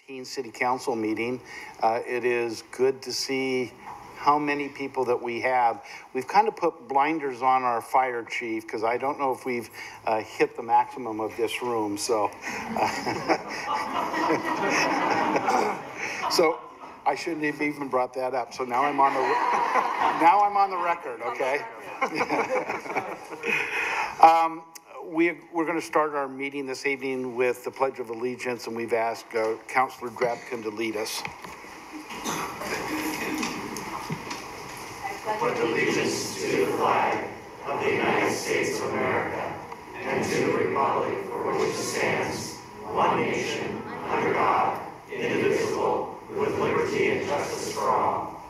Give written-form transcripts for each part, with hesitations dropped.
2019 City Council meeting. It is good to see how many people that we have. We've kind of put blinders on our fire chief because I don't know if we've hit the maximum of this room. So, so I shouldn't have even brought that up. So now I'm on the now I'm on the record. Okay. We're going to start our meeting this evening with the Pledge of Allegiance, and we've asked Councilor Grabkin to lead us. I pledge allegiance to the flag of the United States of America and to the republic for which it stands, one nation, under God, indivisible, with liberty and justice for all.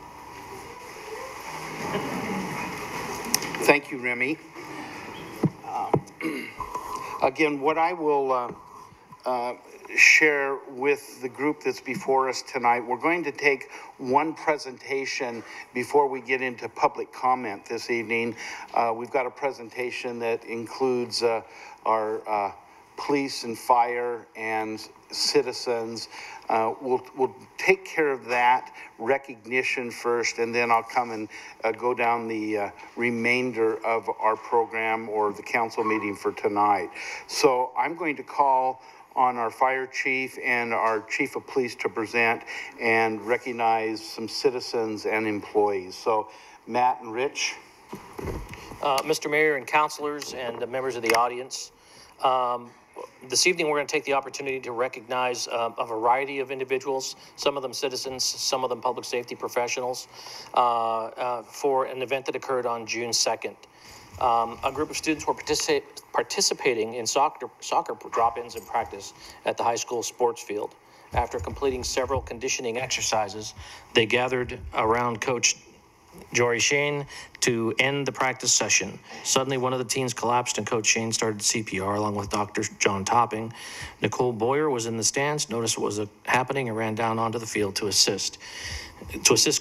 Thank you, Remy. Again, what I will share with the group that's before us tonight, we're going to take one presentation before we get into public comment this evening. We've got a presentation that includes our police and fire and citizens. We'll take care of that recognition first, and then I'll come and go down the remainder of our program or the council meeting for tonight. So I'm going to call on our fire chief and our chief of police to present and recognize some citizens and employees. So Matt and Rich. Mr. Mayor and councilors and members of the audience, this evening we're going to take the opportunity to recognize a variety of individuals, some of them citizens, some of them public safety professionals, for an event that occurred on June 2nd. A group of students were participating in soccer drop-ins and practice at the high school sports field. After completing several conditioning exercises, they gathered around Coach Jory Shane to end the practice session. Suddenly, one of the teens collapsed and Coach Shane started CPR along with Dr. John Topping. Nicole Boyer was in the stands, noticed what was happening, and ran down onto the field to assist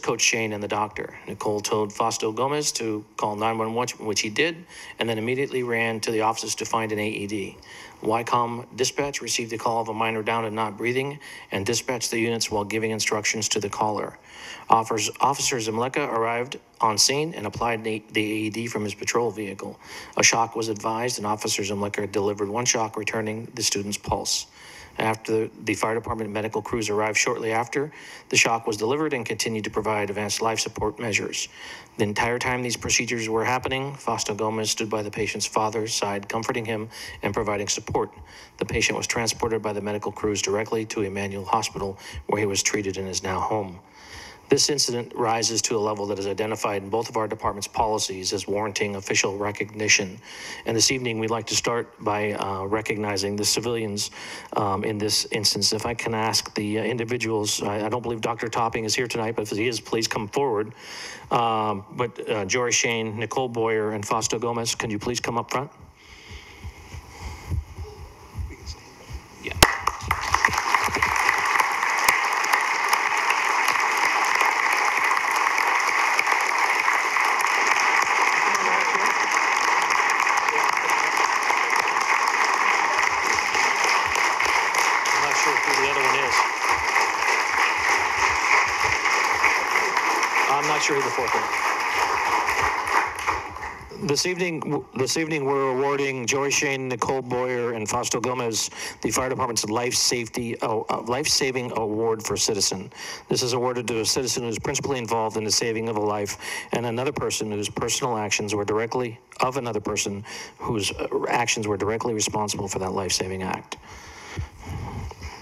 Coach Shane and the doctor. Nicole told Fausto Gomez to call 911, which he did, and then immediately ran to the offices to find an AED. YCOM dispatch received a call of a minor down and not breathing and dispatched the units while giving instructions to the caller. Officer Zemleka arrived on scene and applied the AED from his patrol vehicle. A shock was advised, and Officer Zemleka delivered one shock, returning the student's pulse. After the fire department medical crews arrived shortly after, the shock was delivered and continued to provide advanced life support measures. The entire time these procedures were happening, Fausto Gomez stood by the patient's father's side, comforting him and providing support. The patient was transported by the medical crews directly to Emmanuel Hospital, where he was treated and is now home. This incident rises to a level that is identified in both of our department's policies as warranting official recognition. And this evening, we'd like to start by recognizing the civilians in this instance. If I can ask the individuals, I don't believe Dr. Topping is here tonight, but if he is, please come forward. Jory Shane, Nicole Boyer, and Fausto Gomez, can you please come up front? Yeah. Not sure who the fourth one. This evening, we're awarding Jory Shane, Nicole Boyer, and Fausto Gomez the fire department's life-saving award for citizen. This is awarded to a citizen who's principally involved in the saving of a life, and another person whose personal actions were directly responsible for that life-saving act.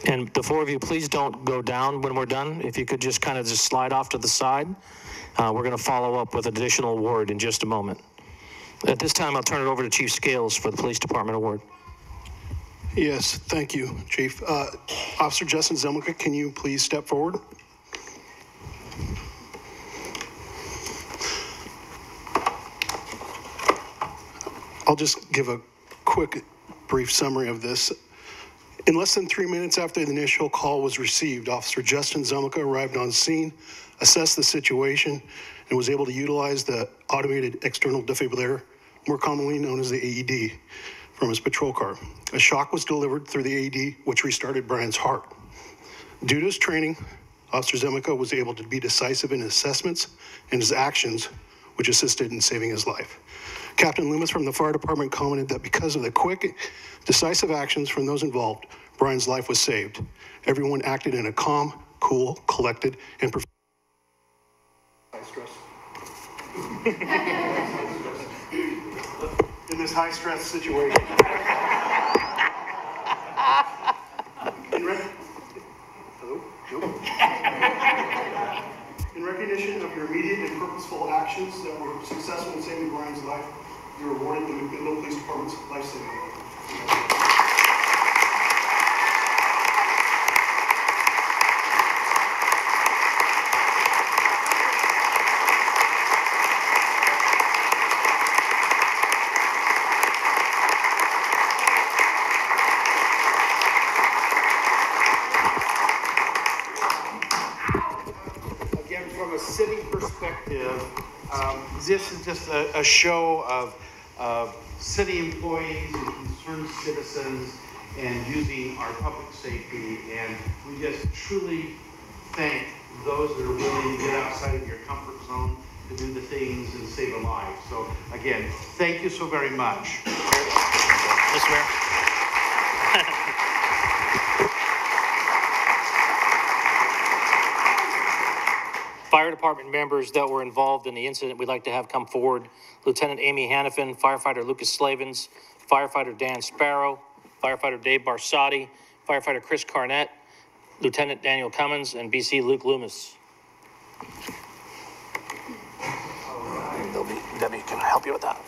And the four of you, please don't go down when we're done. If you could just kind of slide off to the side. We're going to follow up with an additional award in just a moment. At this time, I'll turn it over to Chief Scales for the Police Department Award. Yes, thank you, Chief. Officer Justin Zemleka, can you please step forward? I'll just give a quick, brief summary of this. In less than 3 minutes after the initial call was received, Officer Justin Zemleka arrived on scene, assessed the situation, and was able to utilize the automated external defibrillator, more commonly known as the AED, from his patrol car. A shock was delivered through the AED, which restarted Brian's heart. Due to his training, Officer Zemlica was able to be decisive in his assessments and his actions, which assisted in saving his life. Captain Loomis from the fire department commented that because of the quick, decisive actions from those involved, Brian's life was saved. Everyone acted in a calm, cool, collected, and professional. In this high-stress situation. In recognition of your immediate and purposeful actions that were successful in saving Brian's life, you were awarded the McMinnville Police Department's Life Saving Award. From a city perspective, this is just a show of city employees and concerned citizens and using our public safety. And we just truly thank those that are willing to get outside of your comfort zone to do the things and save a life. So again, thank you so very much. Mr. Mayor. Fire department members that were involved in the incident we'd like to have come forward: Lieutenant Amy Hannafin, firefighter Lucas Slavens, firefighter Dan Sparrow, firefighter Dave Barsotti, firefighter Chris Carnett, Lieutenant Daniel Cummins, and BC Luke Loomis. Debbie can help you with that.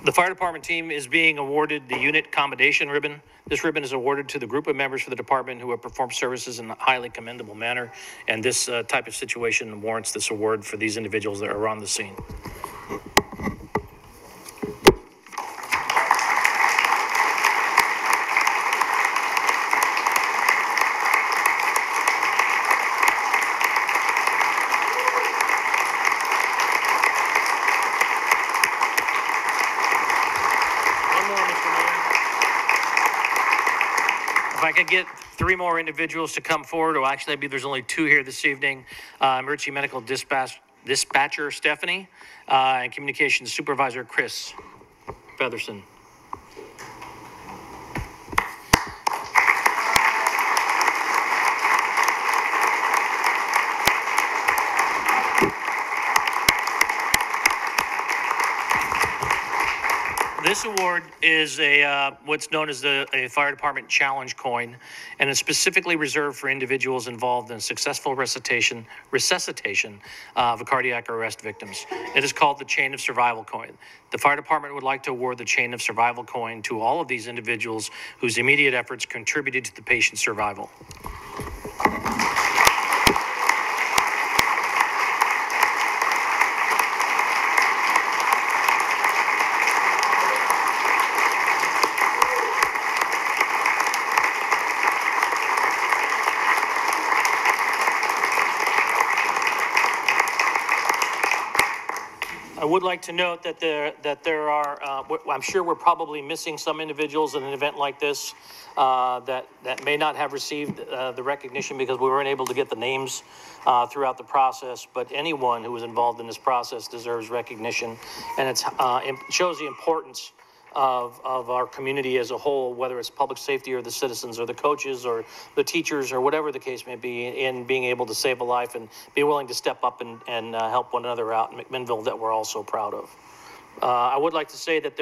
The fire department team is being awarded the unit commendation ribbon. This ribbon is awarded to the group of members for the department who have performed services in a highly commendable manner, and this type of situation warrants this award for these individuals that are on the scene. If I could get 3 more individuals to come forward, or actually there's only 2 here this evening. Emergency medical dispatcher Stephanie and communications supervisor Chris Featherson. This award is what's known as a fire department challenge coin, and it's specifically reserved for individuals involved in successful resuscitation of a cardiac arrest victims. It is called the Chain of Survival coin. The fire department would like to award the Chain of Survival coin to all of these individuals whose immediate efforts contributed to the patient's survival. I would like to note that there are, I'm sure we're probably missing some individuals in an event like this that may not have received the recognition because we weren't able to get the names throughout the process, but anyone who was involved in this process deserves recognition, and it shows the importance of our community as a whole, whether it's public safety or the citizens or the coaches or the teachers or whatever the case may be, in being able to save a life and be willing to step up and help one another out in McMinnville, that we're all so proud of. I would like to say that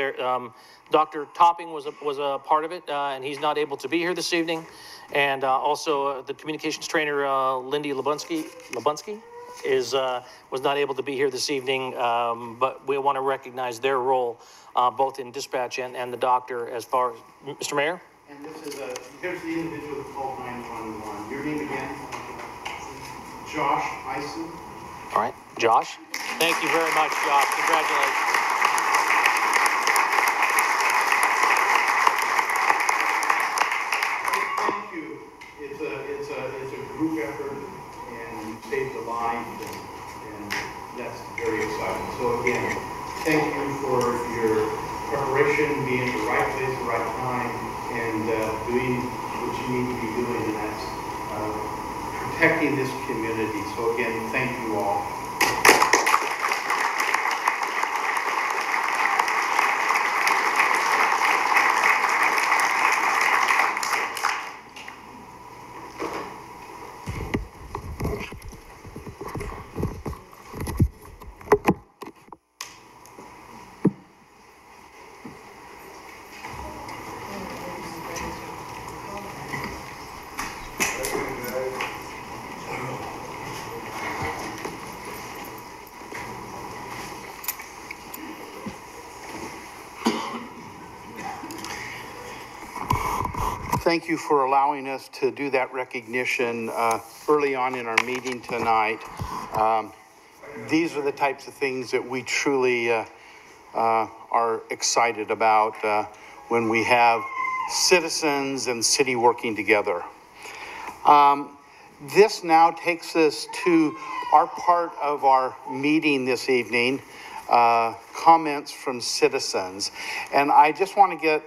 Dr. Topping was a part of it, and he's not able to be here this evening. And also the communications trainer, Lindy Labunsky was not able to be here this evening, but we want to recognize their role both in dispatch and the doctor as far as, Mr. Mayor? And this is here's the individual that called 911. Your name again? Josh Eisen. All right, Josh. Thank you very much, Josh. Congratulations. Thank you. It's a group effort, and you saved a life, and that's very exciting. So again, thank you for your preparation, being at the right place, the right time, and doing what you need to be doing, and that's protecting this community. So again, thank you all. Thank you for allowing us to do that recognition early on in our meeting tonight. These are the types of things that we truly are excited about when we have citizens and city working together. This now takes us to our part of our meeting this evening, comments from citizens. And I just want to get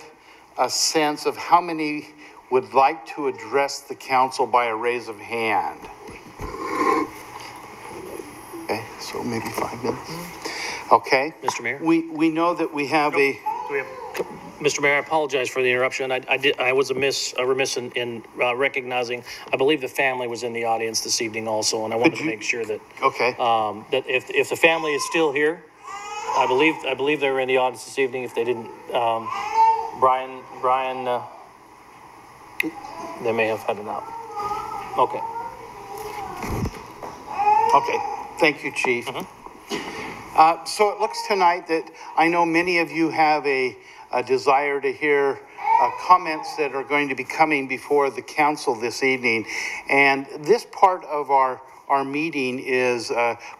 a sense of how many would like to address the council by a raise of hand. Okay, so maybe 5 minutes. Okay. Mr. Mayor? We know that we have Mr. Mayor, I apologize for the interruption. I was remiss in recognizing, I believe the family was in the audience this evening also, and I wanted to make sure that, that if the family is still here, I believe they were in the audience this evening. If they didn't, Brian, they may have had it out. Okay. Okay, thank you, Chief. So it looks tonight that I know many of you have a desire to hear comments that are going to be coming before the council this evening. And this part of our meeting is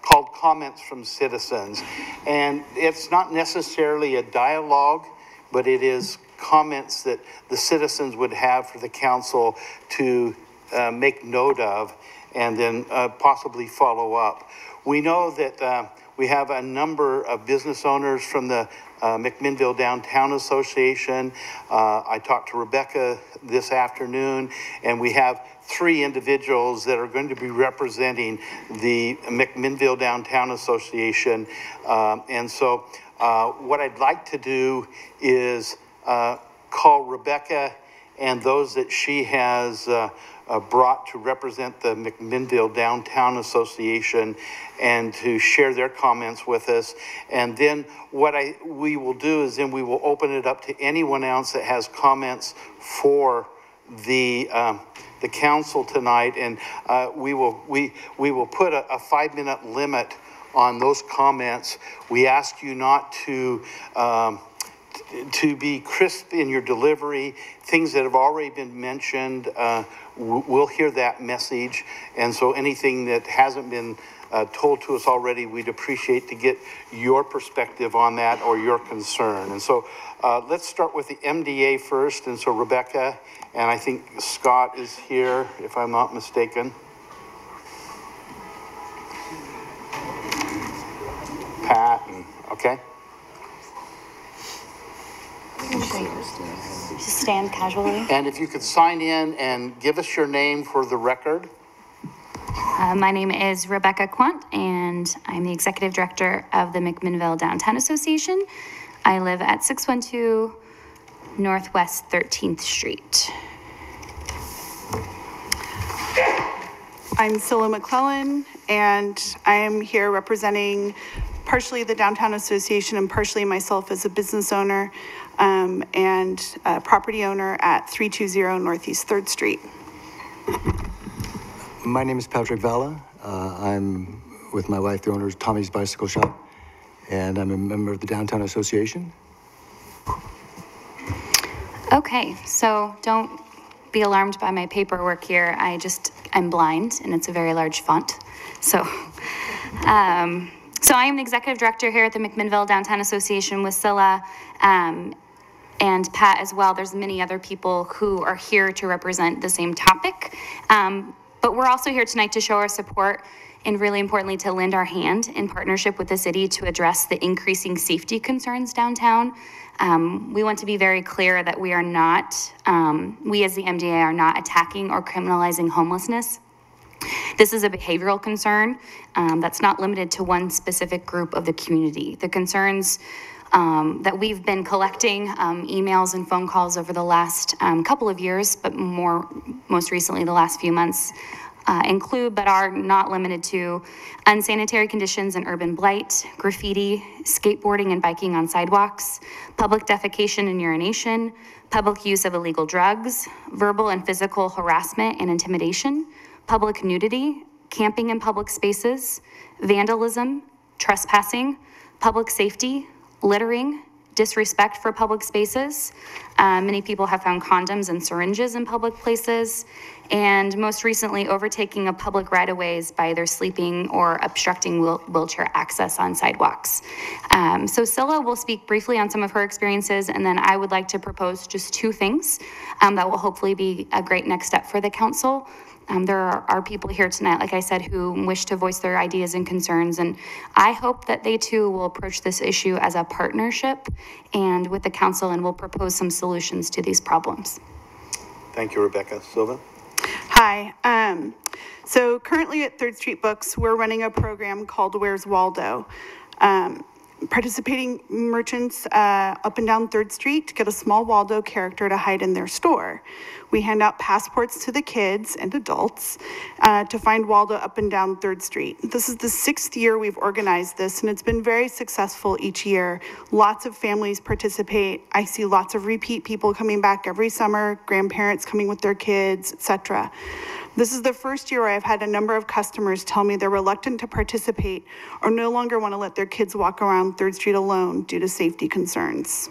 called Comments from Citizens. And it's not necessarily a dialogue, but it is comments that the citizens would have for the council to make note of and then possibly follow up. We know that we have a number of business owners from the McMinnville Downtown Association. I talked to Rebecca this afternoon, and we have 3 individuals that are going to be representing the McMinnville Downtown Association. And so what I'd like to do is call Rebecca and those that she has brought to represent the McMinnville Downtown Association and to share their comments with us. And then what we will do is then we will open it up to anyone else that has comments for the council tonight, and we will put a 5-minute limit on those comments. We ask you not to be crisp in your delivery. Things that have already been mentioned, we'll hear that message. And so anything that hasn't been told to us already, we'd appreciate to get your perspective on that or your concern. And so let's start with the MDA first. And so Rebecca, and I think Scott is here, if I'm not mistaken. Pat, okay. Just stand casually. And if you could sign in and give us your name for the record. My name is Rebecca Quant, and I'm the Executive Director of the McMinnville Downtown Association. I live at 612 Northwest 13th Street. I'm Scylla McClellan, and I am here representing partially the Downtown Association and partially myself as a business owner and a property owner at 320 Northeast 3rd Street. My name is Patrick Valla. I'm with my wife, the owner of Tommy's Bicycle Shop, and I'm a member of the Downtown Association. Okay, so don't be alarmed by my paperwork here. I'm blind, and it's a very large font. So I am the Executive Director here at the McMinnville Downtown Association with Scylla and Pat as well. There's many other people who are here to represent the same topic. But we're also here tonight to show our support and really importantly, to lend our hand in partnership with the city to address the increasing safety concerns downtown. We want to be very clear that we are not, we as the MDA are not attacking or criminalizing homelessness. This is a behavioral concern that's not limited to one specific group of the community. The concerns that we've been collecting, emails and phone calls over the last couple of years, but most recently the last few months, include but are not limited to unsanitary conditions and urban blight, graffiti, skateboarding and biking on sidewalks, public defecation and urination, public use of illegal drugs, verbal and physical harassment and intimidation, public nudity, camping in public spaces, vandalism, trespassing, public safety, littering, disrespect for public spaces. Many people have found condoms and syringes in public places, and most recently, overtaking of public right-of-ways by either sleeping or obstructing wheelchair access on sidewalks. So Scylla will speak briefly on some of her experiences, and then I would like to propose just two things that will hopefully be a great next step for the council. There are people here tonight, like I said, who wish to voice their ideas and concerns, and I hope that they too will approach this issue as a partnership and with the council, and will propose some solutions to these problems. Thank you, Rebecca. Sylvan? Hi. So currently at 3rd Street Books, we're running a program called Where's Waldo? Participating merchants up and down 3rd Street get a small Waldo character to hide in their store. We hand out passports to the kids and adults to find Waldo up and down 3rd Street. This is the 6th year we've organized this, and it's been very successful each year. Lots of families participate. I see lots of repeat people coming back every summer, grandparents coming with their kids, etc. This is the first year I've had a number of customers tell me they're reluctant to participate or no longer want to let their kids walk around 3rd Street alone due to safety concerns.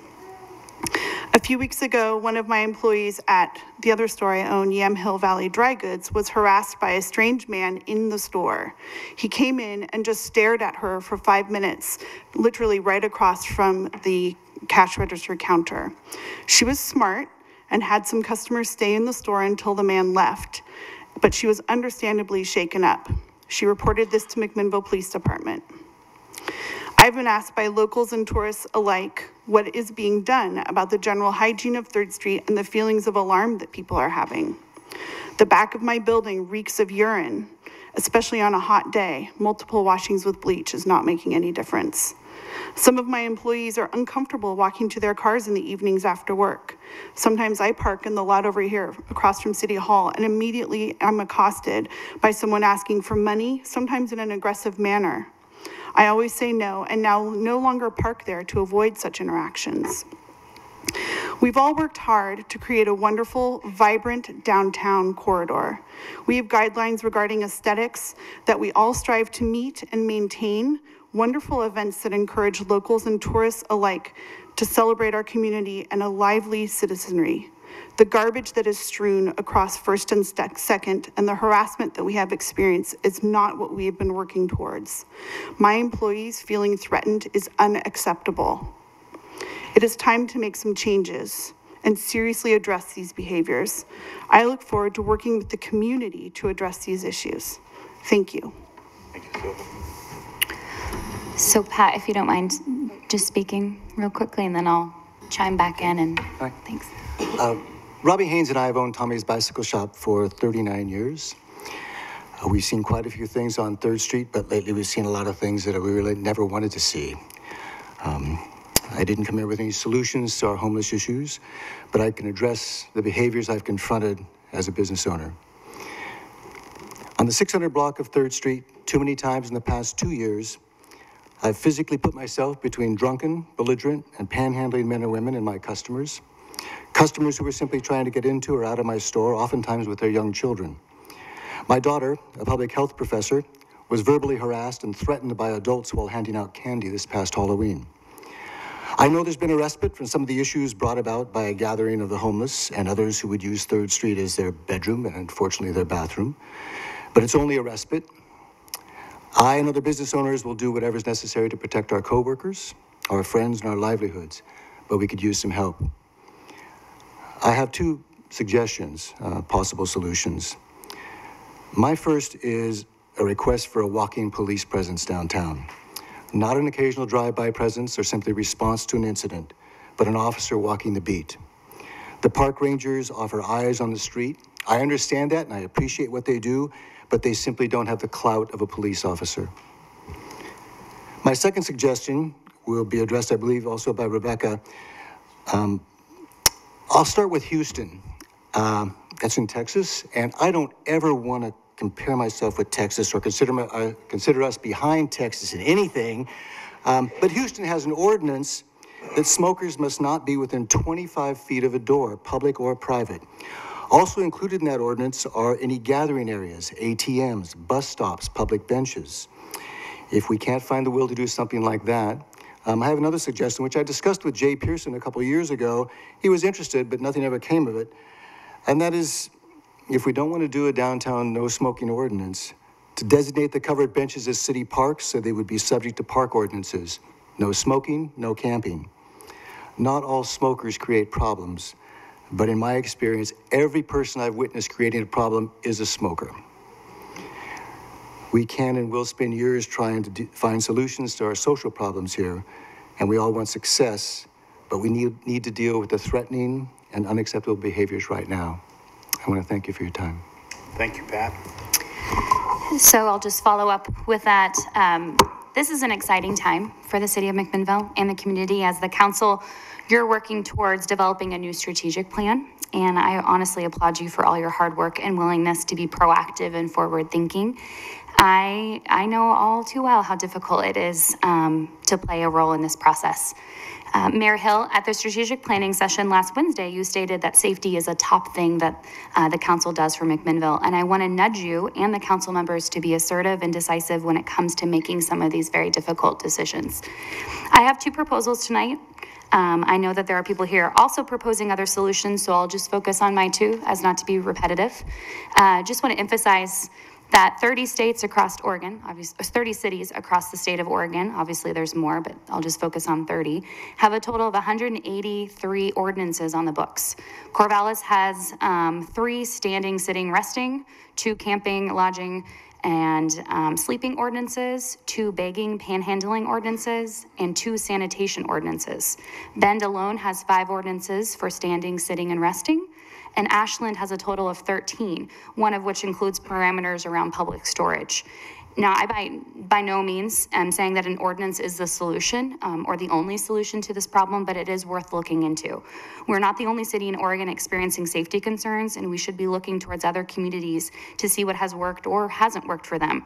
A few weeks ago, one of my employees at the other store I own, Yamhill Valley Dry Goods, was harassed by a strange man in the store. He came in and just stared at her for 5 minutes, literally right across from the cash register counter. She was smart and had some customers stay in the store until the man left, but she was understandably shaken up. She reported this to McMinnville Police Department. I've been asked by locals and tourists alike what is being done about the general hygiene of 3rd Street and the feelings of alarm that people are having. The back of my building reeks of urine, especially on a hot day. Multiple washings with bleach is not making any difference. Some of my employees are uncomfortable walking to their cars in the evenings after work. Sometimes I park in the lot over here across from City Hall, and immediately I'm accosted by someone asking for money, sometimes in an aggressive manner. I always say no, and now no longer park there to avoid such interactions. We've all worked hard to create a wonderful, vibrant downtown corridor. We have guidelines regarding aesthetics that we all strive to meet and maintain, wonderful events that encourage locals and tourists alike to celebrate our community and a lively citizenry. The garbage that is strewn across 1st and 2nd and the harassment that we have experienced is not what we have been working towards. My employees feeling threatened is unacceptable. It is time to make some changes and seriously address these behaviors. I look forward to working with the community to address these issues. Thank you. Thank you, Sylvan. So Pat, if you don't mind just speaking real quickly, and then I'll chime back in and Right. thanks. Robbie Haynes and I have owned Tommy's Bicycle Shop for 39 years. We've seen quite a few things on 3rd Street, but lately we've seen a lot of things that we really never wanted to see. I didn't come here with any solutions to our homeless issues, but I can address the behaviors I've confronted as a business owner. On the 600 block of 3rd Street, too many times in the past 2 years, I've physically put myself between drunken, belligerent, and panhandling men and women and my customers. Customers who were simply trying to get into or out of my store, oftentimes with their young children. My daughter, a public health professor, was verbally harassed and threatened by adults while handing out candy this past Halloween. I know there's been a respite from some of the issues brought about by a gathering of the homeless and others who would use 3rd Street as their bedroom and unfortunately their bathroom, but it's only a respite. I and other business owners will do whatever is necessary to protect our coworkers, our friends, and our livelihoods, but we could use some help. I have two suggestions, possible solutions. My first is a request for a walking police presence downtown. Not an occasional drive-by presence or simply response to an incident, but an officer walking the beat. The park rangers offer eyes on the street. I understand that and I appreciate what they do, but they simply don't have the clout of a police officer. My second suggestion will be addressed, I believe, also by Rebecca. I'll start with Houston. That's in Texas, and I don't ever want to compare myself with Texas or consider us behind Texas in anything, but Houston has an ordinance that smokers must not be within 25 feet of a door, public or private. Also included in that ordinance are any gathering areas, ATMs, bus stops, public benches. If we can't find the will to do something like that, I have another suggestion, which I discussed with Jay Pearson a couple of years ago. He was interested, but nothing ever came of it. And that is, if we don't want to do a downtown no smoking ordinance, to designate the covered benches as city parks so they would be subject to park ordinances. No smoking, no camping. Not all smokers create problems, but in my experience, every person I've witnessed creating a problem is a smoker. We can and will spend years trying to find solutions to our social problems here, and we all want success, but we need to deal with the threatening and unacceptable behaviors right now. I want to thank you for your time. Thank you, Pat. So I'll just follow up with that. This is an exciting time for the city of McMinnville and the community. As the council, you're working towards developing a new strategic plan, and I honestly applaud you for all your hard work and willingness to be proactive and forward-thinking. I know all too well how difficult it is to play a role in this process. Mayor Hill, at the strategic planning session last Wednesday, you stated that safety is a top thing that the council does for McMinnville. And I want to nudge you and the council members to be assertive and decisive when it comes to making some of these very difficult decisions. I have two proposals tonight. I know that there are people here also proposing other solutions, so I'll just focus on my two as not to be repetitive. Just want to emphasize that 30 states across Oregon, obviously 30 cities across the state of Oregon, obviously there's more, but I'll just focus on 30, have a total of 183 ordinances on the books. Corvallis has 3 standing, sitting, resting, 2 camping, lodging, and sleeping ordinances, 2 begging, panhandling ordinances, and 2 sanitation ordinances. Bend alone has 5 ordinances for standing, sitting, and resting. And Ashland has a total of 13, one of which includes parameters around public storage. Now, I by no means am saying that an ordinance is the solution or the only solution to this problem, but it is worth looking into. We're not the only city in Oregon experiencing safety concerns, and we should be looking towards other communities to see what has worked or hasn't worked for them.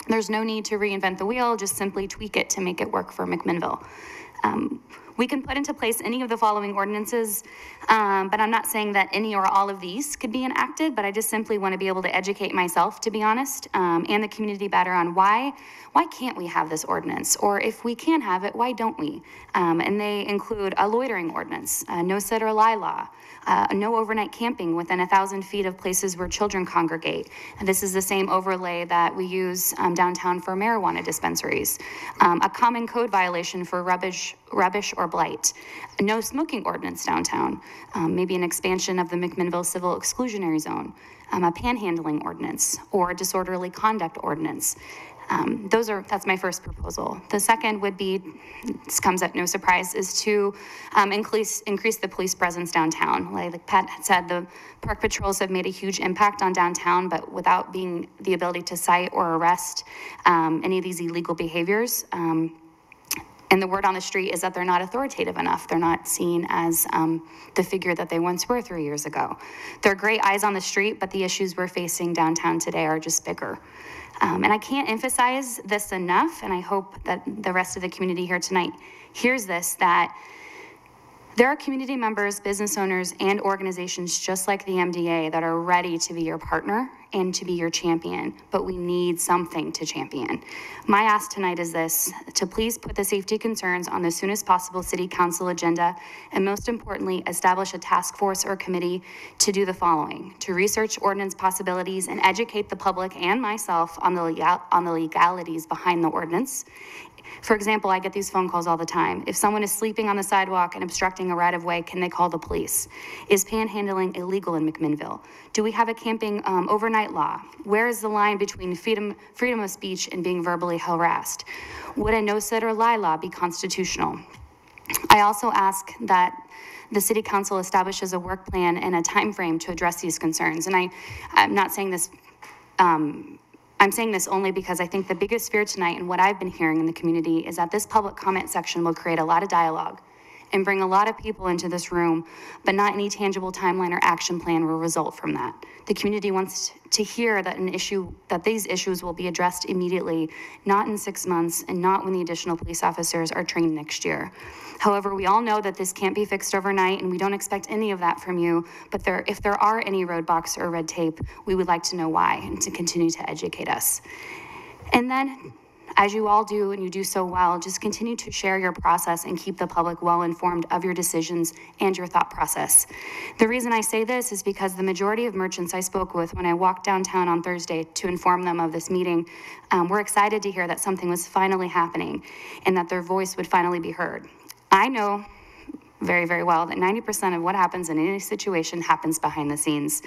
There's no need to reinvent the wheel, just simply tweak it to make it work for McMinnville. We can put into place any of the following ordinances, but I'm not saying that any or all of these could be enacted, but I just simply want to be able to educate myself, to be honest, and the community better on why can't we have this ordinance? Or if we can have it, why don't we? And they include a loitering ordinance, no sit or lie law, no overnight camping within 1,000 feet of places where children congregate. And this is the same overlay that we use downtown for marijuana dispensaries. A common code violation for rubbish or blight. No smoking ordinance downtown. Maybe an expansion of the McMinnville Civil Exclusionary Zone. A panhandling ordinance or disorderly conduct ordinance. That's my first proposal. The second would be, this comes at no surprise, is to increase the police presence downtown. Like Pat had said, the park patrols have made a huge impact on downtown, but without being the ability to cite or arrest any of these illegal behaviors. And the word on the street is that they're not authoritative enough. They're not seen as the figure that they once were 3 years ago. They're great eyes on the street, but the issues we're facing downtown today are just bigger. And I can't emphasize this enough, and I hope that the rest of the community here tonight hears this, that there are community members, business owners, and organizations just like the MDA that are ready to be your partner and to be your champion, but we need something to champion. My ask tonight is this, to please put the safety concerns on the soonest possible city council agenda, and most importantly, establish a task force or committee to do the following: to research ordinance possibilities and educate the public and myself on the legalities behind the ordinance. For example, I get these phone calls all the time. If someone is sleeping on the sidewalk and obstructing a right-of-way, can they call the police? Is panhandling illegal in McMinnville? Do we have a camping overnight light law? Where is the line between freedom of speech and being verbally harassed? Would a no sit or lie law be constitutional? I also ask that the City Council establishes a work plan and a time frame to address these concerns. And I'm not saying this, I'm saying this only because I think the biggest fear tonight and what I've been hearing in the community is that this public comment section will create a lot of dialogue and bring a lot of people into this room, but not any tangible timeline or action plan will result from that. The community wants to hear that these issues will be addressed immediately, not in 6 months and not when the additional police officers are trained next year. However, we all know that this can't be fixed overnight and we don't expect any of that from you, but if there are any roadblocks or red tape, we would like to know why and to continue to educate us. And then, as you all do, and you do so well, just continue to share your process and keep the public well informed of your decisions and your thought process. The reason I say this is because the majority of merchants I spoke with when I walked downtown on Thursday to inform them of this meeting were excited to hear that something was finally happening and that their voice would finally be heard. I know very, very well that 90% of what happens in any situation happens behind the scenes,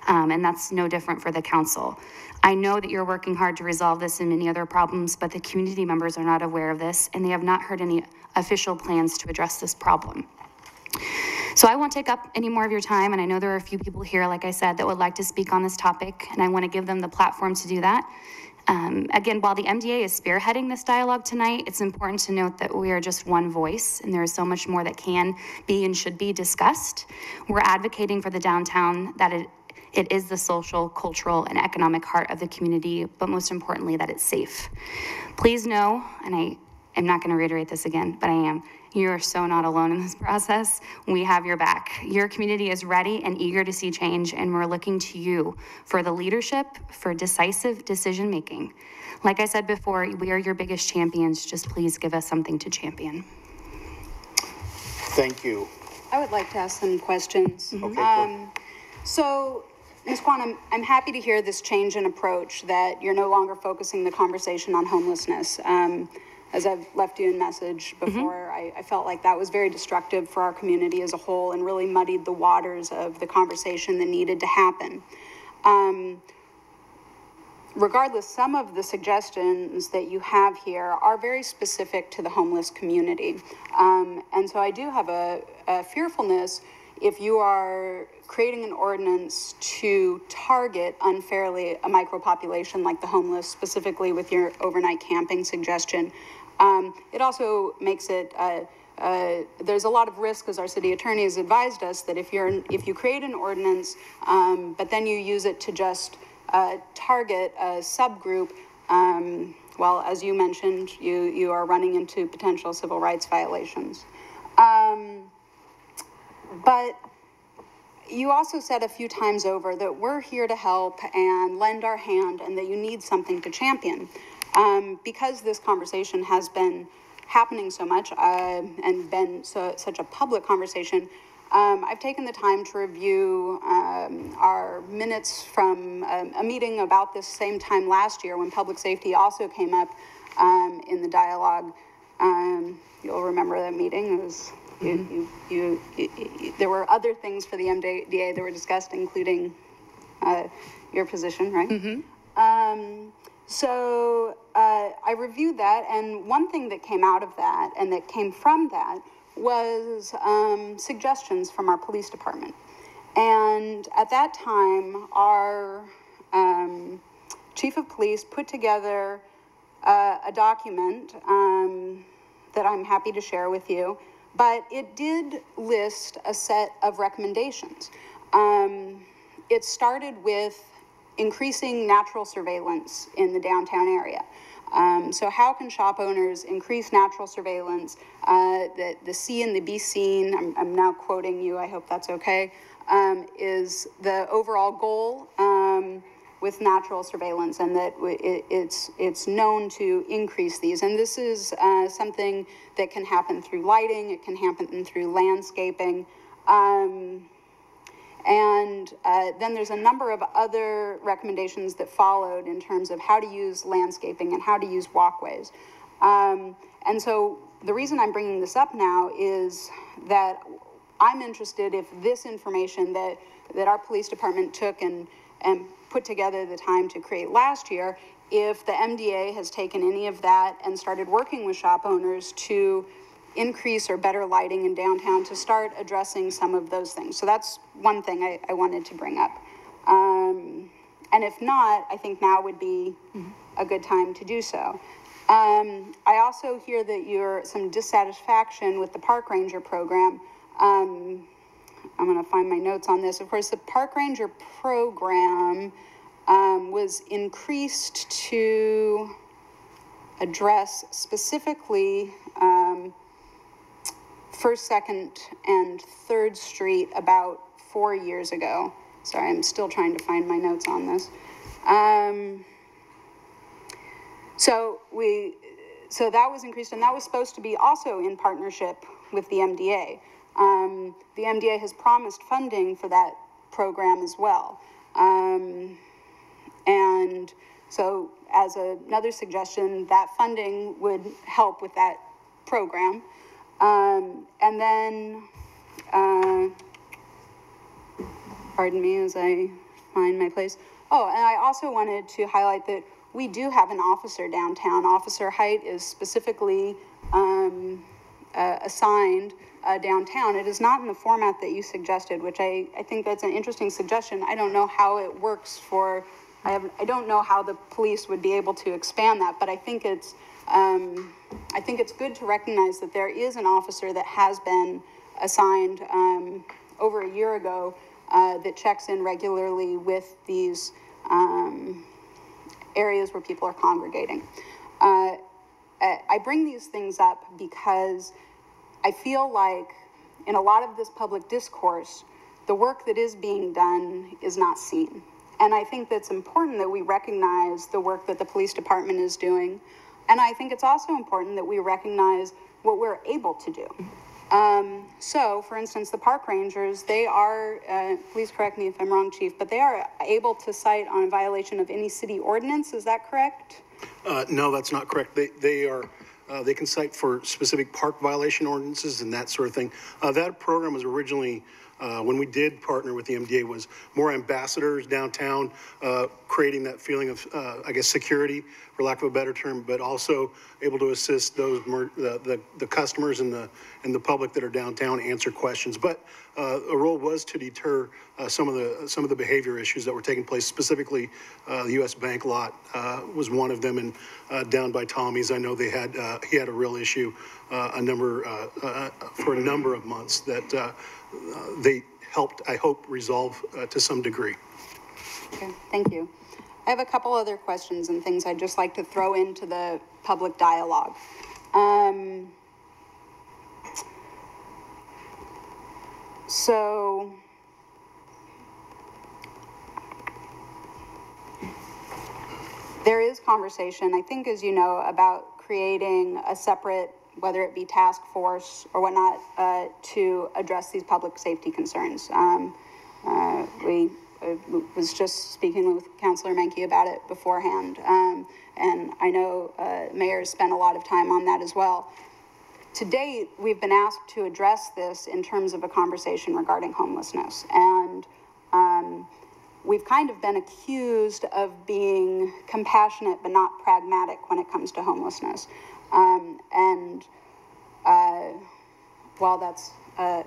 and that's no different for the council. I know that you're working hard to resolve this and many other problems, but the community members are not aware of this, and they have not heard any official plans to address this problem. So I won't take up any more of your time, and I know there are a few people here, like I said, that would like to speak on this topic, and I want to give them the platform to do that. Again, while the MDA is spearheading this dialogue tonight, it's important to note that we are just one voice, and there is so much more that can be and should be discussed. We're advocating for the downtown, that it is the social, cultural, and economic heart of the community, but most importantly, that it's safe. Please know, and I am not going to reiterate this again, but I am, you are so not alone in this process. We have your back. Your community is ready and eager to see change, and we're looking to you for the leadership, for decisive decision-making. Like I said before, we are your biggest champions. Just please give us something to champion. Thank you. I would like to ask some questions. Okay, So, Ms. Kwan, I'm happy to hear this change in approach, that you're no longer focusing the conversation on homelessness. As I've left you a message before, I felt like that was very destructive for our community as a whole and really muddied the waters of the conversation that needed to happen. Regardless, some of the suggestions that you have here are very specific to the homeless community. And so I do have a fearfulness if you are creating an ordinance to target unfairly a micropopulation like the homeless, specifically with your overnight camping suggestion. It also makes it, there's a lot of risk, as our city attorney has advised us, that if you create an ordinance, but then you use it to just target a subgroup, well, as you mentioned, you are running into potential civil rights violations. But you also said a few times over that we're here to help and lend our hand and that you need something to champion. Because this conversation has been happening so much and been such a public conversation, I've taken the time to review our minutes from a meeting about this same time last year when public safety also came up in the dialogue. You'll remember that meeting. It was there were other things for the MDA that were discussed, including your position, right? So I reviewed that, and one thing that came out of that and that came from that was suggestions from our police department. And at that time, our chief of police put together a document that I'm happy to share with you, but it did list a set of recommendations. It started with increasing natural surveillance in the downtown area. So how can shop owners increase natural surveillance, the see and the be seen, I'm now quoting you, I hope that's okay, is the overall goal with natural surveillance, and that it's known to increase these. And this is something that can happen through lighting, it can happen through landscaping, and then there's a number of other recommendations that followed in terms of how to use landscaping and how to use walkways. And so the reason I'm bringing this up now is that I'm interested if this information that our police department took and and put together the time to create last year, if the MDA has taken any of that and started working with shop owners to increase or better lighting in downtown to start addressing some of those things. So that's one thing I wanted to bring up. And if not, I think now would be a good time to do so. I also hear that you're some dissatisfaction with the park ranger program. I'm going to find my notes on this. Of course, the park ranger program was increased to address specifically First, Second, and Third Street about 4 years ago. Sorry, I'm still trying to find my notes on this. So that was increased, and that was supposed to be also in partnership with the MDA. The MDA has promised funding for that program as well. And so as another suggestion, that funding would help with that program. And then, pardon me as I find my place. Oh, and I also wanted to highlight that we do have an officer downtown. Officer Height is specifically assigned downtown. It is not in the format that you suggested, which I think that's an interesting suggestion. I don't know how it works for, I don't know how the police would be able to expand that, but I think it's good to recognize that there is an officer that has been assigned over a year ago that checks in regularly with these areas where people are congregating. I bring these things up because I feel like in a lot of this public discourse, the work that is being done is not seen. And I think that's important that we recognize the work that the police department is doing. And I think it's also important that we recognize what we're able to do. So, for instance, the park rangers, they are, please correct me if I'm wrong, Chief, but they are able to cite on a violation of any city ordinance, is that correct? No, that's not correct. They can cite for specific park violation ordinances and that sort of thing. That program was originally, when we did partner with the MDA, was more ambassadors downtown, creating that feeling of, I guess, security, for lack of a better term, but also able to assist those the customers and the public that are downtown, answer questions. But a role was to deter some of the behavior issues that were taking place. Specifically, the U.S. Bank lot was one of them, and down by Tommy's, I know he had a real issue for a number of months that they helped, I hope, resolve to some degree. Okay, thank you. I have a couple other questions and things I'd just like to throw into the public dialogue. So there is conversation, I think, as you know, about creating a separate, whether it be task force or whatnot, to address these public safety concerns. We was just speaking with Councilor Menke about it beforehand, and I know Mayor spent a lot of time on that as well. To date, we've been asked to address this in terms of a conversation regarding homelessness, and we've kind of been accused of being compassionate but not pragmatic when it comes to homelessness. While that's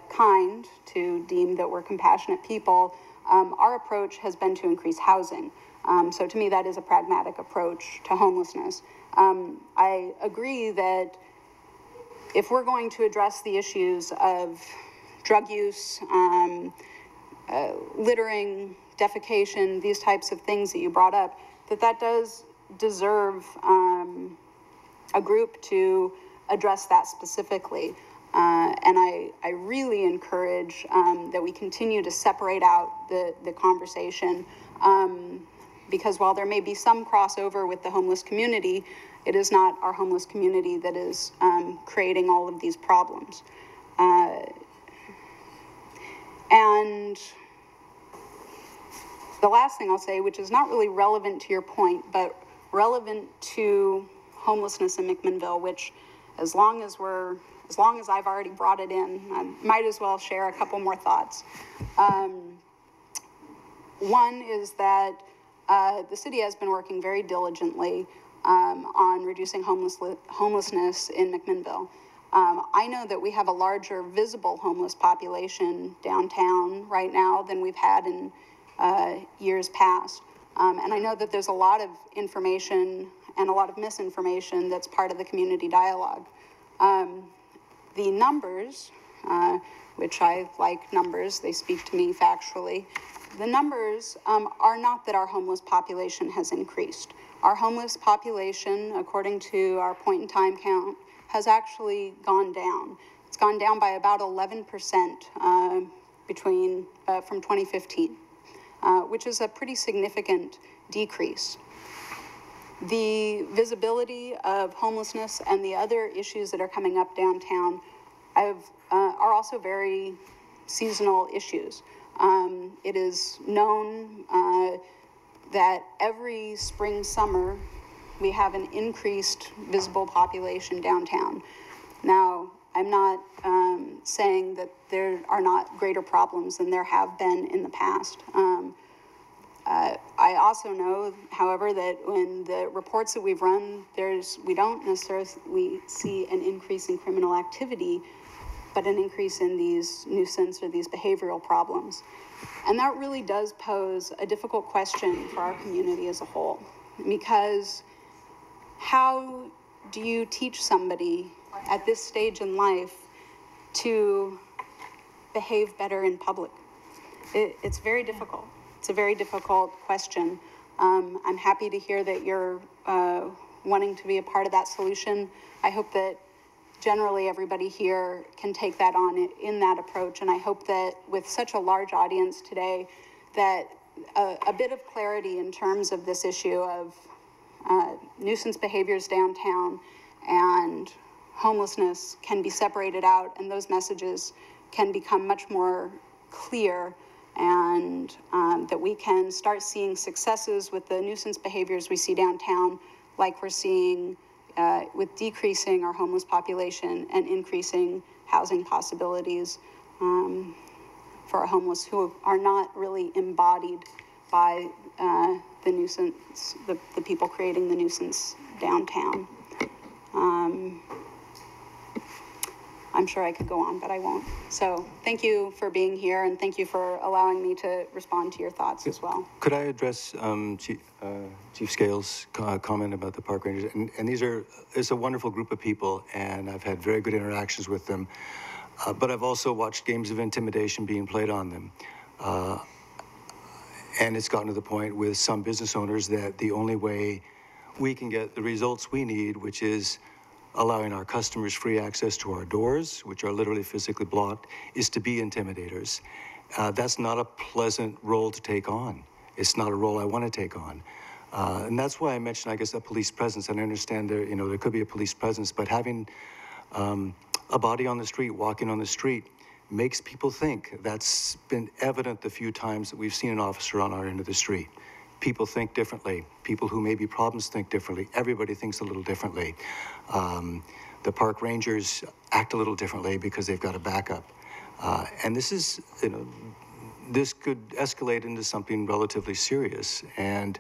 kind to deem that we're compassionate people, our approach has been to increase housing. So to me, that is a pragmatic approach to homelessness. I agree that if we're going to address the issues of drug use, littering, defecation, these types of things that you brought up, that does deserve a group to address that specifically. And I really encourage that we continue to separate out the conversation, because while there may be some crossover with the homeless community, it is not our homeless community that is creating all of these problems. And the last thing I'll say, which is not really relevant to your point, but relevant to homelessness in McMinnville, which as long as I've already brought it in, I might as well share a couple more thoughts. One is that the city has been working very diligently on reducing homelessness in McMinnville. I know that we have a larger visible homeless population downtown right now than we've had in years past. And I know that there's a lot of information and a lot of misinformation that's part of the community dialogue. The numbers, which I like numbers, they speak to me factually. The numbers are not that our homeless population has increased. Our homeless population, according to our point in time count, has actually gone down. It's gone down by about 11% from 2015, which is a pretty significant decrease. The visibility of homelessness and the other issues that are coming up downtown are also very seasonal issues. It is known that every spring, summer, we have an increased visible population downtown. Now, I'm not saying that there are not greater problems than there have been in the past. I also know, however, that when the reports that we've run, we don't necessarily see an increase in criminal activity, but an increase in these nuisance or these behavioral problems. And that really does pose a difficult question for our community as a whole, because how do you teach somebody at this stage in life to behave better in public? It's very difficult. It's a very difficult question. I'm happy to hear that you're wanting to be a part of that solution. I hope that generally everybody here can take that on in that approach, and I hope that with such a large audience today that a bit of clarity in terms of this issue of nuisance behaviors downtown and homelessness can be separated out, and those messages can become much more clear, and that we can start seeing successes with the nuisance behaviors we see downtown, like we're seeing with decreasing our homeless population and increasing housing possibilities for our homeless who are not really embodied by the nuisance, the people creating the nuisance downtown. I'm sure I could go on, but I won't. So thank you for being here, and thank you for allowing me to respond to your thoughts as well. Could I address Chief Scales' comment about the park rangers? And it's a wonderful group of people, and I've had very good interactions with them. But I've also watched games of intimidation being played on them. And it's gotten to the point with some business owners that the only way we can get the results we need, which is allowing our customers free access to our doors, which are literally physically blocked, is to be intimidators. That's not a pleasant role to take on. It's not a role I want to take on. And that's why I mentioned, I guess, a police presence. And I understand there could be a police presence, but having a body on the street, walking on the street, makes people think. That's been evident the few times that we've seen an officer on our end of the street. People think differently. People who may be problems think differently. Everybody thinks a little differently. The park rangers act a little differently because they've got a backup. And this is, this could escalate into something relatively serious. And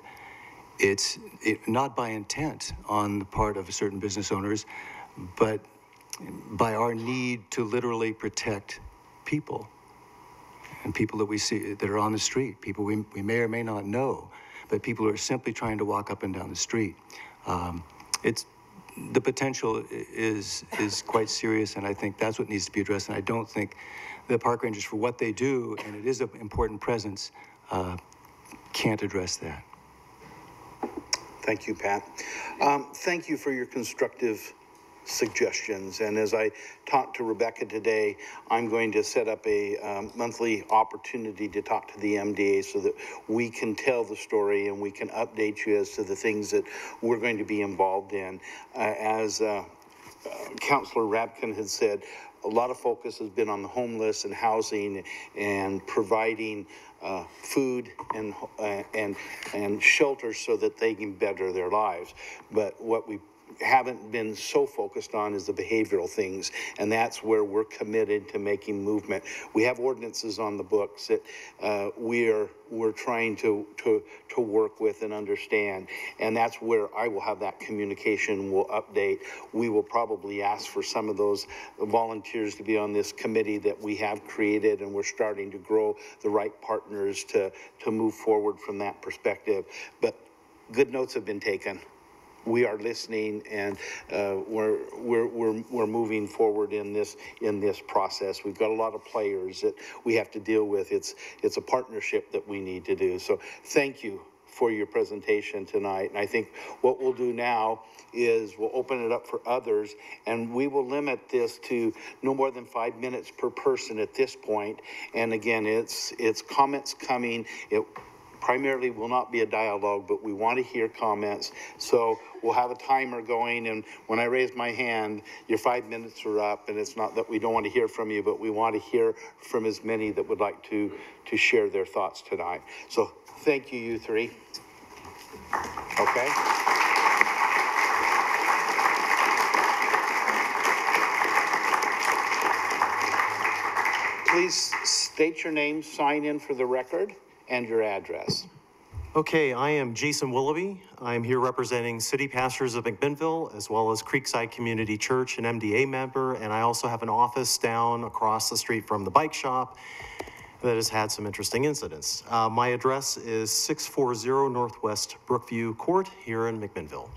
it's not by intent on the part of certain business owners, but by our need to literally protect people and people that we see that are on the street, people we may or may not know, but people who are simply trying to walk up and down the street. The potential is quite serious, and I think that's what needs to be addressed. And I don't think the park rangers, for what they do, and it is an important presence, can't address that. Thank you, Pat. Thank you for your constructive suggestions. And as I talked to Rebecca today, I'm going to set up a monthly opportunity to talk to the MDA so that we can tell the story and we can update you as to the things that we're going to be involved in. As Councilor Rabkin had said, a lot of focus has been on the homeless and housing and providing food and shelter so that they can better their lives. But what we haven't been so focused on is the behavioral things, and that's where we're committed to making movement. We have ordinances on the books that we're trying to work with and understand, and that's where I will have that communication. We'll update. We will probably ask for some of those volunteers to be on this committee that we have created, and we're starting to grow the right partners to move forward from that perspective. But good notes have been taken. We are listening, and we're moving forward in this process. We've got a lot of players that we have to deal with. It's a partnership that we need to do. So thank you for your presentation tonight. And I think what we'll do now is we'll open it up for others, and we will limit this to no more than 5 minutes per person at this point. And again, it's comments coming. It primarily will not be a dialogue, but we want to hear comments. So we'll have a timer going, and when I raise my hand, your 5 minutes are up, and it's not that we don't want to hear from you, but we want to hear from as many that would like to share their thoughts tonight. So thank you, you three. Okay. Please state your name, sign in for the record, and your address. Okay, I am Jason Willoughby. I'm here representing city pastors of McMinnville, as well as Creekside Community Church, an MDA member, and I also have an office down across the street from the bike shop that has had some interesting incidents. My address is 640 Northwest Brookview Court here in McMinnville.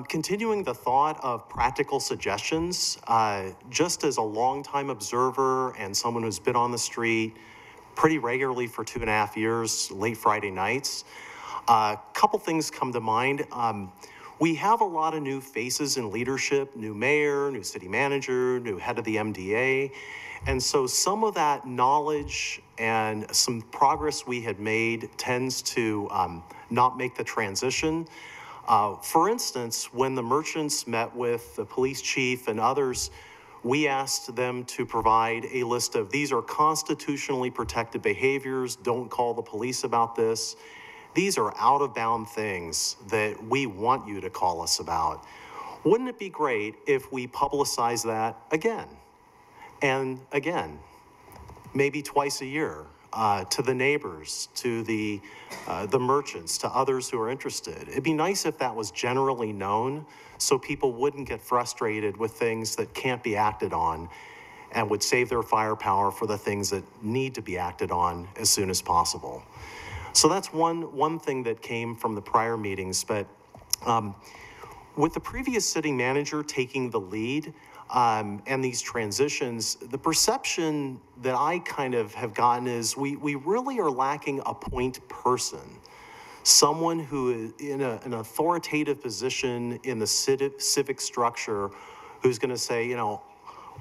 Continuing the thought of practical suggestions, just as a longtime observer and someone who's been on the street pretty regularly for 2.5 years, late Friday nights, a couple things come to mind. We have a lot of new faces in leadership, new mayor, new city manager, new head of the MDA. And so some of that knowledge and some progress we had made tends to not make the transition. For instance, when the merchants met with the police chief and others, we asked them to provide a list of these are constitutionally protected behaviors. Don't call the police about this. These are out of bound things that we want you to call us about. Wouldn't it be great if we publicize that again and again, maybe twice a year, to the neighbors, to the merchants, to others who are interested? It'd be nice if that was generally known, so people wouldn't get frustrated with things that can't be acted on and would save their firepower for the things that need to be acted on as soon as possible. So that's one thing that came from the prior meetings. But with the previous city manager taking the lead and these transitions, the perception that I kind of have gotten is we really are lacking a point person. Someone who is in an authoritative position in the civic structure who's going to say, you know,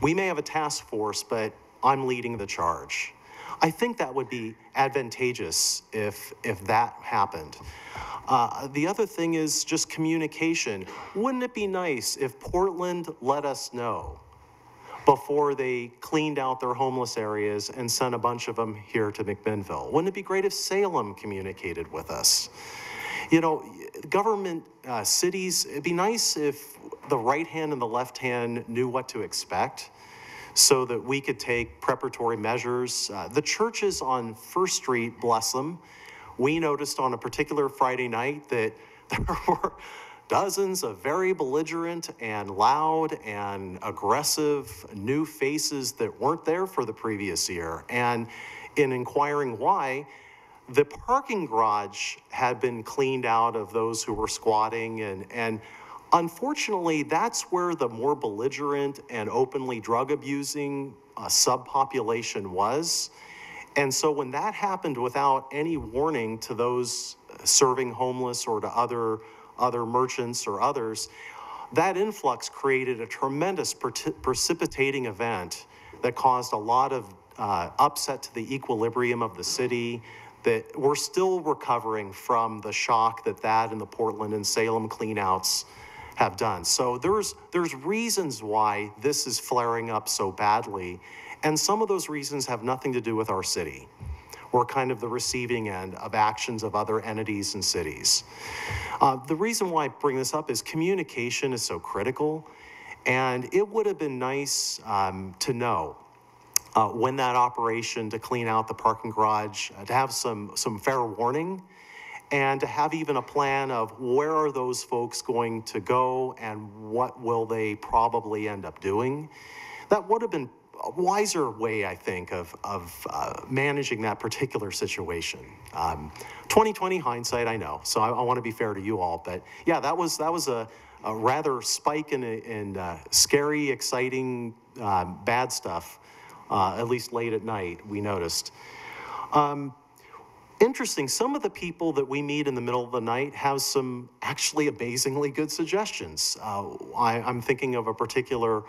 we may have a task force, but I'm leading the charge. I think that would be advantageous if that happened. The other thing is just communication. Wouldn't it be nice if Portland let us know before they cleaned out their homeless areas and sent a bunch of them here to McMinnville? Wouldn't it be great if Salem communicated with us? You know, government, cities, it'd be nice if the right hand and the left hand knew what to expect so that we could take preparatory measures. The churches on First Street, bless them, we noticed on a particular Friday night that there were dozens of very belligerent and loud and aggressive new faces that weren't there for the previous year. And in inquiring why, the parking garage had been cleaned out of those who were squatting, and unfortunately, that's where the more belligerent and openly drug abusing subpopulation was. And so when that happened without any warning to those serving homeless or to other merchants or others, that influx created a tremendous precipitating event that caused a lot of upset to the equilibrium of the city, that we're still recovering from the shock that and the Portland and Salem cleanouts have done. So there's reasons why this is flaring up so badly, and some of those reasons have nothing to do with our city. we're kind of the receiving end of actions of other entities and cities. The reason why I bring this up is communication is so critical, and it would have been nice to know when that operation to clean out the parking garage, to have some fair warning, and to have even a plan of where are those folks going to go and what will they probably end up doing. That would have been a wiser way, I think, of managing that particular situation. 2020 hindsight, I know, so I want to be fair to you all, but yeah, that was a rather spike in scary, exciting, bad stuff, at least late at night, we noticed. Interesting, some of the people that we meet in the middle of the night have some actually amazingly good suggestions. I'm thinking of a particular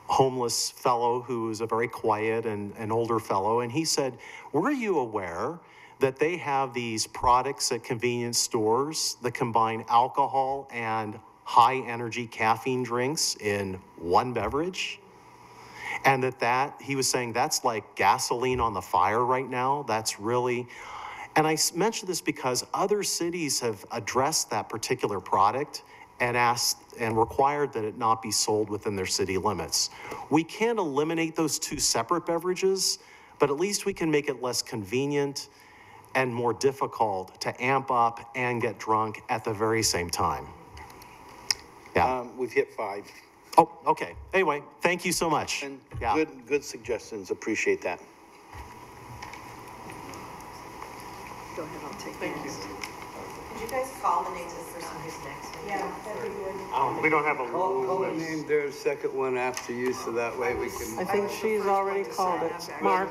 homeless fellow who is a very quiet and an older fellow, and he said, were you aware that they have these products at convenience stores that combine alcohol and high energy caffeine drinks in one beverage? And that he was saying that's like gasoline on the fire right now. That's really, and I mention this because other cities have addressed that particular product and asked and required that it not be sold within their city limits. We can't eliminate those two separate beverages, but at least we can make it less convenient and more difficult to amp up and get drunk at the very same time. Yeah. We've hit 5. Oh, okay. Anyway, thank you so much. And yeah. good suggestions. Appreciate that. Go ahead, I'll take Thank you. Could you guys call the name of the person who's next? Yeah, that'd be good. We don't have a Call the name there, second one after you, so that way we can. I think she's already called it. Mark.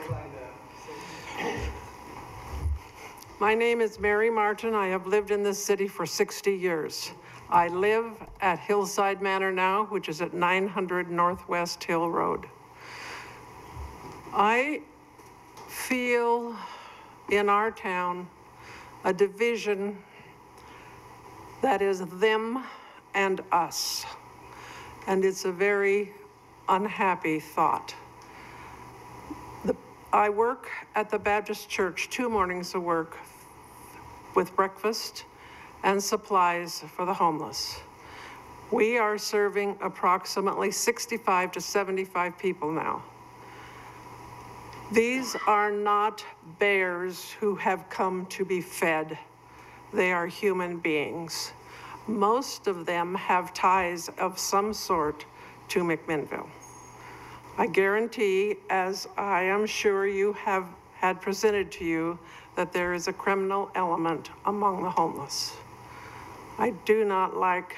My name is Mary Martin. I have lived in this city for 60 years. I live at Hillside Manor now, which is at 900 Northwest Hill Road. I feel in our town a division that is them and us. And it's a very unhappy thought. I work at the Baptist Church 2 mornings of work with breakfast and supplies for the homeless. We are serving approximately 65 to 75 people now. These are not bears who have come to be fed. They are human beings. Most of them have ties of some sort to McMinnville. I guarantee, as I am sure you have had presented to you, that there is a criminal element among the homeless. I do not like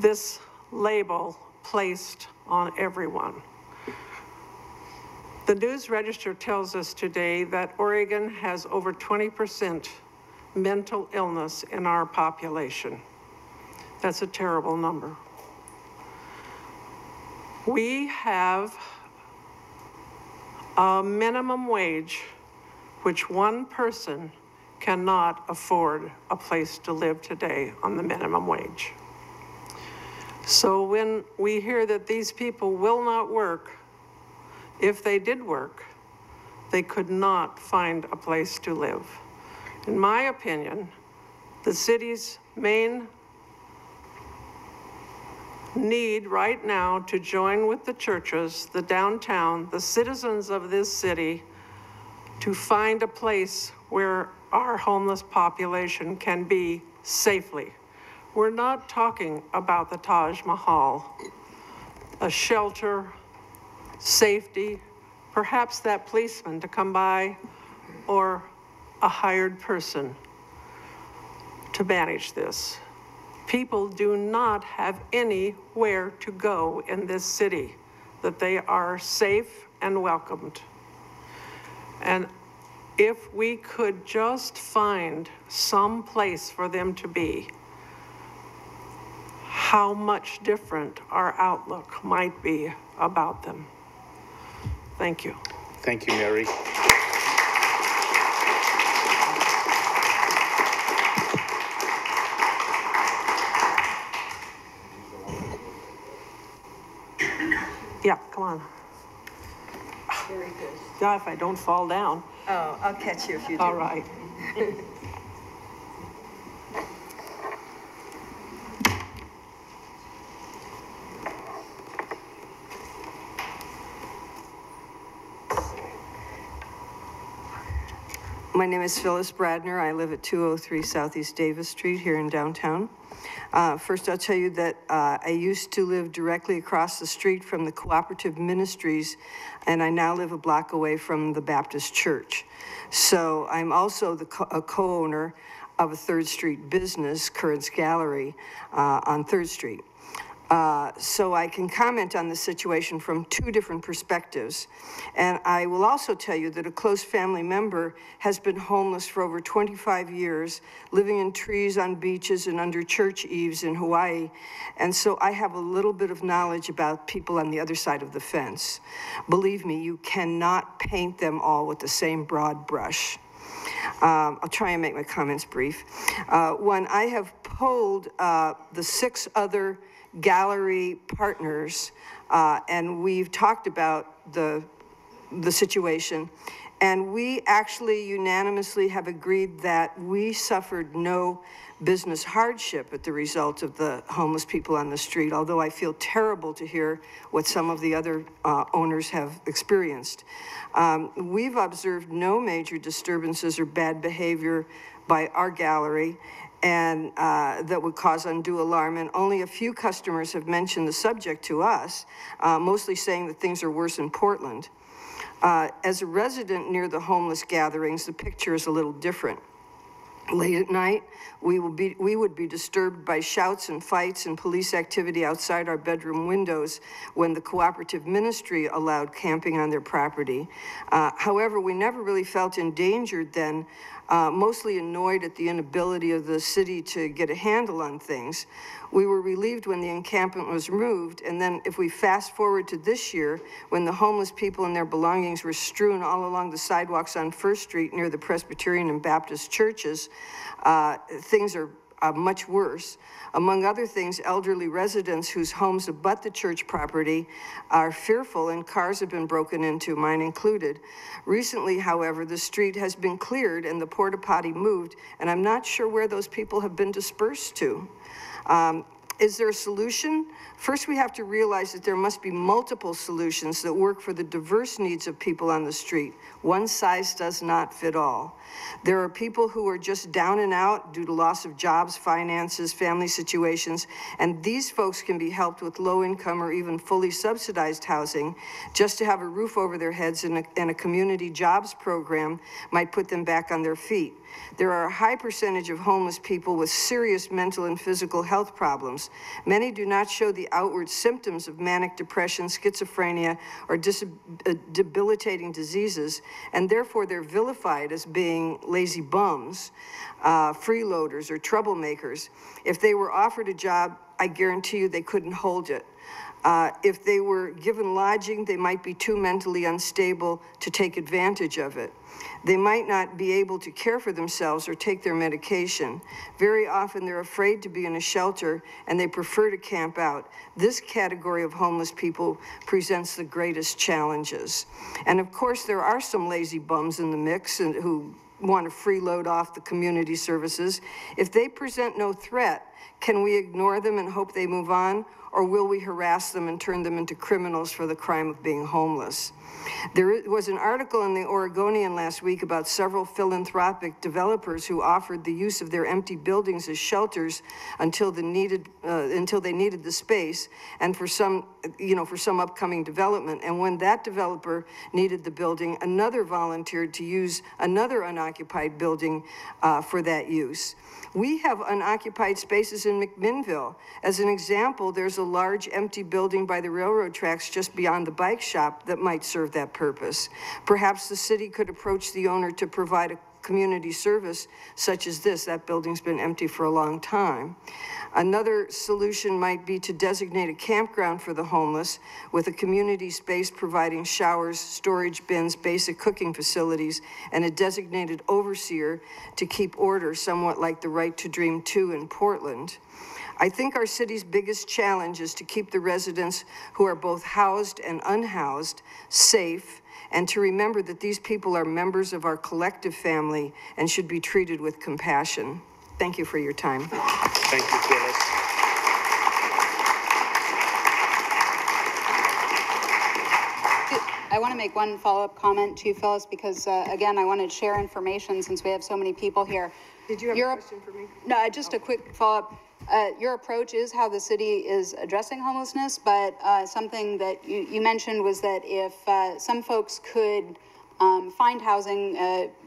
this label placed on everyone. The News Register tells us today that Oregon has over 20% mental illness in our population. That's a terrible number. We have a minimum wage, which one person cannot afford a place to live today on the minimum wage. So when we hear that these people will not work, if they did work, they could not find a place to live. In my opinion, the city's main need right now to join with the churches, the downtown, the citizens of this city to find a place where our homeless population can be safely. We're not talking about the Taj Mahal, a shelter, safety, perhaps that policeman to come by, or a hired person to manage this. People do not have anywhere to go in this city that they are safe and welcomed. And if we could just find some place for them to be, how much different our outlook might be about them. Thank you. Thank you, Mary. Yeah, come on. Very good. God, if I don't fall down. Oh, I'll catch you if you do. All right. My name is Phyllis Bradner. I live at 203 Southeast Davis Street here in downtown. First, I'll tell you that I used to live directly across the street from the cooperative ministries, and I now live a block away from the Baptist church. So I'm also a co-owner of a 3rd Street business, Currents Gallery, on 3rd Street. So I can comment on the situation from 2 different perspectives. And I will also tell you that a close family member has been homeless for over 25 years, living in trees on beaches and under church eaves in Hawaii. And so I have a little bit of knowledge about people on the other side of the fence. Believe me, you cannot paint them all with the same broad brush. I'll try and make my comments brief. One, I have polled the 6 other gallery partners, and we've talked about the situation, and we actually unanimously have agreed that we suffered no business hardship at the result of the homeless people on the street, although I feel terrible to hear what some of the other owners have experienced. We've observed no major disturbances or bad behavior by our gallery, and that would cause undue alarm, and only a few customers have mentioned the subject to us, mostly saying that things are worse in Portland. As a resident near the homeless gatherings, the picture is a little different. Late at night, we would be disturbed by shouts and fights and police activity outside our bedroom windows when the cooperative ministry allowed camping on their property. However, we never really felt endangered then, mostly annoyed at the inability of the city to get a handle on things. We were relieved when the encampment was removed, and then if we fast forward to this year, when the homeless people and their belongings were strewn all along the sidewalks on First Street near the Presbyterian and Baptist churches, things are much worse. Among other things, elderly residents whose homes abut the church property are fearful, and cars have been broken into, mine included. Recently, however, the street has been cleared and the porta potty moved, and I'm not sure where those people have been dispersed to. Is there a solution? First, we have to realize that there must be multiple solutions that work for the diverse needs of people on the street. One size does not fit all. There are people who are just down and out due to loss of jobs, finances, family situations, and these folks can be helped with low-income or even fully subsidized housing. Just to have a roof over their heads and a community jobs program might put them back on their feet. There are a high percentage of homeless people with serious mental and physical health problems. Many do not show the outward symptoms of manic depression, schizophrenia, or debilitating diseases, and therefore they're vilified as being lazy bums, freeloaders, or troublemakers. If they were offered a job, I guarantee you they couldn't hold it. If they were given lodging, they might be too mentally unstable to take advantage of it. They might not be able to care for themselves or take their medication. Very often they're afraid to be in a shelter and they prefer to camp out. This category of homeless people presents the greatest challenges. And of course there are some lazy bums in the mix and who want to freeload off the community services. If they present no threat, can we ignore them and hope they move on? Or will we harass them and turn them into criminals for the crime of being homeless? There was an article in the Oregonian last week about several philanthropic developers who offered the use of their empty buildings as shelters until they needed the space, and for some upcoming development. And when that developer needed the building, another volunteered to use another unoccupied building for that use. We have unoccupied spaces in McMinnville. As an example, there's a large empty building by the railroad tracks just beyond the bike shop that might serve that purpose. Perhaps the city could approach the owner to provide a community service such as this. That building's been empty for a long time. Another solution might be to designate a campground for the homeless with a community space providing showers, storage bins, basic cooking facilities, and a designated overseer to keep order, somewhat like the Right to Dream 2 in Portland. I think our city's biggest challenge is to keep the residents who are both housed and unhoused safe, and to remember that these people are members of our collective family and should be treated with compassion. Thank you for your time. Thank you, Phyllis. I want to make one follow-up comment to Phyllis because, again, I wanted to share information since we have so many people here. Did you have a question for me? No, just a quick follow-up. Your approach is how the city is addressing homelessness, but something that you mentioned was that if some folks could find housing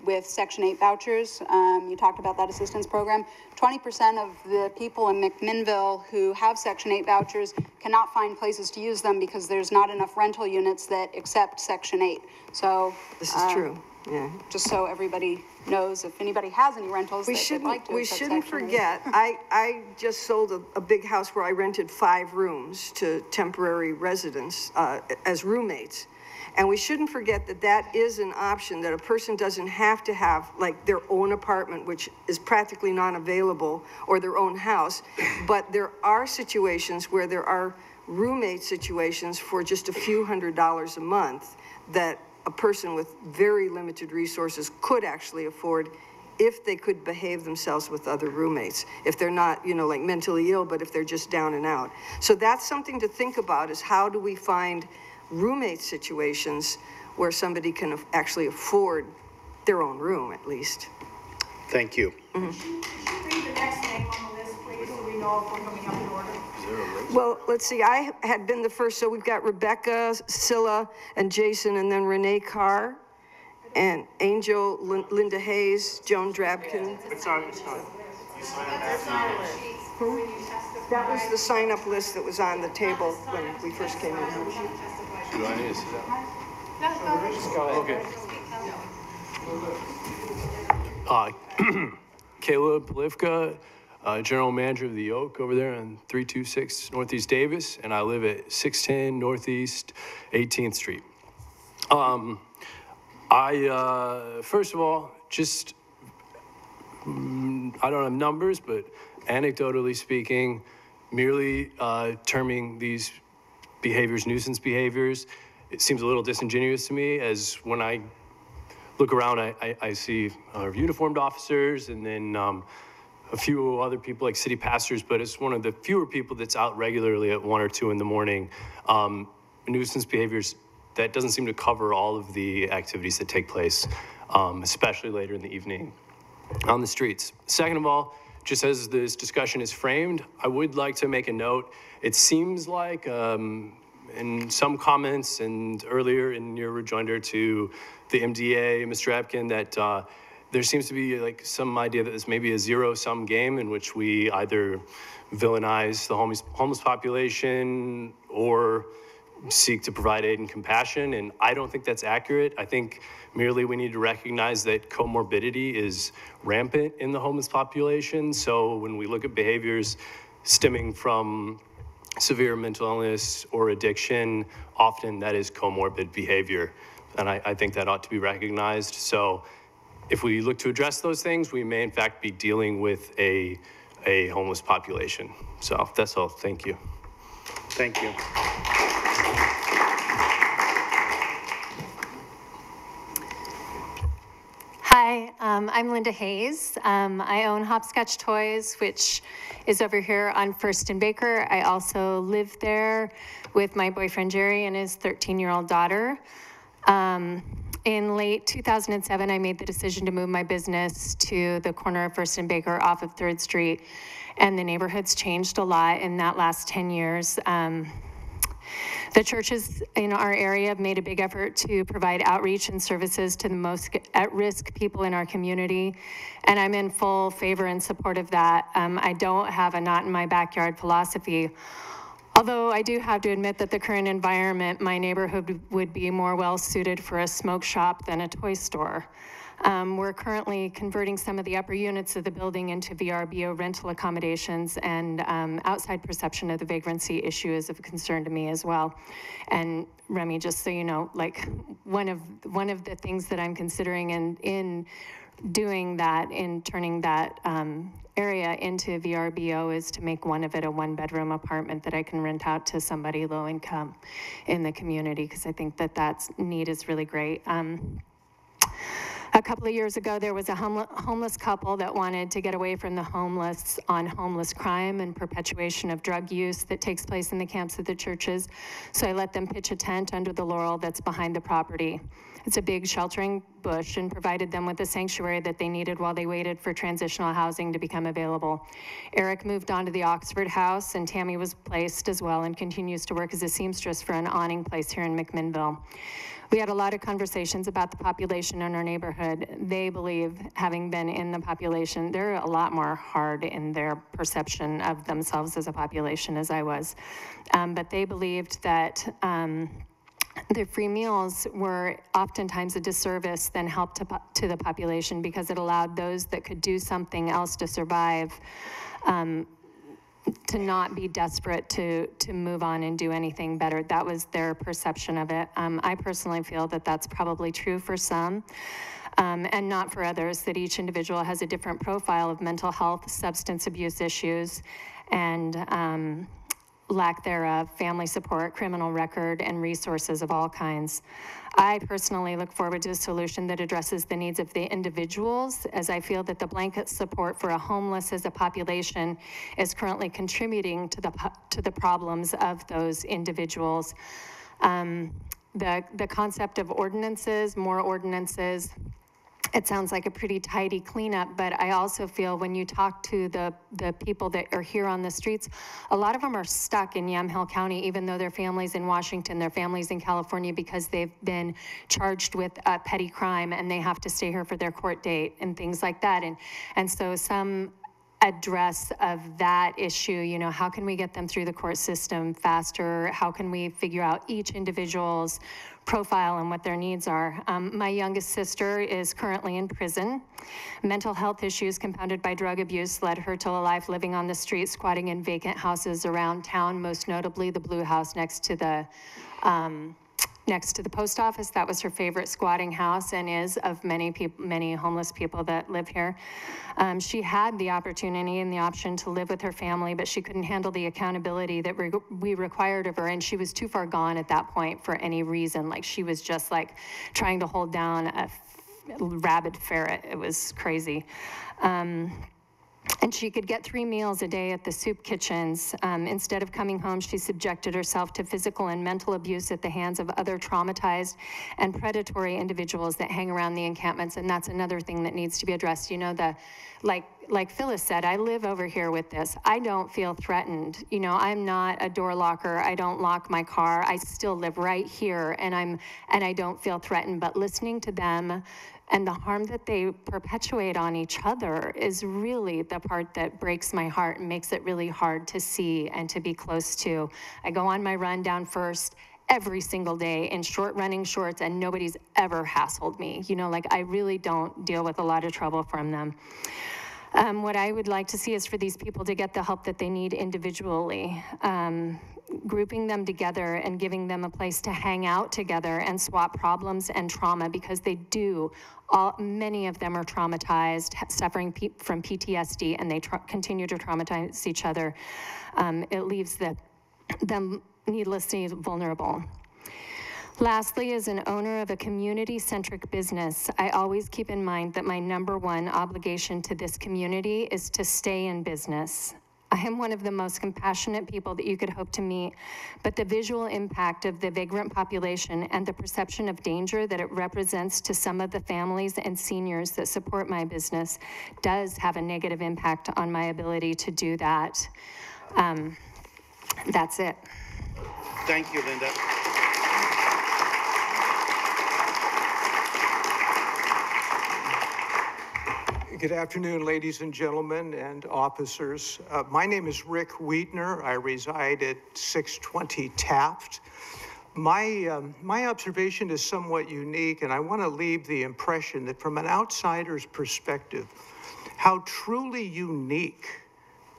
with Section 8 vouchers, you talked about that assistance program, 20% of the people in McMinnville who have Section 8 vouchers cannot find places to use them because there's not enough rental units that accept Section 8. So this is true. Yeah. Just so everybody knows, if anybody has any rentals, we shouldn't forget. I just sold a big house where I rented 5 rooms to temporary residents as roommates. And we shouldn't forget that that is an option, that a person doesn't have to have like their own apartment, which is practically not available, or their own house. But there are situations where there are roommate situations for just a few $100s a month that a person with very limited resources could actually afford if they could behave themselves with other roommates. If they're not, you know, like mentally ill, but if they're just down and out. So that's something to think about, is how do we find roommate situations where somebody can actually afford their own room, at least. Thank you. Read the next name on the list, please, so we know if we're coming up in order. Well, let's see, I had been the first, so we've got Rebecca, Scylla, and Jason, and then Renee Carr, and Angel, Linda Hayes, Joan Drabkin. It's on. That was the sign-up list that was on the table when we first came in. Do I need to sit down? Okay. Caleb Polivka, General Manager of the Oak over there on 326 Northeast Davis, and I live at 610 Northeast 18th Street. First of all, just, I don't have numbers, but anecdotally speaking, merely terming these behaviors nuisance behaviors, it seems a little disingenuous to me, as when I look around, I see uniformed officers and then a few other people like city pastors, but it's one of the fewer people that's out regularly at 1 or 2 in the morning. Nuisance behaviors, that doesn't seem to cover all of the activities that take place, especially later in the evening on the streets. Second of all, just as this discussion is framed, I would like to make a note. It seems like in some comments and earlier in your rejoinder to the MDA, Mr. Apkin, that there seems to be like some idea that this may be a zero-sum game in which we either villainize the homeless population or seek to provide aid and compassion, and I don't think that's accurate. I think merely we need to recognize that comorbidity is rampant in the homeless population. So when we look at behaviors stemming from severe mental illness or addiction, often that is comorbid behavior, and I think that ought to be recognized. So if we look to address those things, we may in fact be dealing with a homeless population. So that's all. Thank you. Thank you. Hi, I'm Linda Hayes. I own Hopscotch Toys, which is over here on First and Baker. I also live there with my boyfriend Jerry and his 13-year-old daughter. In late 2007, I made the decision to move my business to the corner of First and Baker off of 3rd Street, and the neighborhood's changed a lot in that last 10 years. The churches in our area have made a big effort to provide outreach and services to the most at-risk people in our community, and I'm in full favor and support of that. I don't have a not-in-my-backyard philosophy, although I do have to admit that the current environment, my neighborhood would be more well-suited for a smoke shop than a toy store. We're currently converting some of the upper units of the building into VRBO rental accommodations, and outside perception of the vagrancy issue is of concern to me as well. And Remy, just so you know, like one of the things that I'm considering in doing that, in turning that area into VRBO, is to make one of it a one-bedroom apartment that I can rent out to somebody low income in the community, because I think that need is really great. A couple of years ago, there was a homeless couple that wanted to get away from the homeless on homeless crime and perpetuation of drug use that takes place in the camps of the churches. So I let them pitch a tent under the laurel that's behind the property. It's a big sheltering bush, and provided them with the sanctuary that they needed while they waited for transitional housing to become available. Eric moved on to the Oxford house, and Tammy was placed as well and continues to work as a seamstress for an awning place here in McMinnville. We had a lot of conversations about the population in our neighborhood. They believe, having been in the population, they're a lot more hard in their perception of themselves as a population as I was. But they believed that the free meals were oftentimes a disservice than help to the population, because it allowed those that could do something else to survive to not be desperate to move on and do anything better. That was their perception of it. I personally feel that that's probably true for some, and not for others, that each individual has a different profile of mental health, substance abuse issues, and lack thereof, family support, criminal record, and resources of all kinds. I personally look forward to a solution that addresses the needs of the individuals, as I feel that the blanket support for a homeless as a population is currently contributing to the problems of those individuals. The concept of ordinances, more ordinances, it sounds like a pretty tidy cleanup, but I also feel when you talk to the people that are here on the streets, a lot of them are stuck in Yamhill County, even though their families in Washington, their families in California, because they've been charged with a petty crime and they have to stay here for their court date and things like that. And so some address of that issue, you know, how can we get them through the court system faster? How can we figure out each individual's profile and what their needs are? My youngest sister is currently in prison. Mental health issues compounded by drug abuse led her to a life living on the street, squatting in vacant houses around town, most notably the Blue House next to the post office. That was her favorite squatting house, and is of many homeless people that live here. She had the opportunity and the option to live with her family, but she couldn't handle the accountability that we required of her, and she was too far gone at that point for any reason. Like, she was just like trying to hold down a rabid ferret. It was crazy. And she could get 3 meals a day at the soup kitchens. Instead of coming home, she subjected herself to physical and mental abuse at the hands of other traumatized and predatory individuals that hang around the encampments. And that's another thing that needs to be addressed. You know, like Phyllis said, I live over here with this. I don't feel threatened. You know, I'm not a door locker. I don't lock my car. I still live right here, and I don't feel threatened. But listening to them and the harm that they perpetuate on each other is really the part that breaks my heart and makes it really hard to see and to be close to. I go on my run down First every single day in short running shorts, and nobody's ever hassled me. You know, like, I really don't deal with a lot of trouble from them. What I would like to see is for these people to get the help that they need individually, grouping them together and giving them a place to hang out together and swap problems and trauma, because they do. Many of them are traumatized, suffering from PTSD, and they continue to traumatize each other. It leaves them needlessly vulnerable. Lastly, as an owner of a community-centric business, I always keep in mind that my #1 obligation to this community is to stay in business. I am one of the most compassionate people that you could hope to meet, but the visual impact of the vagrant population and the perception of danger that it represents to some of the families and seniors that support my business does have a negative impact on my ability to do that. That's it. Thank you, Linda. Good afternoon, ladies and gentlemen and officers. My name is Rick Wiedner. I reside at 620 Taft. My observation is somewhat unique, and I want to leave the impression that from an outsider's perspective, how truly unique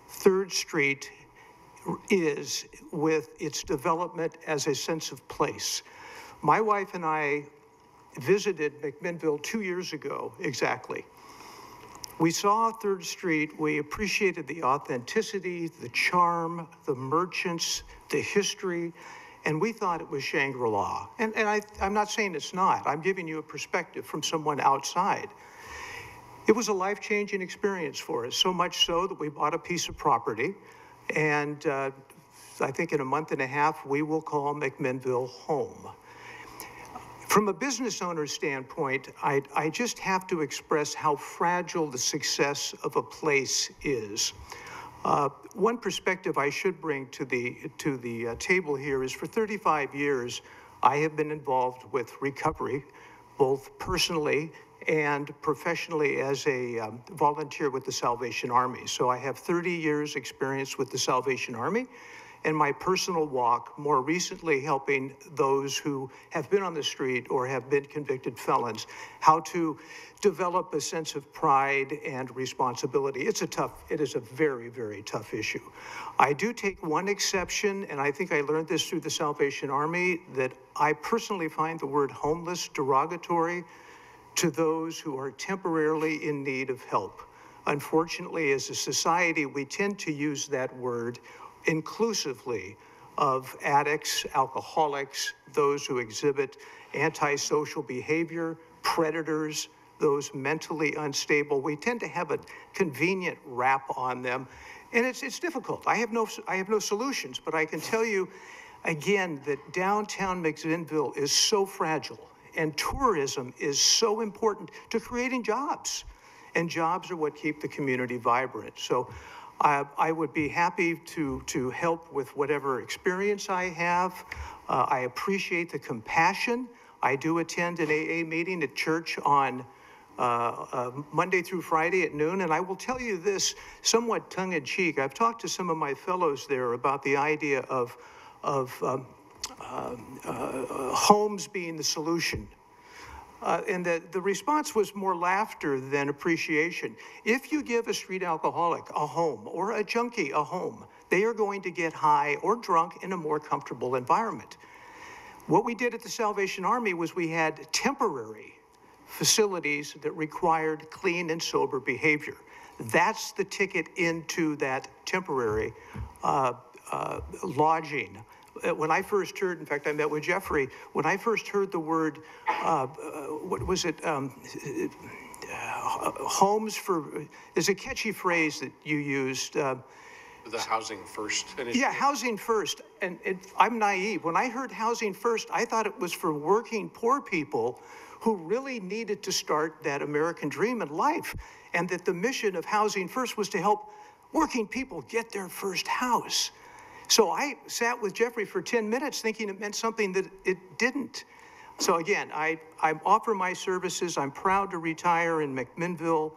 3rd Street is with its development as a sense of place. My wife and I visited McMinnville 2 years ago exactly. We saw 3rd Street, we appreciated the authenticity, the charm, the merchants, the history, and we thought it was Shangri-La. And I'm not saying it's not, I'm giving you a perspective from someone outside. It was a life-changing experience for us, so much so that we bought a piece of property, and I think in a month and a half, we will call McMinnville home. From a business owner's standpoint, I just have to express how fragile the success of a place is. One perspective I should bring to the table here is for 35 years, I have been involved with recovery, both personally and professionally as a volunteer with the Salvation Army. So I have 30 years experience with the Salvation Army, and my personal walk, more recently helping those who have been on the street or have been convicted felons, how to develop a sense of pride and responsibility. It is a very, very tough issue. I do take one exception, and I think I learned this through the Salvation Army, that I personally find the word homeless derogatory to those who are temporarily in need of help. Unfortunately, as a society, we tend to use that word inclusively of addicts, alcoholics, those who exhibit antisocial behavior, predators, those mentally unstable. We tend to have a convenient rap on them, and it's difficult. I have no solutions, but I can tell you again that downtown McMinnville is so fragile, and tourism is so important to creating jobs, and jobs are what keep the community vibrant. So I would be happy to help with whatever experience I have. I appreciate the compassion. I do attend an AA meeting at church on Monday through Friday at noon, and I will tell you this somewhat tongue-in-cheek. I've talked to some of my fellows there about the idea of homes being the solution. And the response was more laughter than appreciation. If you give a street alcoholic a home or a junkie a home, they are going to get high or drunk in a more comfortable environment. What we did at the Salvation Army was we had temporary facilities that required clean and sober behavior. That's the ticket into that temporary lodging. When I first heard, in fact, I met with Jeffrey, when I first heard the word, what was it, homes for, there's a catchy phrase that you used. The housing first initiative. Yeah, housing first. And I'm naive. When I heard housing first, I thought it was for working poor people who really needed to start that American dream in life, and that the mission of Housing First was to help working people get their first house. So I sat with Jeffrey for 10 minutes thinking it meant something that it didn't. So again, I offer my services. I'm proud to retire in McMinnville.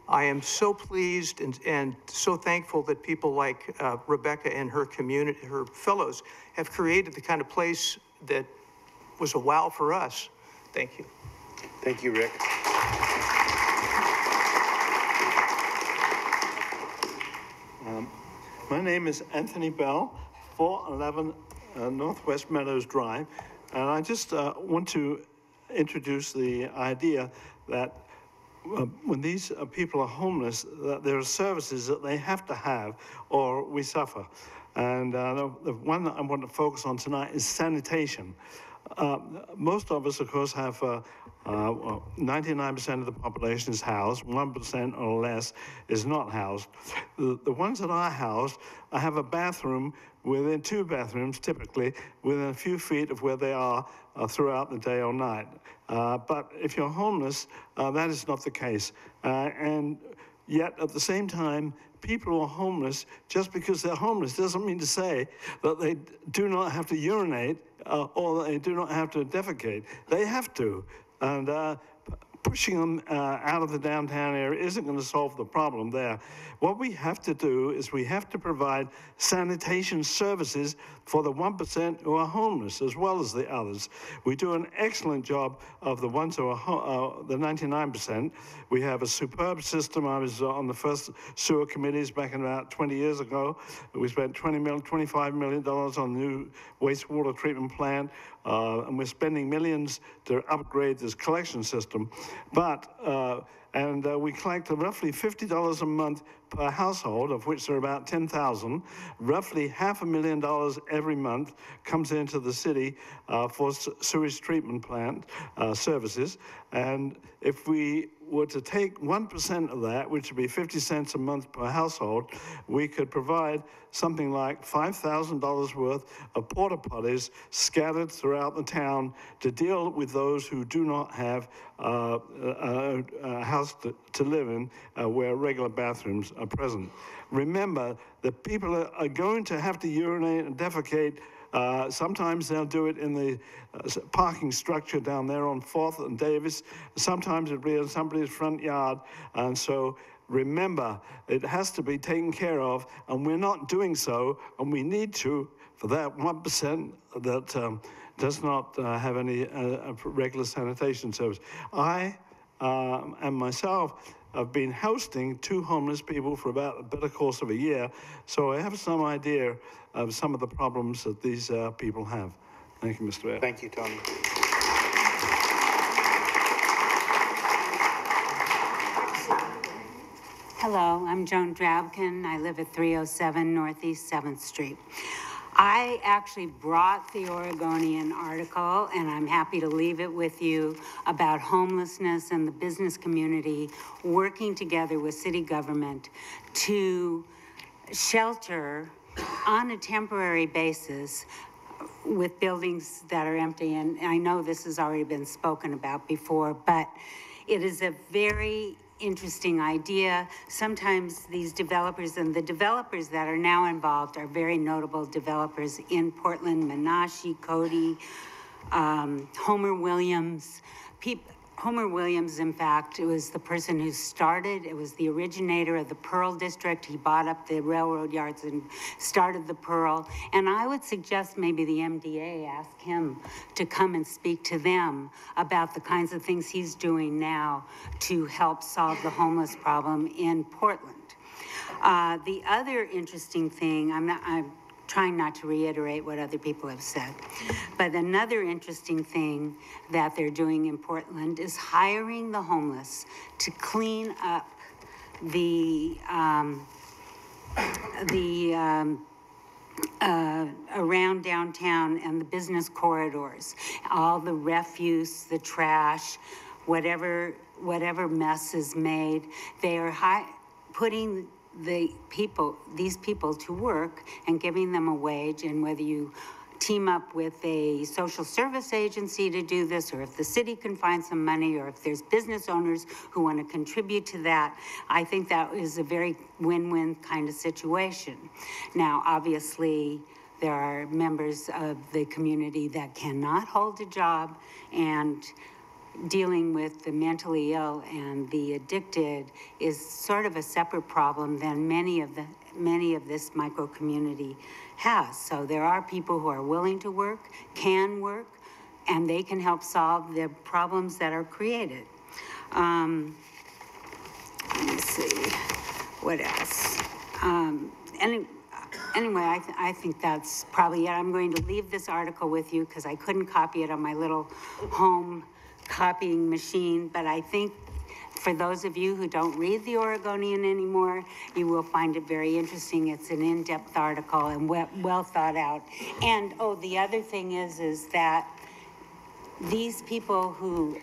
I am so pleased and so thankful that people like Rebecca and her community, her fellows, have created the kind of place that was a wow for us. Thank you. Thank you, Rick. My name is Anthony Bell, 411 Northwest Meadows Drive, and I just want to introduce the idea that when these people are homeless, that there are services that they have to have or we suffer. And the one that I want to focus on tonight is sanitation. Most of us, of course, have 99% of the population is housed, 1% or less is not housed. The ones that are housed, I have a bathroom within 2 bathrooms, typically, within a few feet of where they are throughout the day or night. But if you're homeless, that is not the case. And yet, at the same time, people who are homeless, just because they're homeless doesn't mean to say that they do not have to urinate or they do not have to defecate. They have to. And pushing them out of the downtown area isn't going to solve the problem there. What we have to do is we have to provide sanitation services for the 1% who are homeless as well as the others. We do an excellent job of the ones who are the 99%. We have a superb system. I was on the first sewer committees back in about 20 years ago. We spent $25 million on the new wastewater treatment plant. and we're spending millions to upgrade this collection system. But we collect roughly $50 a month per household, of which there are about 10,000. Roughly $500,000 every month comes into the city for sewage treatment plant services. And if we were to take 1% of that, which would be 50 cents a month per household, we could provide something like $5,000 worth of porta potties scattered throughout the town to deal with those who do not have a house to live in where regular bathrooms are present. Remember that people are going to have to urinate and defecate. Sometimes they'll do it in the parking structure down there on 4th and Davis. Sometimes it'll be in somebody's front yard. And so remember, it has to be taken care of, and we're not doing so, and we need to for that 1% that does not have any regular sanitation service. I and myself have been hosting 2 homeless people for about a better course of a year, so I have some idea of some of the problems that these people have. Thank you, Mr. Mayor. Thank you, Tony. Hello, I'm Joan Drabkin. I live at 307 Northeast 7th Street. I actually brought the Oregonian article, and I'm happy to leave it with you, about homelessness and the business community working together with city government to shelter on a temporary basis with buildings that are empty. And I know this has already been spoken about before, but it is a very interesting idea. Sometimes these developers, and the developers that are now involved are very notable developers in Portland, Menashe, Cody, Homer Williams. Homer Williams, in fact, it was the person who started, it was the originator of the Pearl District. He bought up the railroad yards and started the Pearl. And I would suggest maybe the MDA ask him to come and speak to them about the kinds of things he's doing now to help solve the homeless problem in Portland. The other interesting thing, I'm trying not to reiterate what other people have said, but another interesting thing that they're doing in Portland is hiring the homeless to clean up the around downtown and the business corridors, all the refuse, the trash, whatever mess is made. They are putting these people to work and giving them a wage, and whether you team up with a social service agency to do this, or if the city can find some money, or if there's business owners who want to contribute to that, I think that is a very win-win kind of situation. Now, obviously, there are members of the community that cannot hold a job, and dealing with the mentally ill and the addicted is sort of a separate problem than many of this micro community has. So there are people who are willing to work, can work, and they can help solve the problems that are created. Let me see, what else? Anyway, I think that's probably it. I'm going to leave this article with you because I couldn't copy it on my little home copying machine, but I think for those of you who don't read the Oregonian anymore, you will find it very interesting. It's an in-depth article and well thought out. And the other thing is that these people who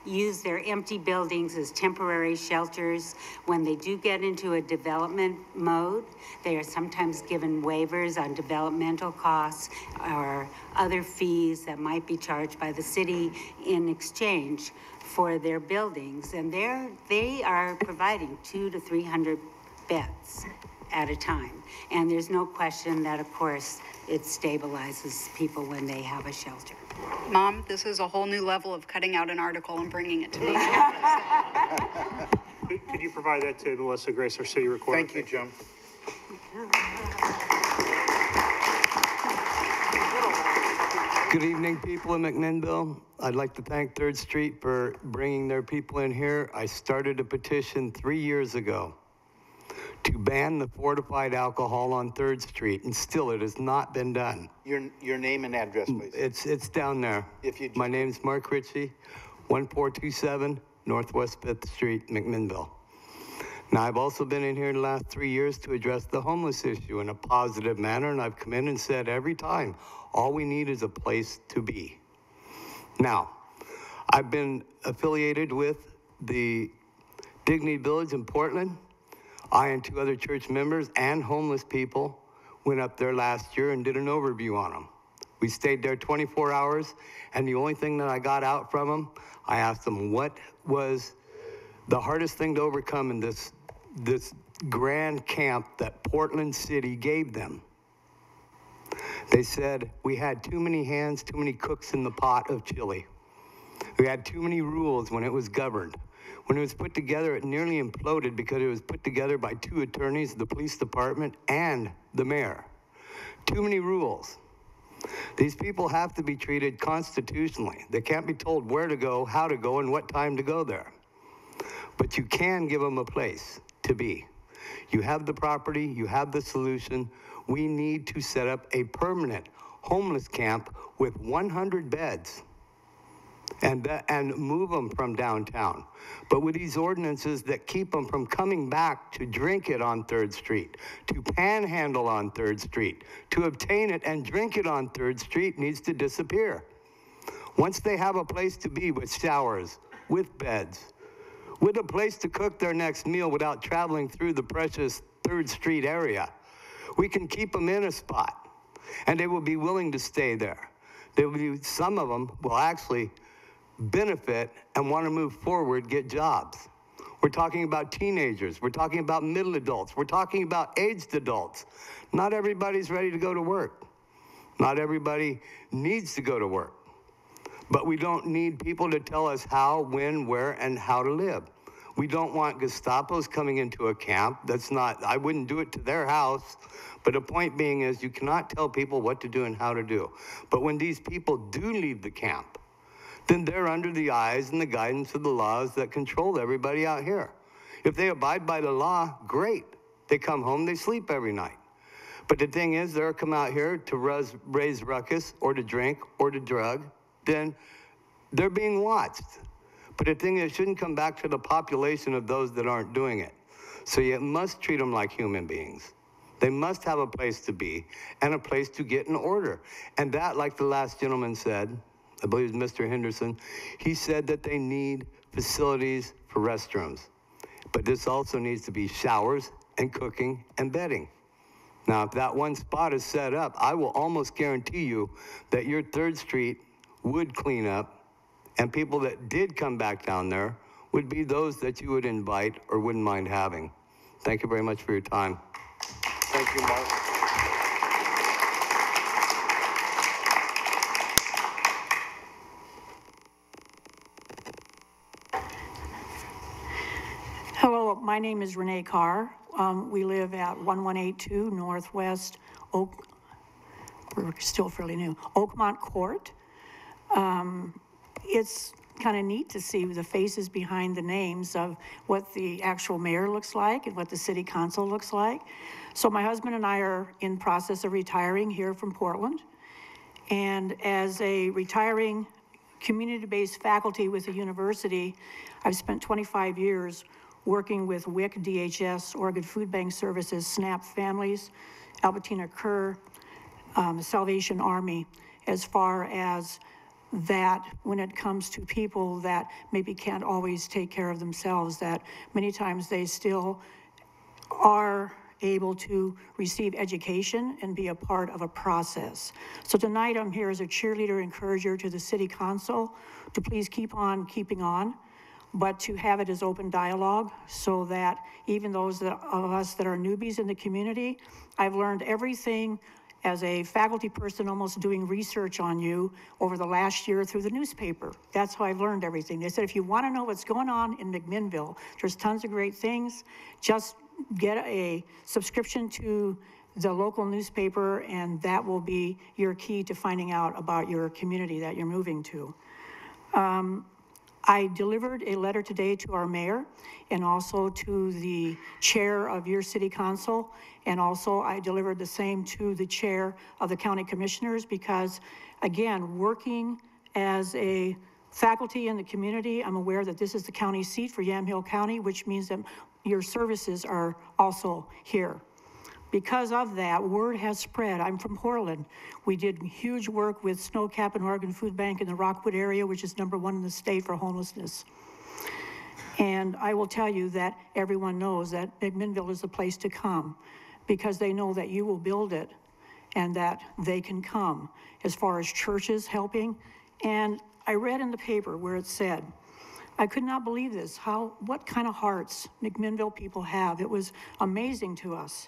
use their empty buildings as temporary shelters, when they do get into a development mode, they are sometimes given waivers on developmental costs or other fees that might be charged by the city in exchange for their buildings. And they are providing 200 to 300 beds at a time. And there's no question that, of course, it stabilizes people when they have a shelter. Mom, this is a whole new level of cutting out an article and bringing it to me. Could you provide that to Melissa Grace, our city recorder? Thank you, Jim. Good evening, people in McMinnville. I'd like to thank 3rd Street for bringing their people in here. I started a petition 3 years ago. to ban the fortified alcohol on 3rd Street, and still it has not been done. Your name and address, please. It's down there. My name's Mark Ritchie, 1427 Northwest 5th Street, McMinnville. Now, I've also been in here the last 3 years to address the homeless issue in a positive manner, and I've come in and said every time, all we need is a place to be. Now, I've been affiliated with the Dignity Village in Portland. I and 2 other church members and homeless people went up there last year and did an overview on them. We stayed there 24 hours, and the only thing that I got out from them, I asked them what was the hardest thing to overcome in this grand camp that Portland City gave them. They said, we had too many hands, too many cooks in the pot of chili. We had too many rules when it was governed. When it was put together, it nearly imploded because it was put together by 2 attorneys, the police department, and the mayor. Too many rules. These people have to be treated constitutionally. They can't be told where to go, how to go, and what time to go there. But you can give them a place to be. You have the property, you have the solution. We need to set up a permanent homeless camp with 100 beds. And move them from downtown. But with these ordinances that keep them from coming back to drink it on 3rd Street, to panhandle on 3rd Street, to obtain it and drink it on 3rd Street needs to disappear. Once they have a place to be with showers, with beds, with a place to cook their next meal without traveling through the precious 3rd Street area, we can keep them in a spot, and they will be willing to stay there. Some of them will actually benefit and want to move forward, get jobs. We're talking about teenagers. We're talking about middle adults. We're talking about aged adults. Not everybody's ready to go to work. Not everybody needs to go to work. But we don't need people to tell us how, when, where, and how to live. We don't want Gestapos coming into a camp. That's not, I wouldn't do it to their house. But the point being is you cannot tell people what to do and how to do. But when these people do leave the camp, then they're under the eyes and the guidance of the laws that control everybody out here. If they abide by the law, great. They come home, they sleep every night. But the thing is, they're come out here to raise ruckus or to drink or to drug, then they're being watched. But the thing is, it shouldn't come back to the population of those that aren't doing it. So you must treat them like human beings. They must have a place to be and a place to get in order. And that, like the last gentleman said, I believe it was Mr. Henderson, he said that they need facilities for restrooms. But this also needs to be showers and cooking and bedding. Now, if that one spot is set up, I will almost guarantee you that your 3rd Street would clean up, and people that did come back down there would be those that you would invite or wouldn't mind having. Thank you very much for your time. Thank you, Mark. Hello, my name is Renee Carr. We live at 1182 Northwest Oak, we're still fairly new, Oakmont Court. It's kind of neat to see the faces behind the names of what the actual mayor looks like and what the city council looks like. So my husband and I are in process of retiring here from Portland. And as a retiring community-based faculty with a university, I've spent 25 years working with WIC, DHS, Oregon Food Bank Services, SNAP Families, Albertina Kerr, Salvation Army, as far as that when it comes to people that maybe can't always take care of themselves, that many times they still are able to receive education and be a part of a process. So tonight I'm here as a cheerleader, encourager to the city council to please keep on keeping on, but to have it as open dialogue so that even those of us that are newbies in the community, I've learned everything as a faculty person almost doing research on you over the last year through the newspaper. That's how I've learned everything. They said, if you want to know what's going on in McMinnville, there's tons of great things. Just get a subscription to the local newspaper, and that will be your key to finding out about your community that you're moving to. I delivered a letter today to our mayor and also to the chair of your city council. And also I delivered the same to the chair of the county commissioners because, again, working as a faculty in the community, I'm aware that this is the county seat for Yamhill County, which means that your services are also here. Because of that, word has spread. I'm from Portland. We did huge work with Snow Cap and Oregon Food Bank in the Rockwood area, which is #1 in the state for homelessness. And I will tell you that everyone knows that McMinnville is the place to come because they know that you will build it and that they can come as far as churches helping. And I read in the paper where it said, I could not believe this, what kind of hearts McMinnville people have. It was amazing to us.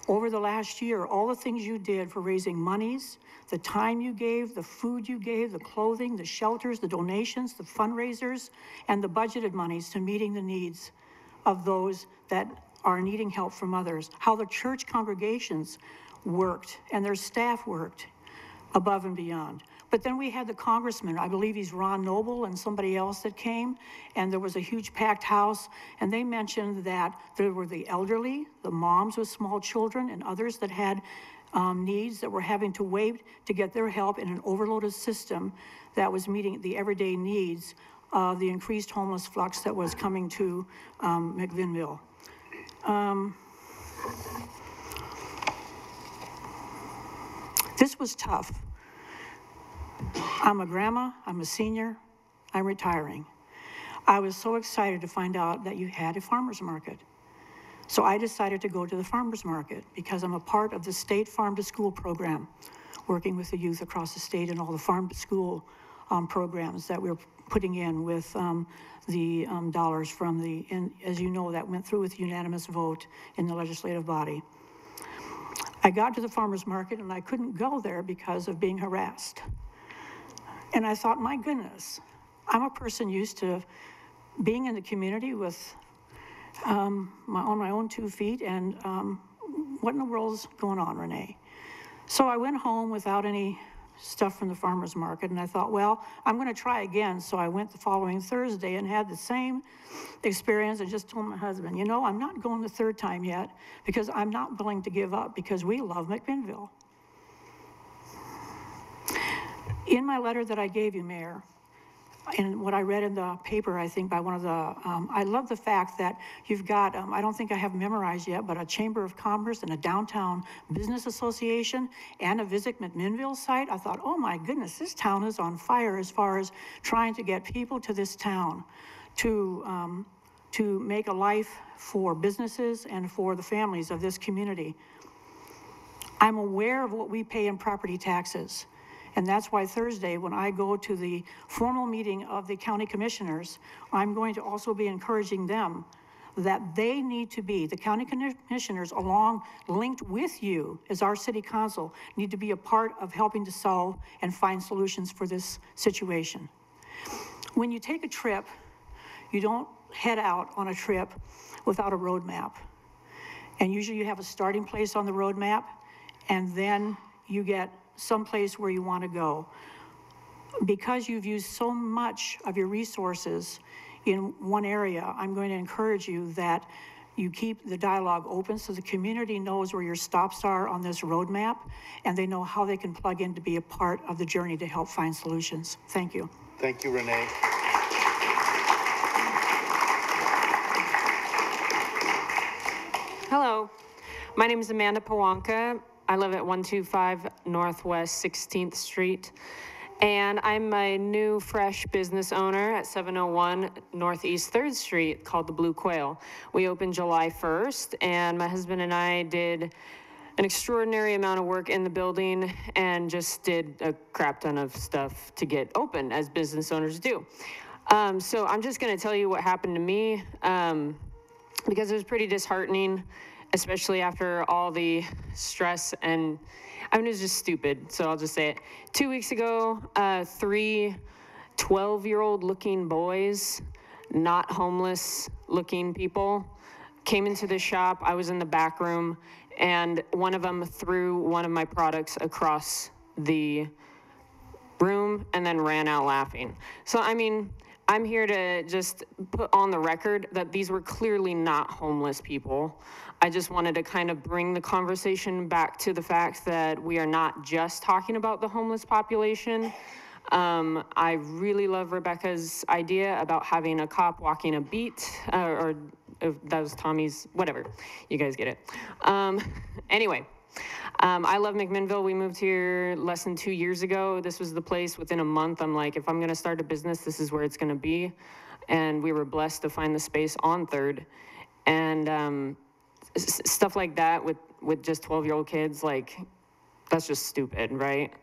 Over the last year, all the things you did for raising monies, the time you gave, the food you gave, the clothing, the shelters, the donations, the fundraisers, and the budgeted monies to meeting the needs of those that are needing help from others. How the church congregations worked and their staff worked above and beyond. But then we had the congressman, I believe he's Ron Noble and somebody else that came, and there was a huge packed house, and they mentioned that there were the elderly, the moms with small children, and others that had needs that were having to wait to get their help in an overloaded system that was meeting the everyday needs of the increased homeless flux that was coming to McMinnville. This was tough. I'm a grandma, I'm a senior, I'm retiring. I was so excited to find out that you had a farmer's market. So I decided to go to the farmer's market because I'm a part of the state farm to school program, working with the youth across the state and all the farm to school programs that we're putting in with the dollars from the, and as you know, that went through with unanimous vote in the legislative body. I got to the farmer's market and I couldn't go there because of being harassed. And I thought, my goodness, I'm a person used to being in the community with on my own 2 feet, and what in the world's going on, Renee? So I went home without any stuff from the farmer's market, and I thought, well, I'm going to try again. So I went the following Thursday and had the same experience. I just told my husband, you know, I'm not going the third time yet because I'm not willing to give up because we love McMinnville. In my letter that I gave you, Mayor, and what I read in the paper, I think by one of the, I love the fact that you've got, I don't think I have memorized yet, but a Chamber of Commerce and a Downtown Business Association and a Visit McMinnville site. I thought, oh my goodness, this town is on fire as far as trying to get people to this town to make a life for businesses and for the families of this community. I'm aware of what we pay in property taxes. And that's why Thursday, when I go to the formal meeting of the county commissioners, I'm going to also be encouraging them that they need to be, the county commissioners linked with you as our city council, need to be a part of helping to solve and find solutions for this situation. When you take a trip, you don't head out on a trip without a roadmap. And usually you have a starting place on the roadmap, and then you get someplace where you want to go. Because you've used so much of your resources in one area, I'm going to encourage you that you keep the dialogue open so the community knows where your stops are on this roadmap and they know how they can plug in to be a part of the journey to help find solutions. Thank you. Thank you, Renee. Hello, my name is Amanda Pawanka. I live at 125 Northwest 16th Street, and I'm a new, fresh business owner at 701 Northeast 3rd Street called the Blue Quail. We opened July 1st, and my husband and I did an extraordinary amount of work in the building and just did a crap ton of stuff to get open, as business owners do. So I'm just going to tell you what happened to me, because it was pretty disheartening, especially after all the stress, and I mean, it was just stupid, so I'll just say it. 2 weeks ago, 3 12-year-old looking boys, not homeless looking people, came into the shop. I was in the back room, and one of them threw one of my products across the room and then ran out laughing. So, I mean, I'm here to just put on the record that these were clearly not homeless people. I just wanted to kind of bring the conversation back to the fact that we are not just talking about the homeless population. I really love Rebecca's idea about having a cop walking a beat, or if that was Tommy's, whatever, you guys get it. Anyway. I love McMinnville. We moved here less than 2 years ago. This was the place within a month. I'm like, if I'm going to start a business, this is where it's going to be. And we were blessed to find the space on 3rd. And stuff like that with just 12-year-old kids, like, that's just stupid, right?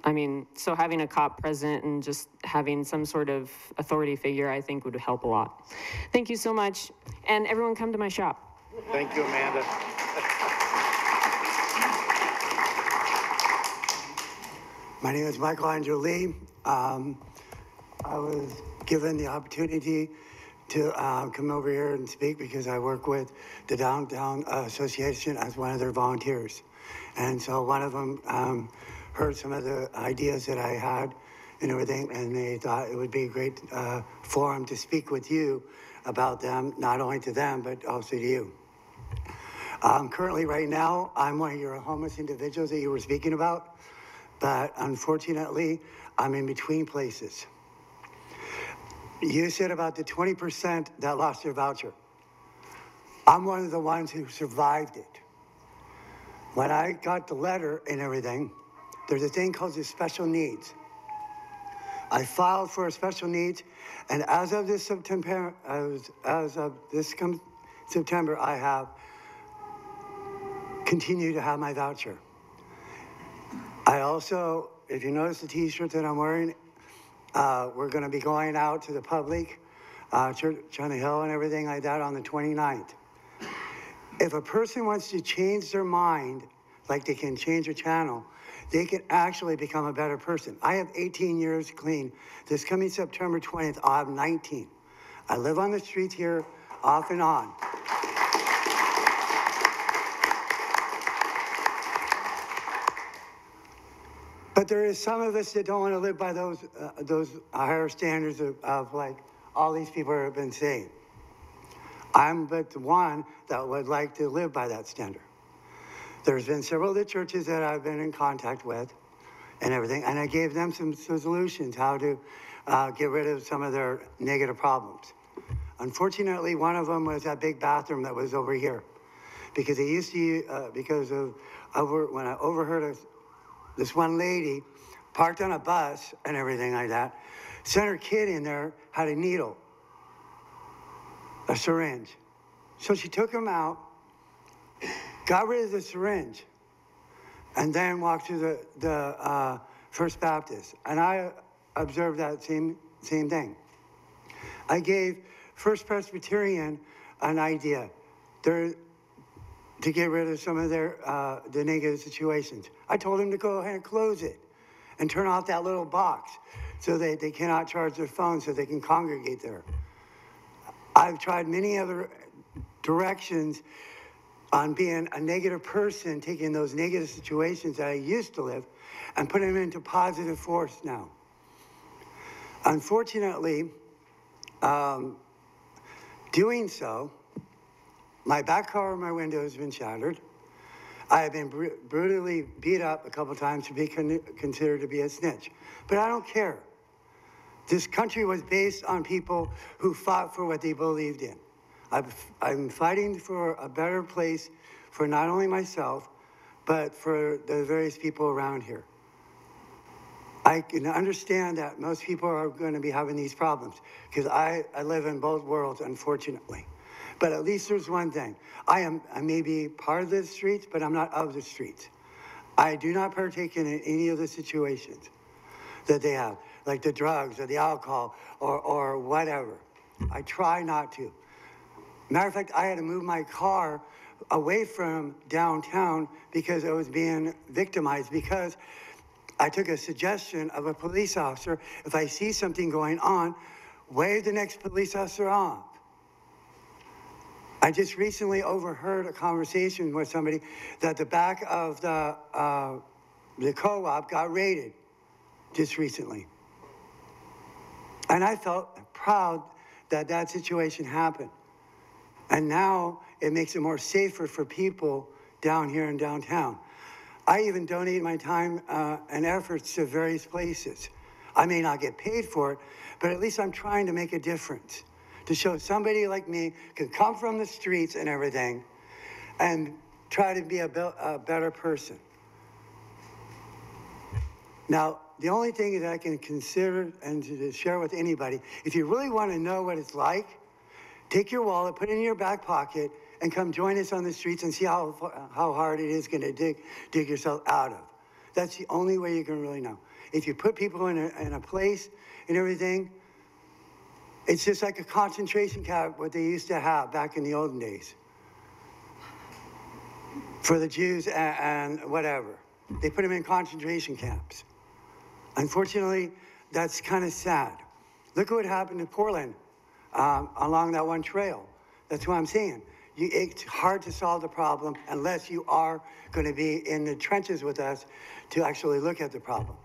I mean, so having a cop present and just having some sort of authority figure, I think would help a lot. Thank you so much. And everyone come to my shop. Thank you, Amanda. My name is Michael Lee. I was given the opportunity to come over here and speak because I work with the Downtown Association as one of their volunteers. And so one of them heard some of the ideas that I had and everything, and they thought it would be a great forum to speak with you about them, not only to them, but also to you. Currently, right now, I'm one of your homeless individuals that you were speaking about. But unfortunately, I'm in between places. You said about the 20% that lost their voucher. I'm one of the ones who survived it. When I got the letter and everything, there's a thing called the special needs. I filed for a special needs, and as of this September, September, I have continued to have my voucher. I also, if you notice the t-shirt that I'm wearing, we're going to be going out to the public, Church on the Hill and everything like that on the 29th. If a person wants to change their mind, like they can change their channel, they can actually become a better person. I have 18 years clean. This coming September 20th, I'll have 19. I live on the streets here off and on. But there is some of us that don't want to live by those higher standards of like all these people have been saying. I'm but the one that would like to live by that standard. There's been several of the churches that I've been in contact with and everything, and I gave them some solutions how to get rid of some of their negative problems. Unfortunately, one of them was that big bathroom that was over here, because they used to, because of when I overheard this one lady parked on a bus and everything like that, sent her kid in there, had a needle, a syringe. So she took him out, got rid of the syringe, and then walked to the First Baptist. And I observed that same thing. I gave First Presbyterian an idea. To get rid of some of their the negative situations. I told them to go ahead and close it and turn off that little box so that they cannot charge their phone so they can congregate there. I've tried many other directions on being a negative person, taking those negative situations that I used to live and putting them into positive force now. Unfortunately, doing so, my back car of my window has been shattered. I have been brutally beat up a couple times to be considered to be a snitch. But I don't care. This country was based on people who fought for what they believed in. I'm fighting for a better place for not only myself, but for the various people around here. I can understand that most people are going to be having these problems because I live in both worlds, unfortunately. But at least there's one thing. I may be part of the streets, but I'm not of the streets. I do not partake in any of the situations that they have, like the drugs or the alcohol or whatever. I try not to. Matter of fact, I had to move my car away from downtown because I was being victimized, because I took a suggestion of a police officer, if I see something going on, wave the next police officer off. I just recently overheard a conversation with somebody that the back of the co-op got raided just recently. And I felt proud that that situation happened. And now it makes it more safer for people down here in downtown. I even donate my time and efforts to various places. I may not get paid for it, but at least I'm trying to make a difference, to show somebody like me can come from the streets and everything and try to be a better person. Now, the only thing that I can consider and to share with anybody, if you really want to know what it's like, take your wallet, put it in your back pocket, and come join us on the streets and see how hard it is going to dig yourself out of. That's the only way you can really know. If you put people in a place and everything, it's just like a concentration camp, what they used to have back in the olden days. For the Jews and whatever. They put them in concentration camps. Unfortunately, that's kind of sad. Look at what happened in Portland along that one trail. That's what I'm saying. It's hard to solve the problem unless you are going to be in the trenches with us to actually look at the problem.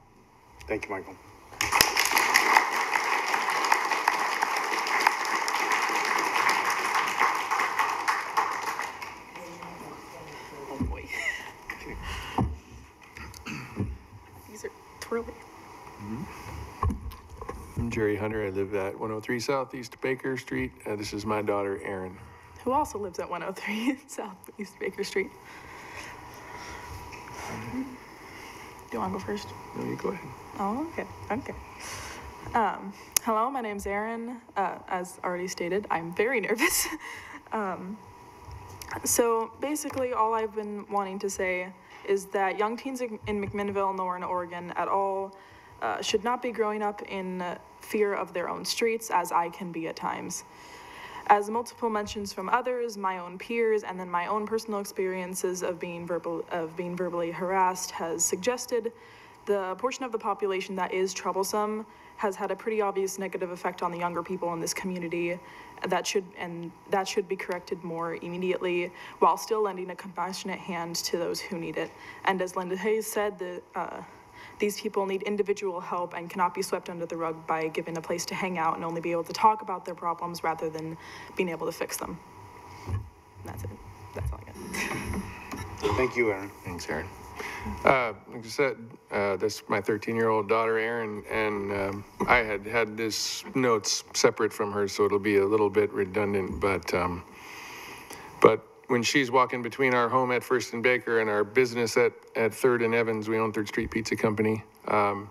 Thank you, Michael. Oh boy. These are twirly. I'm Jerry Hunter. I live at 103 Southeast Baker Street. This is my daughter, Erin. Who also lives at 103 Southeast Baker Street. Do you want to go first? No, you go ahead. Oh, okay. Okay. Hello, my name's Erin. As already stated, I'm very nervous. So basically, all I've been wanting to say is that young teens in McMinnville and Lower Oregon at all should not be growing up in fear of their own streets, as I can be at times. As multiple mentions from others, my own peers, and then my own personal experiences of being verbally harassed has suggested, the portion of the population that is troublesome has had a pretty obvious negative effect on the younger people in this community. That should be corrected more immediately, while still lending a compassionate hand to those who need it. And as Linda Hayes said, these people need individual help and cannot be swept under the rug by given a place to hang out and only be able to talk about their problems rather than being able to fix them. And that's it. That's all I got. Thank you, Erin. Thanks, Erin. Like I said, that's my 13-year-old daughter, Erin, and I had this notes separate from her, so it'll be a little bit redundant, but when she's walking between our home at First and Baker and our business at 3rd and Evans, we own 3rd Street Pizza Company, I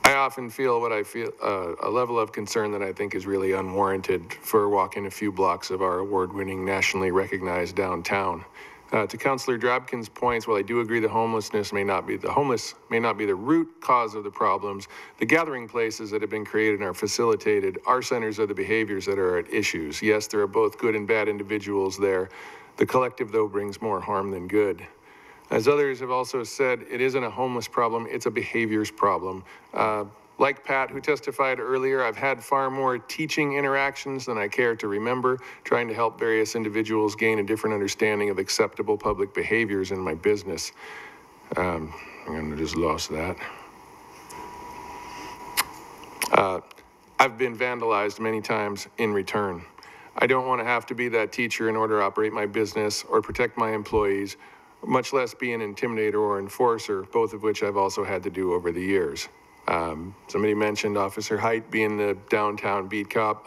often feel what I feel, a level of concern that I think is really unwarranted for walking a few blocks of our award-winning, nationally recognized downtown. To Councilor Drabkin's points, while I do agree the homelessness may not be the root cause of the problems, the gathering places that have been created and are facilitated are centers of the behaviors that are at issues. Yes, there are both good and bad individuals there. The collective, though, brings more harm than good. As others have also said, it isn't a homeless problem, it's a behaviors problem. Like Pat, who testified earlier, I've had far more teaching interactions than I care to remember, trying to help various individuals gain a different understanding of acceptable public behaviors in my business. I just lost that. I've been vandalized many times in return. I don't want to have to be that teacher in order to operate my business or protect my employees, much less be an intimidator or enforcer, both of which I've also had to do over the years. Somebody mentioned Officer Height being the downtown beat cop.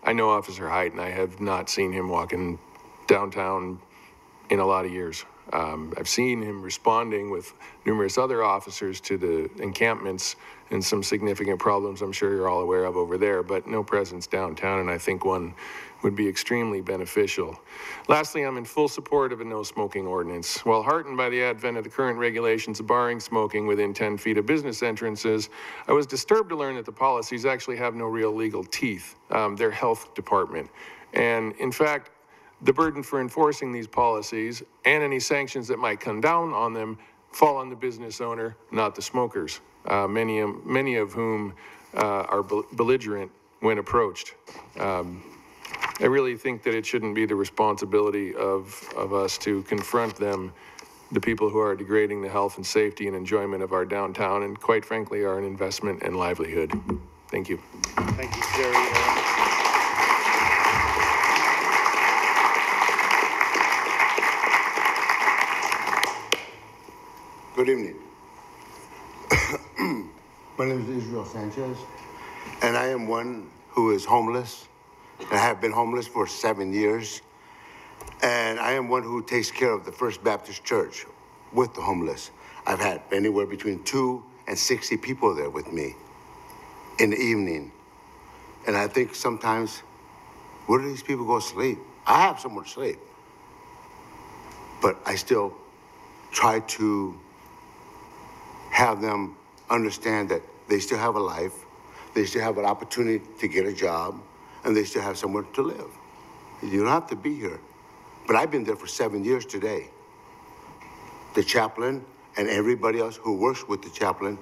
I know Officer Height, and I have not seen him walking downtown in a lot of years. I've seen him responding with numerous other officers to the encampments and some significant problems I'm sure you're all aware of over there, but no presence downtown, and I think one would be extremely beneficial. Lastly, I'm in full support of a no smoking ordinance. While heartened by the advent of the current regulations barring smoking within 10 feet of business entrances, I was disturbed to learn that the policies actually have no real legal teeth. They're health department. And in fact, the burden for enforcing these policies and any sanctions that might come down on them fall on the business owner, not the smokers, many of whom are belligerent when approached. I really think that it shouldn't be the responsibility of us to confront them, the people who are degrading the health and safety and enjoyment of our downtown, and quite frankly, are an investment and livelihood. Thank you. Thank you, Jerry. Good evening. My name is Israel Sanchez, and I am one who is homeless. I have been homeless for 7 years, and I am one who takes care of the First Baptist Church with the homeless. I've had anywhere between 2 and 60 people there with me in the evening. And I think sometimes, where do these people go to sleep? I have somewhere to sleep, but I still try to have them understand that they still have a life, they still have an opportunity to get a job, and they still have somewhere to live. You don't have to be here. But I've been there for 7 years today. The chaplain and everybody else who works with the chaplain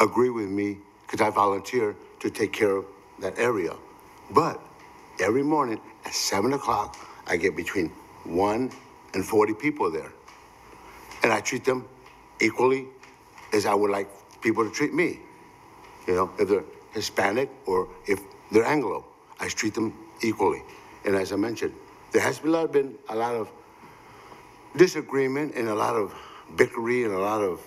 agree with me because I volunteer to take care of that area. But every morning at 7 o'clock, I get between 1 and 40 people there. And I treat them equally as I would like people to treat me. You know, if they're Hispanic or if they're Anglo, I treat them equally. And as I mentioned, there has been a lot of disagreement and a lot of bickering and a lot of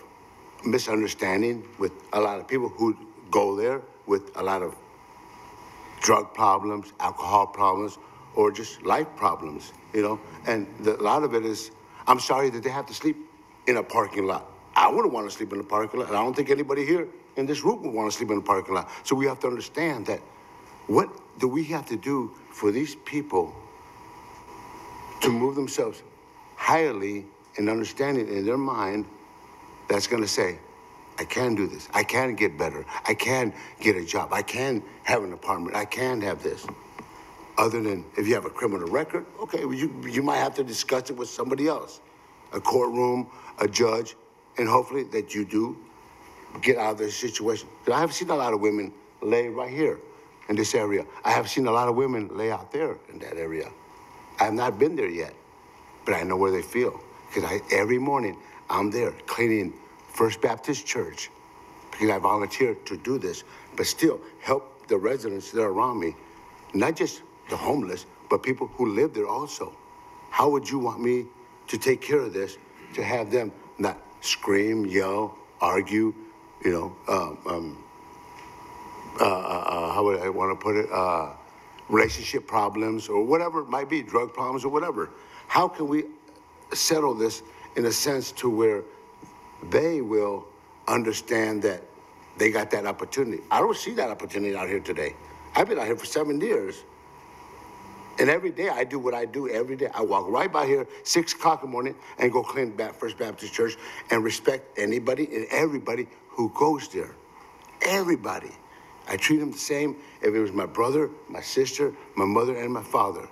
misunderstanding with a lot of people who go there with a lot of drug problems, alcohol problems, or just life problems, you know? And a lot of it is, I'm sorry that they have to sleep in a parking lot. I wouldn't want to sleep in a parking lot, and I don't think anybody here in this room would want to sleep in a parking lot. So we have to understand that what do we have to do for these people to move themselves highly in understanding in their mind that's going to say, I can do this. I can get better. I can get a job. I can have an apartment. I can have this. Other than if you have a criminal record, okay, well, you might have to discuss it with somebody else, a courtroom, a judge, and hopefully that you do get out of this situation. Because I have seen a lot of women lay right here in this area. I have seen a lot of women lay out there in that area. I have not been there yet, but I know where they feel. Because every morning I'm there cleaning First Baptist Church because I volunteer to do this, but still help the residents that are around me, not just the homeless, but people who live there also. How would you want me to take care of this, to have them not scream, yell, argue, you know, how would I want to put it, relationship problems or whatever it might be, drug problems or whatever. How can we settle this in a sense to where they will understand that they got that opportunity? I don't see that opportunity out here today. I've been out here for 7 years. And every day I do what I do every day. I walk right by here, 6 o'clock in the morning, and go clean First Baptist Church and respect anybody and everybody who goes there. Everybody. I treat them the same if it was my brother, my sister, my mother, and my father.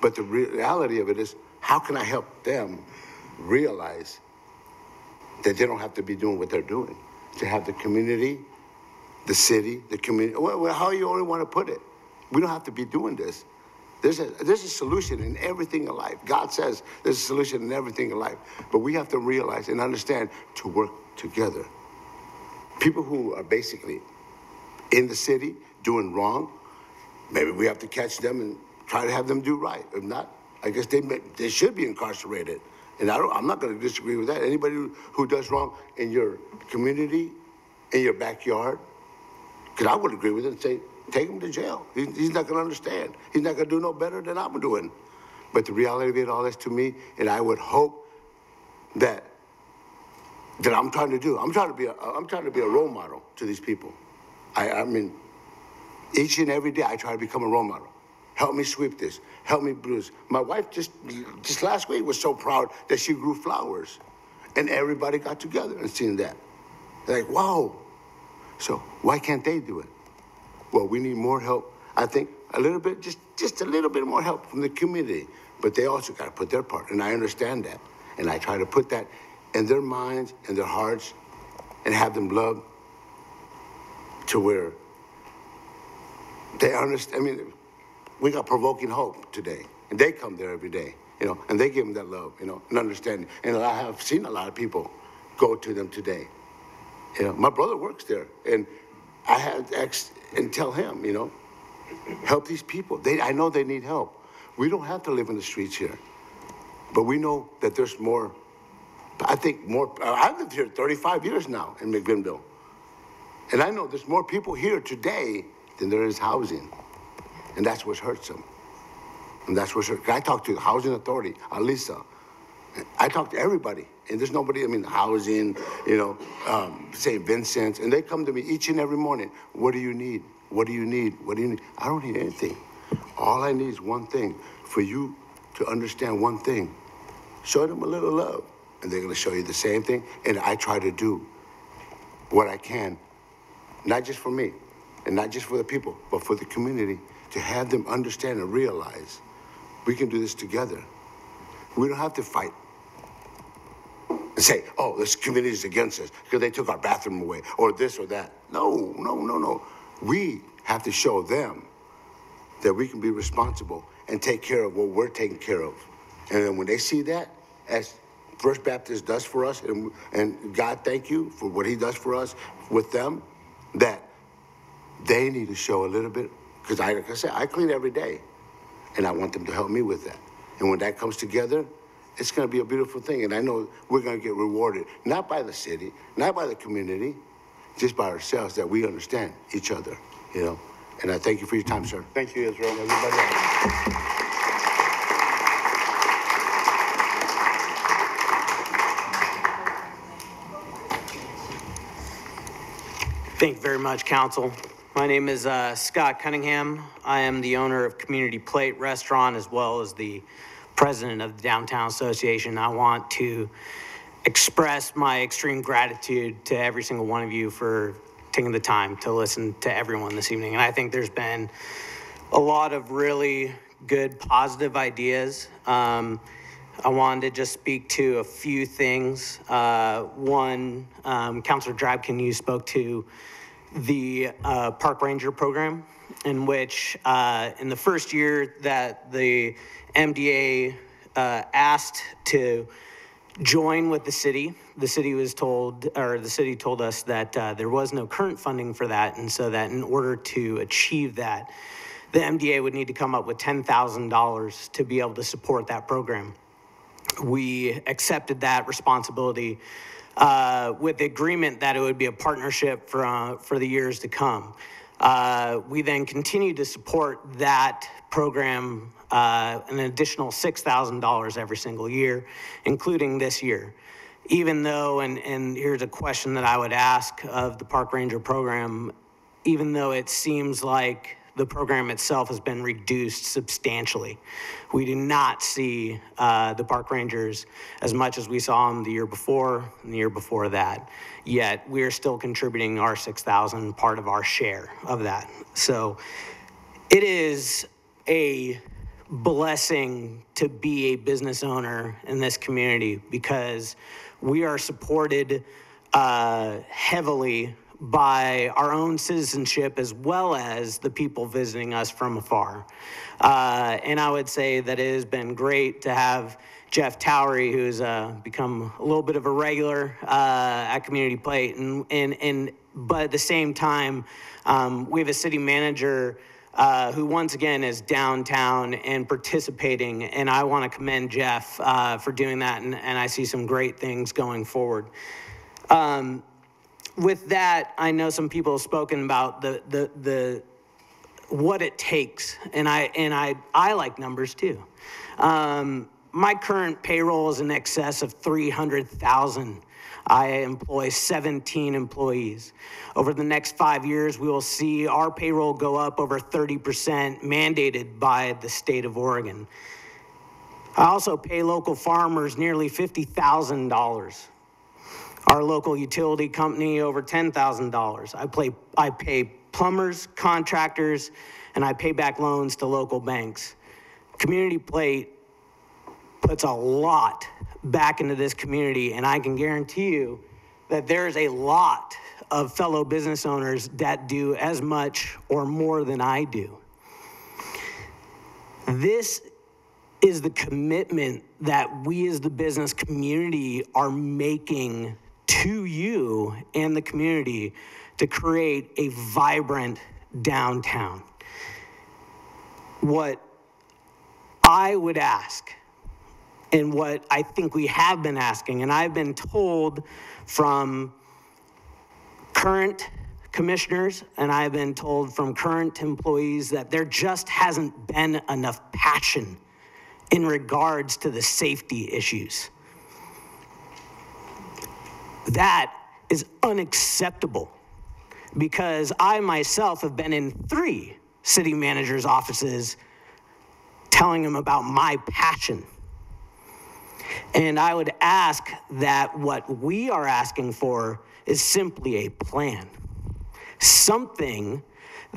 But the reality of it is, how can I help them realize that they don't have to be doing what they're doing? To have the community, the city, the community, well, how you only want to put it. We don't have to be doing this. There's a solution in everything in life. God says there's a solution in everything in life. But we have to realize and understand to work together. People who are basically in the city doing wrong, maybe we have to catch them and try to have them do right. If not, I guess they should be incarcerated. And I'm not going to disagree with that. Anybody who does wrong in your community, in your backyard, because I would agree with it and say, take him to jail. He's not going to understand. He's not going to do no better than I'm doing. But the reality of it all is to me, and I would hope that I'm trying to do. I'm trying to be a role model to these people. I mean, each and every day I try to become a role model. Help me sweep this. Help me bruise. My wife just last week was so proud that she grew flowers, and everybody got together and seen that. They're like, wow. So why can't they do it? Well, we need more help. I think a little bit, just a little bit more help from the community. But they also got to put their part, and I understand that. And I try to put that in their minds and their hearts and have them love to where they understand. I mean, we got Provoking Hope today, and they come there every day, you know, and they give them that love, you know, and understanding. And I have seen a lot of people go to them today. You know, my brother works there, and I had to and tell him, you know, help these people. I know they need help. We don't have to live in the streets here, but we know that there's more. I think more. I've lived here 35 years now in McMinnville, and I know there's more people here today than there is housing, and that's what hurts them. And that's what hurts. I talked to the housing authority, Alisa. I talked to everybody, and there's nobody. I mean, housing, you know, St. Vincent's, and they come to me each and every morning. What do you need? What do you need? What do you need? I don't need anything. All I need is one thing, for you to understand one thing. Show them a little love, and they're going to show you the same thing. And I try to do what I can, not just for me, and not just for the people, but for the community, to have them understand and realize we can do this together. We don't have to fight and say, oh, this community is against us because they took our bathroom away, or this or that. No, no, no, no. We have to show them that we can be responsible and take care of what we're taking care of. And then when they see that, as First Baptist does for us, and God, thank you for what he does for us with them, that they need to show a little bit, because like I said, I clean every day, and I want them to help me with that. And when that comes together, it's going to be a beautiful thing. And I know we're going to get rewarded, not by the city, not by the community, just by ourselves, that we understand each other, you know. And I thank you for your time, sir. Thank you, Israel. Everybody else. Thank you very much, Council. My name is Scott Cunningham. I am the owner of Community Plate Restaurant, as well as the president of the Downtown Association. I want to express my extreme gratitude to every single one of you for taking the time to listen to everyone this evening. And I think there's been a lot of really good, positive ideas. I wanted to just speak to a few things. One, Councilor Drabkin, you spoke to the Park Ranger program, in which in the first year that the MDA asked to join with the city was told, or the city told us that there was no current funding for that, and so that in order to achieve that, the MDA would need to come up with $10,000 to be able to support that program. We accepted that responsibility with the agreement that it would be a partnership for the years to come. We then continued to support that program an additional $6,000 every single year, including this year. Even though, and here's a question that I would ask of the Park Ranger program, even though it seems like the program itself has been reduced substantially, we do not see the Park Rangers as much as we saw them the year before and the year before that. Yet we're still contributing our $6,000, part of our share of that. So it is a blessing to be a business owner in this community, because we are supported heavily by our own citizenship as well as the people visiting us from afar. And I would say that it has been great to have Jeff Towery, who's become a little bit of a regular at Community Plate, but at the same time, we have a city manager who once again is downtown and participating, and I want to commend Jeff for doing that, and I see some great things going forward. With that, I know some people have spoken about the what it takes, and I like numbers too. My current payroll is in excess of $300,000. I employ 17 employees. Over the next 5 years, we will see our payroll go up over 30%, mandated by the state of Oregon. I also pay local farmers nearly $50,000. Our local utility company over $10,000. I pay plumbers, contractors, and I pay back loans to local banks. Community Plate puts a lot back into this community, and I can guarantee you that there's a lot of fellow business owners that do as much or more than I do. This is the commitment that we as the business community are making to you and the community to create a vibrant downtown. What I would ask, and what I think we have been asking, and I've been told from current commissioners, and I've been told from current employees that there just hasn't been enough passion in regards to the safety issues. That is unacceptable, because I myself have been in 3 city managers' offices telling them about my passion. And I would ask that what we are asking for is simply a plan. Something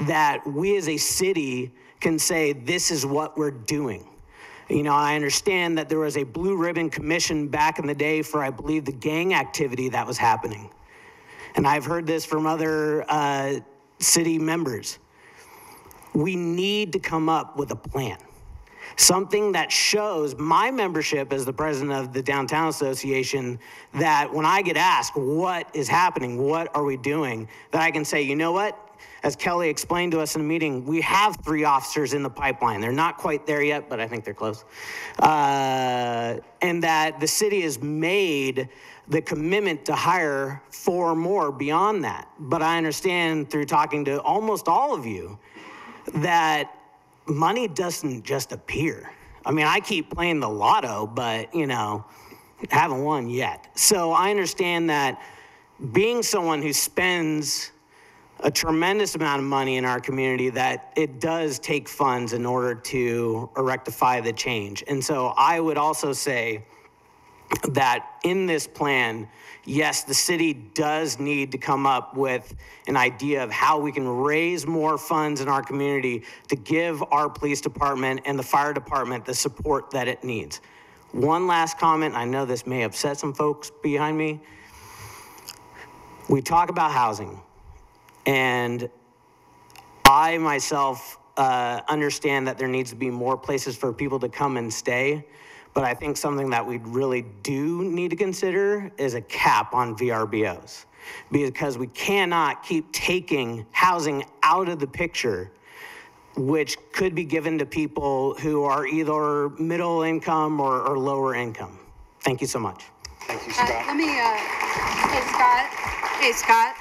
that we as a city can say, this is what we're doing. You know, I understand that there was a blue ribbon commission back in the day for, I believe, the gang activity that was happening. And I've heard this from other city members. We need to come up with a plan. Something that shows my membership as the president of the Downtown Association, that when I get asked what is happening, what are we doing, that I can say, you know what? As Kelly explained to us in a meeting, we have 3 officers in the pipeline. They're not quite there yet, but I think they're close. And that the city has made the commitment to hire 4 more beyond that. But I understand through talking to almost all of you that money doesn't just appear. I mean, I keep playing the lotto, but, you know, haven't won yet. So I understand that being someone who spends a tremendous amount of money in our community, that it does take funds in order to rectify the change. And so I would also say that in this plan, yes, the city does need to come up with an idea of how we can raise more funds in our community to give our police department and the fire department the support that it needs. One last comment, I know this may upset some folks behind me. We talk about housing, and I myself understand that there needs to be more places for people to come and stay. But I think something that we really do need to consider is a cap on VRBOs, because we cannot keep taking housing out of the picture, which could be given to people who are either middle income or lower income. Thank you so much. Thank you, Scott. Hey, Scott.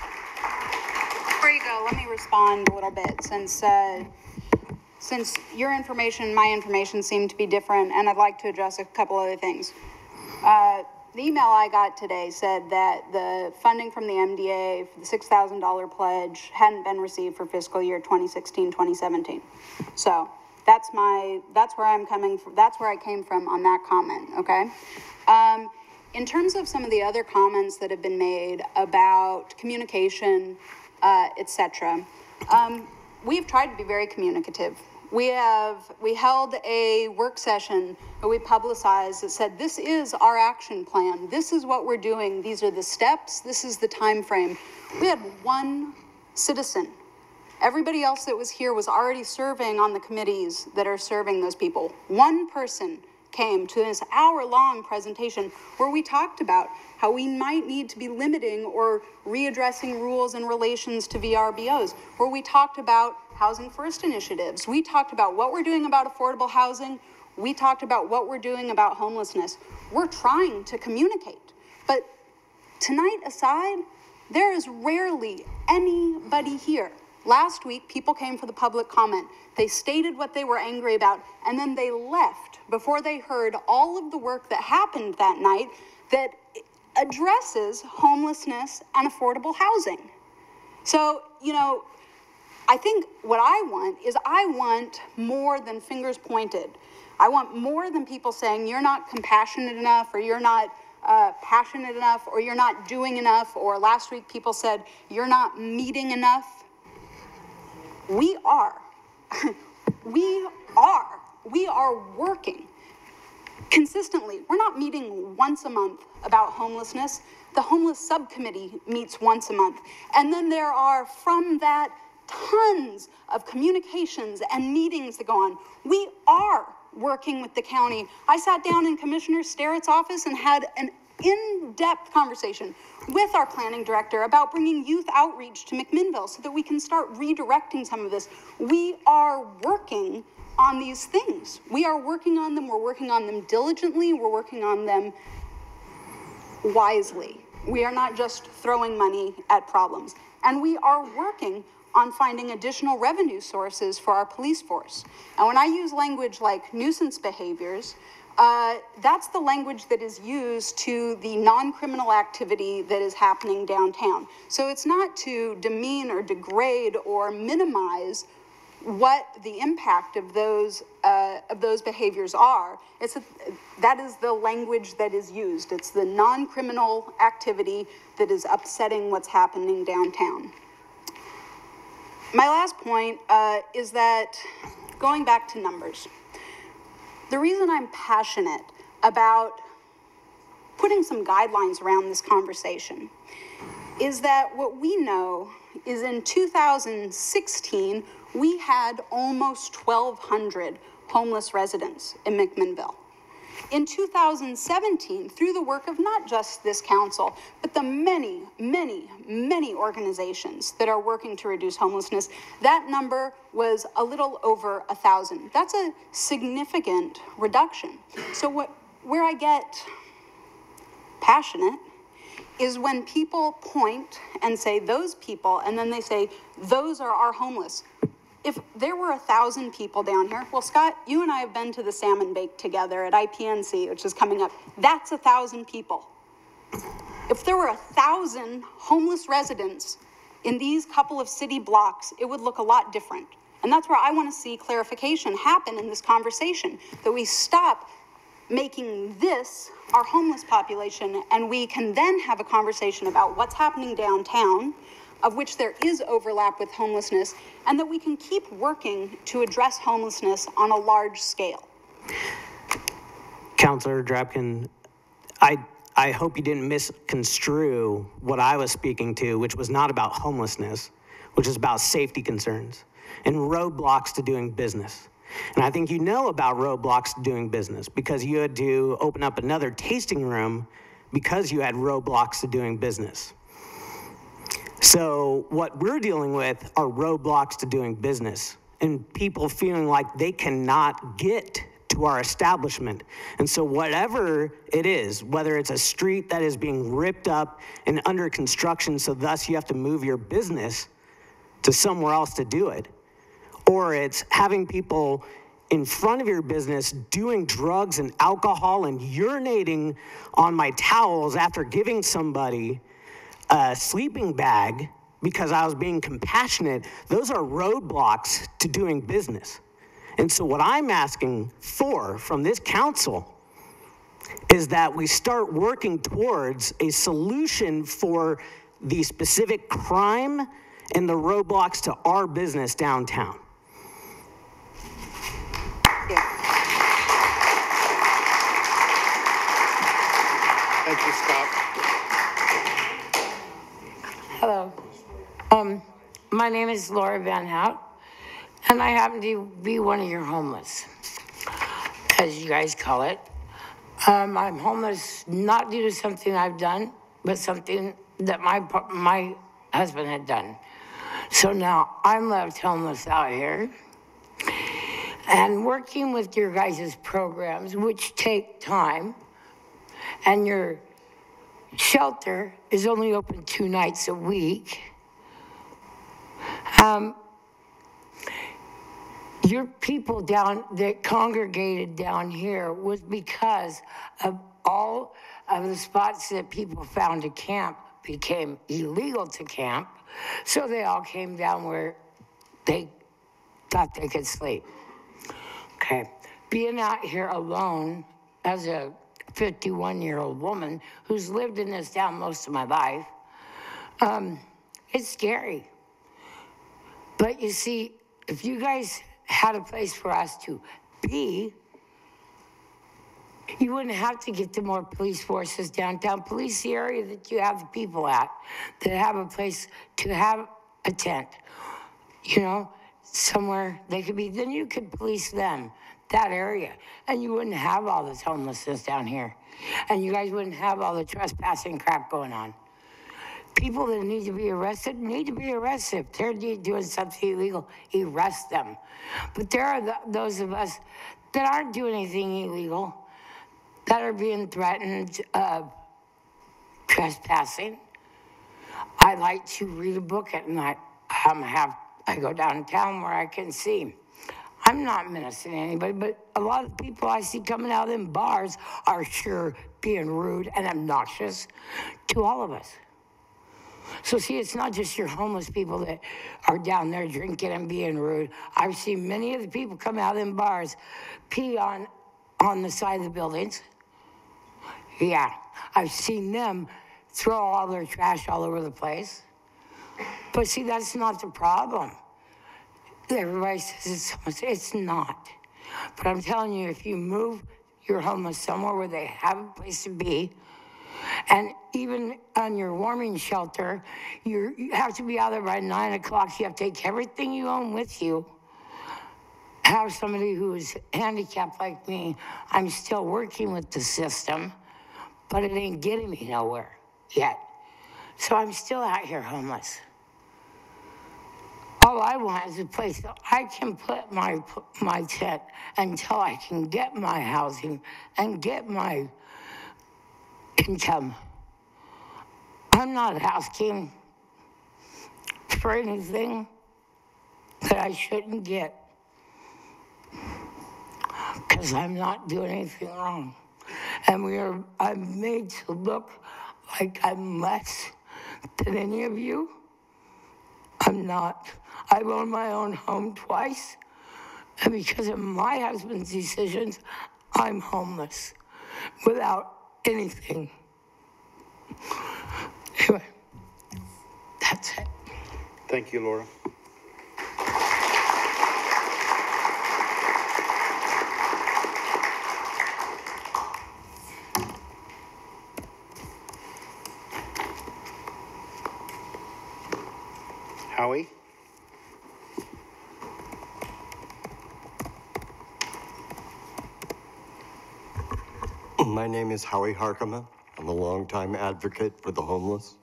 Before you go, let me respond a little bit, since your information, my information seem to be different, and I'd like to address a couple other things. The email I got today said that the funding from the MDA for the $6,000 pledge hadn't been received for fiscal year 2016-2017. So that's where I'm coming from. That's where I came from on that comment, okay? In terms of some of the other comments that have been made about communication, etc., we've tried to be very communicative. We held a work session that we publicized that said, this is our action plan. This is what we're doing. These are the steps. This is the time frame. We had 1 citizen. Everybody else that was here was already serving on the committees that are serving those people. 1 person came to this hour-long presentation where we talked about how we might need to be limiting or readdressing rules in relations to VRBOs, where we talked about housing first initiatives. We talked about what we're doing about affordable housing. We talked about what we're doing about homelessness. We're trying to communicate. But tonight aside, there is rarely anybody here. Last week, people came for the public comment. They stated what they were angry about, and then they left before they heard all of the work that happened that night that addresses homelessness and affordable housing. So, you know, I think what I want more than fingers pointed. I want more than people saying you're not compassionate enough, or you're not passionate enough, or you're not doing enough, or last week people said you're not meeting enough. We are. We are working consistently. We're not meeting once a month about homelessness. The homeless subcommittee meets once a month. And then there are, from that, tons of communications and meetings that go on. We are working with the county. I sat down in Commissioner Sterrett's office and had an in-depth conversation with our planning director about bringing youth outreach to McMinnville so that we can start redirecting some of this. We are working on these things. We are working on them. We're working on them diligently. We're working on them wisely. We are not just throwing money at problems. And we are working on finding additional revenue sources for our police force. And when I use language like nuisance behaviors, that's the language that is used to the non-criminal activity that is happening downtown. So it's not to demean or degrade or minimize what the impact of those behaviors are. That is the language that is used. It's the non-criminal activity that is upsetting what's happening downtown. My last point is that, going back to numbers, the reason I'm passionate about putting some guidelines around this conversation is that what we know is in 2016, we had almost 1,200 homeless residents in McMinnville. In 2017, through the work of not just this council, but the many, many, many organizations that are working to reduce homelessness, that number was a little over 1,000. That's a significant reduction. So where I get passionate is when people point and say those people, and then they say those are our homeless. If there were 1,000 people down here, well, Scott, you and I have been to the Salmon Bake together at IPNC, which is coming up. That's 1,000 people. If there were 1,000 homeless residents in these couple of city blocks, it would look a lot different. And that's where I want to see clarification happen in this conversation, that we stop making this our homeless population, and we can then have a conversation about what's happening downtown, of which there is overlap with homelessness, and that we can keep working to address homelessness on a large scale. Councilor Drabkin, I hope you didn't misconstrue what I was speaking to, which was not about homelessness, which is about safety concerns and roadblocks to doing business. And I think you know about roadblocks to doing business because you had to open up another tasting room because you had roadblocks to doing business. So what we're dealing with are roadblocks to doing business and people feeling like they cannot get to our establishment. And so whatever it is, whether it's a street that is being ripped up and under construction, so thus you have to move your business to somewhere else to do it, or it's having people in front of your business doing drugs and alcohol and urinating on my towels after giving somebody a sleeping bag because I was being compassionate, those are roadblocks to doing business. And so what I'm asking for from this council is that we start working towards a solution for the specific crime and the roadblocks to our business downtown. Thank you, Scott. Hello. My name is Laura Van Hout, and I happen to be one of your homeless, as you guys call it. I'm homeless not due to something I've done, but something that my husband had done. So now I'm left homeless out here. And working with your guys' programs, which take time, and your shelter is only open 2 nights a week, your people that congregated down here was because of all of the spots that people found to camp became illegal to camp, so they all came down where they thought they could sleep. Okay, being out here alone as a 51-year-old woman who's lived in this town most of my life, it's scary. But you see, if you guys had a place for us to be, you wouldn't have to get to more police forces downtown. Police the area that you have the people at, that have a place to have a tent, you know, somewhere they could be, then you could police them. that area, and you wouldn't have all this homelessness down here, and you guys wouldn't have all the trespassing crap going on. People that need to be arrested need to be arrested. If they're doing something illegal, arrest them. But there are those of us that aren't doing anything illegal, that are being threatened of trespassing. I like to read a book at night. I go downtown where I can see. I'm not menacing anybody, but a lot of people I see coming out of them bars are sure being rude and obnoxious to all of us. So see, it's not just your homeless people that are down there drinking and being rude. I've seen many of the people come out of them bars pee on the side of the buildings. Yeah, I've seen them throw all their trash all over the place. But see, that's not the problem. Everybody says it's not. But I'm telling you, if you move your homeless somewhere where they have a place to be, and even on your warming shelter, you have to be out there by 9 o'clock. You have to take everything you own with you. Have somebody who is handicapped like me. I'm still working with the system, but it ain't getting me nowhere yet. So I'm still out here homeless. All I want is a place that I can put my tent until I can get my housing and get my income. I'm not asking for anything that I shouldn't get, because I'm not doing anything wrong. And I'm made to look like I'm less than any of you. I'm not. I've owned my own home twice, and because of my husband's decisions, I'm homeless without anything. Anyway, that's it. Thank you, Laura. Howie? My name is Howie Harkema. I'm a longtime advocate for the homeless.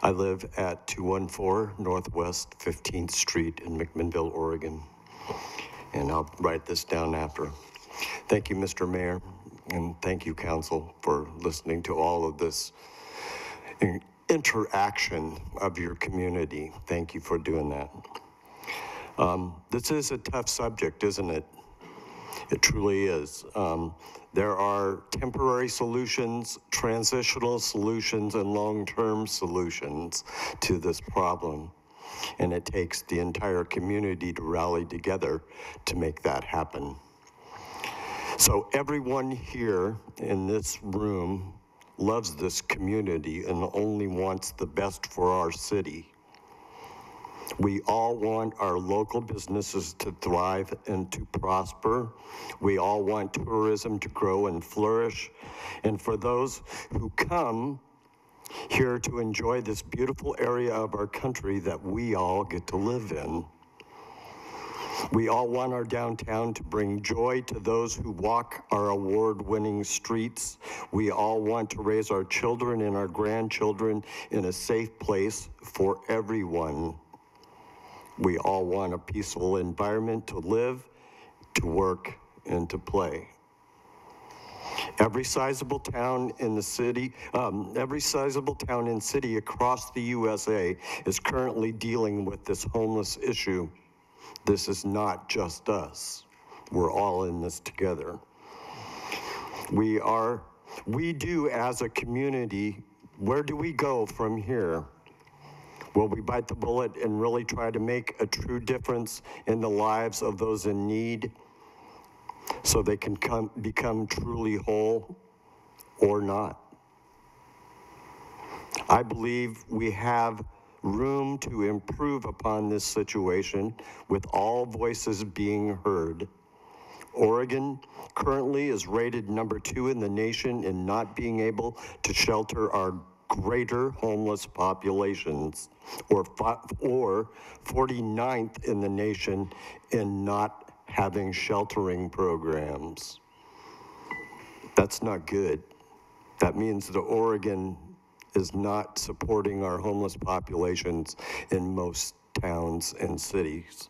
I live at 214 Northwest 15th Street in McMinnville, Oregon. And I'll write this down after. Thank you, Mr. Mayor, and thank you, Council, for listening to all of this interaction of your community. Thank you for doing that. This is a tough subject, isn't it? It truly is. There are temporary solutions, transitional solutions, and long-term solutions to this problem. And it takes the entire community to rally together to make that happen. So everyone here in this room loves this community and only wants the best for our city. We all want our local businesses to thrive and to prosper. We all want tourism to grow and flourish. And for those who come here to enjoy this beautiful area of our country that we all get to live in. We all want our downtown to bring joy to those who walk our award-winning streets. We all want to raise our children and our grandchildren in a safe place for everyone. We all want a peaceful environment to live, to work, and to play. Every sizable town in the city, across the USA is currently dealing with this homeless issue. This is not just us. We're all in this together. We do as a community, where do we go from here? Will we bite the bullet and really try to make a true difference in the lives of those in need so they can become truly whole or not? I believe we have room to improve upon this situation with all voices being heard. Oregon currently is rated number 2 in the nation in not being able to shelter our greater homeless populations, or 49th in the nation in not having sheltering programs. That's not good. That means that Oregon is not supporting our homeless populations in most towns and cities.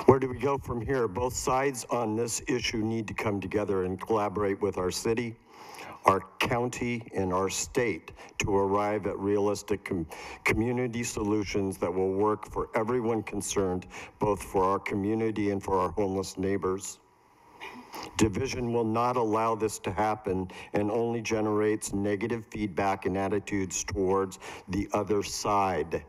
Where do we go from here? Both sides on this issue need to come together and collaborate with our city, our county, and our state to arrive at realistic community solutions that will work for everyone concerned, both for our community and for our homeless neighbors. Division will not allow this to happen and only generates negative feedback and attitudes towards the other side.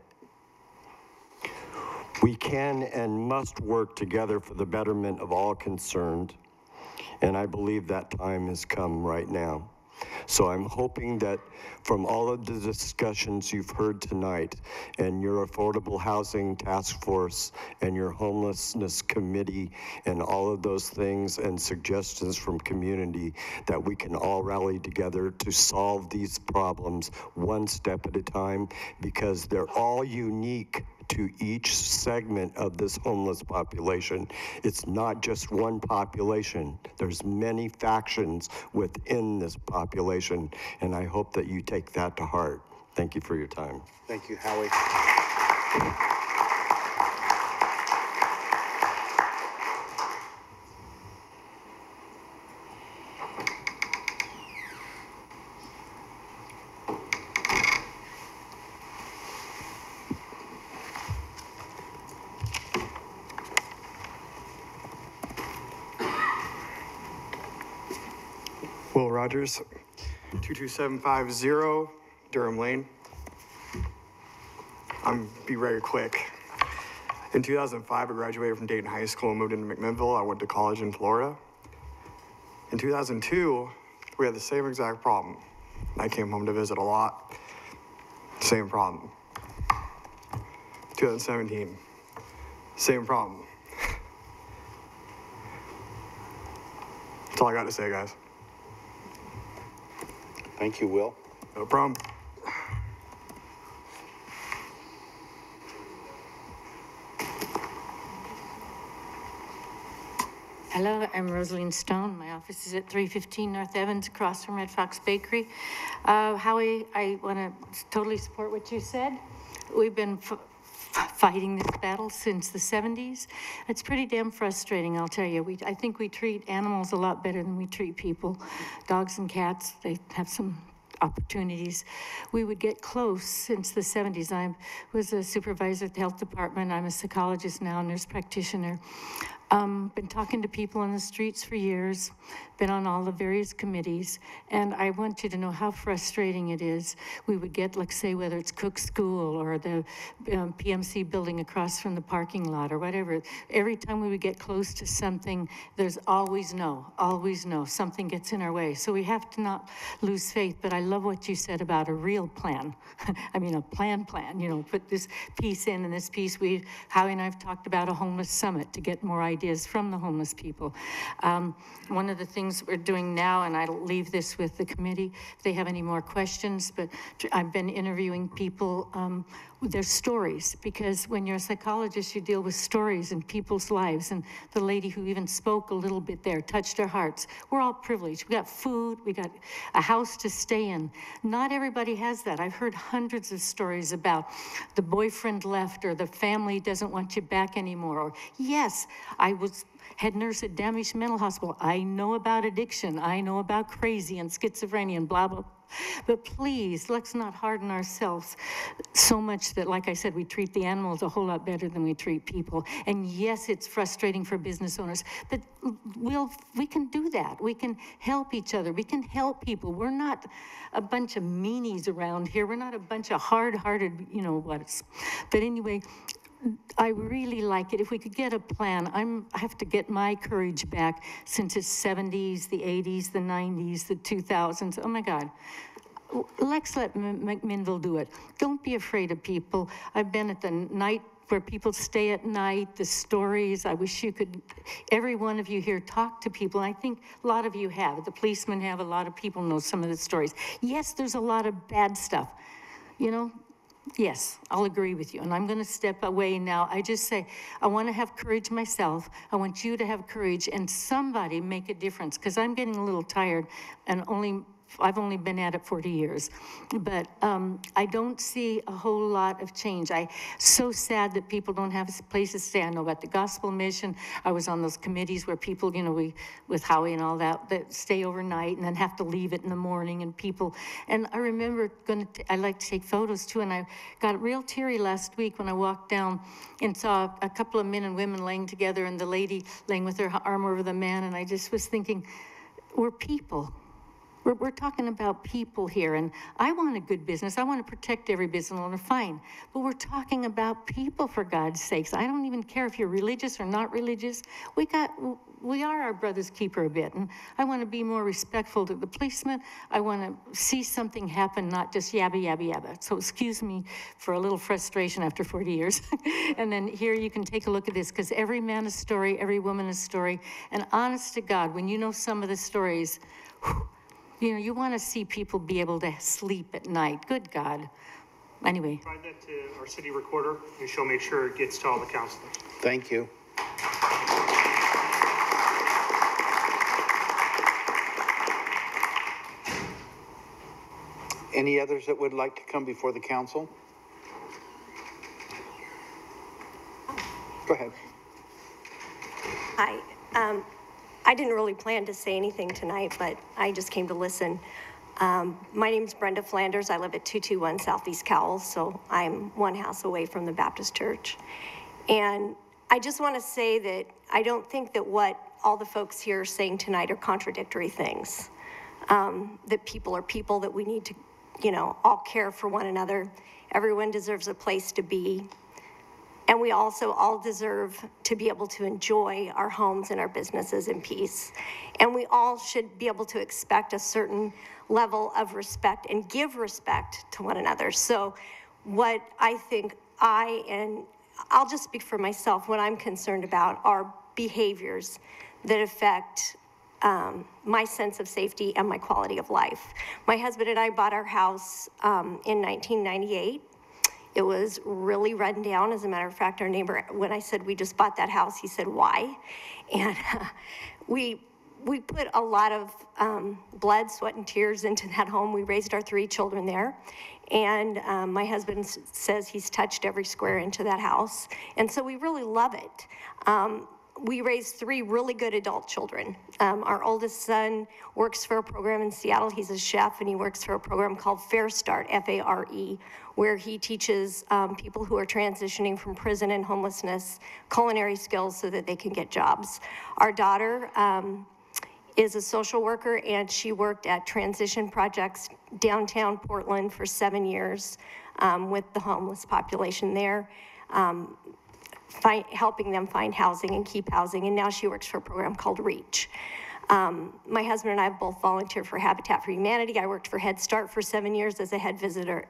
We can and must work together for the betterment of all concerned, and I believe that time has come right now. So I'm hoping that from all of the discussions you've heard tonight and your Affordable Housing Task Force and your Homelessness Committee and all of those things and suggestions from community, that we can all rally together to solve these problems one step at a time, because they're all unique to each segment of this homeless population. It's not just one population. There's many factions within this population, and I hope that you take that to heart. Thank you for your time. Thank you, Howie. Will Rogers, 22750 Durham Lane. I'm be very quick. In 2005, I graduated from Dayton High School and moved into McMinnville. I went to college in Florida. In 2002, we had the same exact problem. I came home to visit a lot. Same problem. 2017, same problem. That's all I got to say, guys. Thank you, Will. No problem. Hello, I'm Rosaline Stone. My office is at 315 North Evans, across from Red Fox Bakery. Howie, I want to totally support what you said. We've been fighting this battle since the 70s. It's pretty damn frustrating, I'll tell you. I think we treat animals a lot better than we treat people. Dogs and cats, they have some opportunities. We would get close since the 70s. I was a supervisor at the health department. I'm a psychologist now, nurse practitioner. Been talking to people on the streets for years, been on all the various committees, and I want you to know how frustrating it is. We would get, like, say, whether it's Cook School or the PMC building across from the parking lot or whatever, every time we would get close to something, there's always no, something gets in our way. So we have to not lose faith, but I love what you said about a real plan. I mean, a plan, you know, put this piece in and this piece. Howie and I have talked about a homeless summit to get more ideas from the homeless people. One of the things we're doing now, and I'll leave this with the committee if they have any more questions, but I've been interviewing people with their stories, because when you're a psychologist, you deal with stories in people's lives, and the lady who even spoke a little bit there touched our hearts. We're all privileged. We got food, we got a house to stay in. Not everybody has that. I've heard hundreds of stories about the boyfriend left, or the family doesn't want you back anymore, or yes, I was head nurse at Damage Mental Hospital. I know about addiction. I know about crazy and schizophrenia and blah, blah. But please, let's not harden ourselves so much that, like I said, we treat the animals a whole lot better than we treat people. And yes, it's frustrating for business owners, but we can do that. We can help each other. We can help people. We're not a bunch of meanies around here. We're not a bunch of hard-hearted, you know what. But anyway, I really like it. If we could get a plan, I have to get my courage back since it's 70s, the 80s, the 90s, the 2000s. Oh my God. Let's let McMinnville do it. Don't be afraid of people. I've been at the night where people stay at night, the stories. I wish you could, every one of you here, talk to people. And I think a lot of you have. The policemen have. A lot of people know some of the stories. Yes, there's a lot of bad stuff. You know, Yes, I'll agree with you, and I'm going to step away now. I just say, I want to have courage myself. I want you to have courage, and somebody make a difference, because I'm getting a little tired, and I've only been at it 40 years. But I don't see a whole lot of change. So sad that people don't have a place to stay. I know about the gospel mission. I was on those committees where people, you know, with Howie and all that stay overnight and then have to leave it in the morning, and people, and I remember I like to take photos too, and I got real teary last week when I walked down and saw a couple of men and women laying together, and the lady laying with her arm over the man, and I just was thinking, we're people. We're talking about people here, and I want a good business. I want to protect every business owner, fine. But we're talking about people, for God's sakes. I don't even care if you're religious or not religious. We are our brother's keeper a bit, and I want to be more respectful to the policeman. I want to see something happen, not just yabba, yabba, yabba. So excuse me for a little frustration after 40 years. And then here you can take a look at this, because every man a story, every woman a story. And honest to God, when you know some of the stories, you know, you want to see people be able to sleep at night. Good God. Anyway. Provide that to our city recorder, and she'll make sure it gets to all the councilors. Thank you. Any others that would like to come before the council? Go ahead. Hi. I didn't really plan to say anything tonight, but I just came to listen. My name's Brenda Flanders. I live at 221 Southeast Cowell, so I'm one house away from the Baptist Church. And I just want to say that I don't think that what all the folks here are saying tonight are contradictory things. That people are people, that we need to, you know, all care for one another. Everyone deserves a place to be. And we also all deserve to be able to enjoy our homes and our businesses in peace. And we all should be able to expect a certain level of respect and give respect to one another. So what I think I'll just speak for myself, what I'm concerned about are behaviors that affect my sense of safety and my quality of life. My husband and I bought our house in 1998. It was really run down. As a matter of fact, our neighbor, when I said we just bought that house, he said, why? And we put a lot of blood, sweat, and tears into that home. We raised our 3 children there. And my husband says he's touched every square inch of that house. And so we really love it. We raised 3 really good adult children. Our oldest son works for a program in Seattle. He's a chef, and he works for a program called Fair Start, F-A-R-E, where he teaches people who are transitioning from prison and homelessness culinary skills so that they can get jobs. Our daughter is a social worker, and she worked at transition projects downtown Portland for 7 years with the homeless population there. Helping them find housing and keep housing, and now she works for a program called REACH. My husband and I have both volunteered for Habitat for Humanity. I worked for Head Start for 7 years as a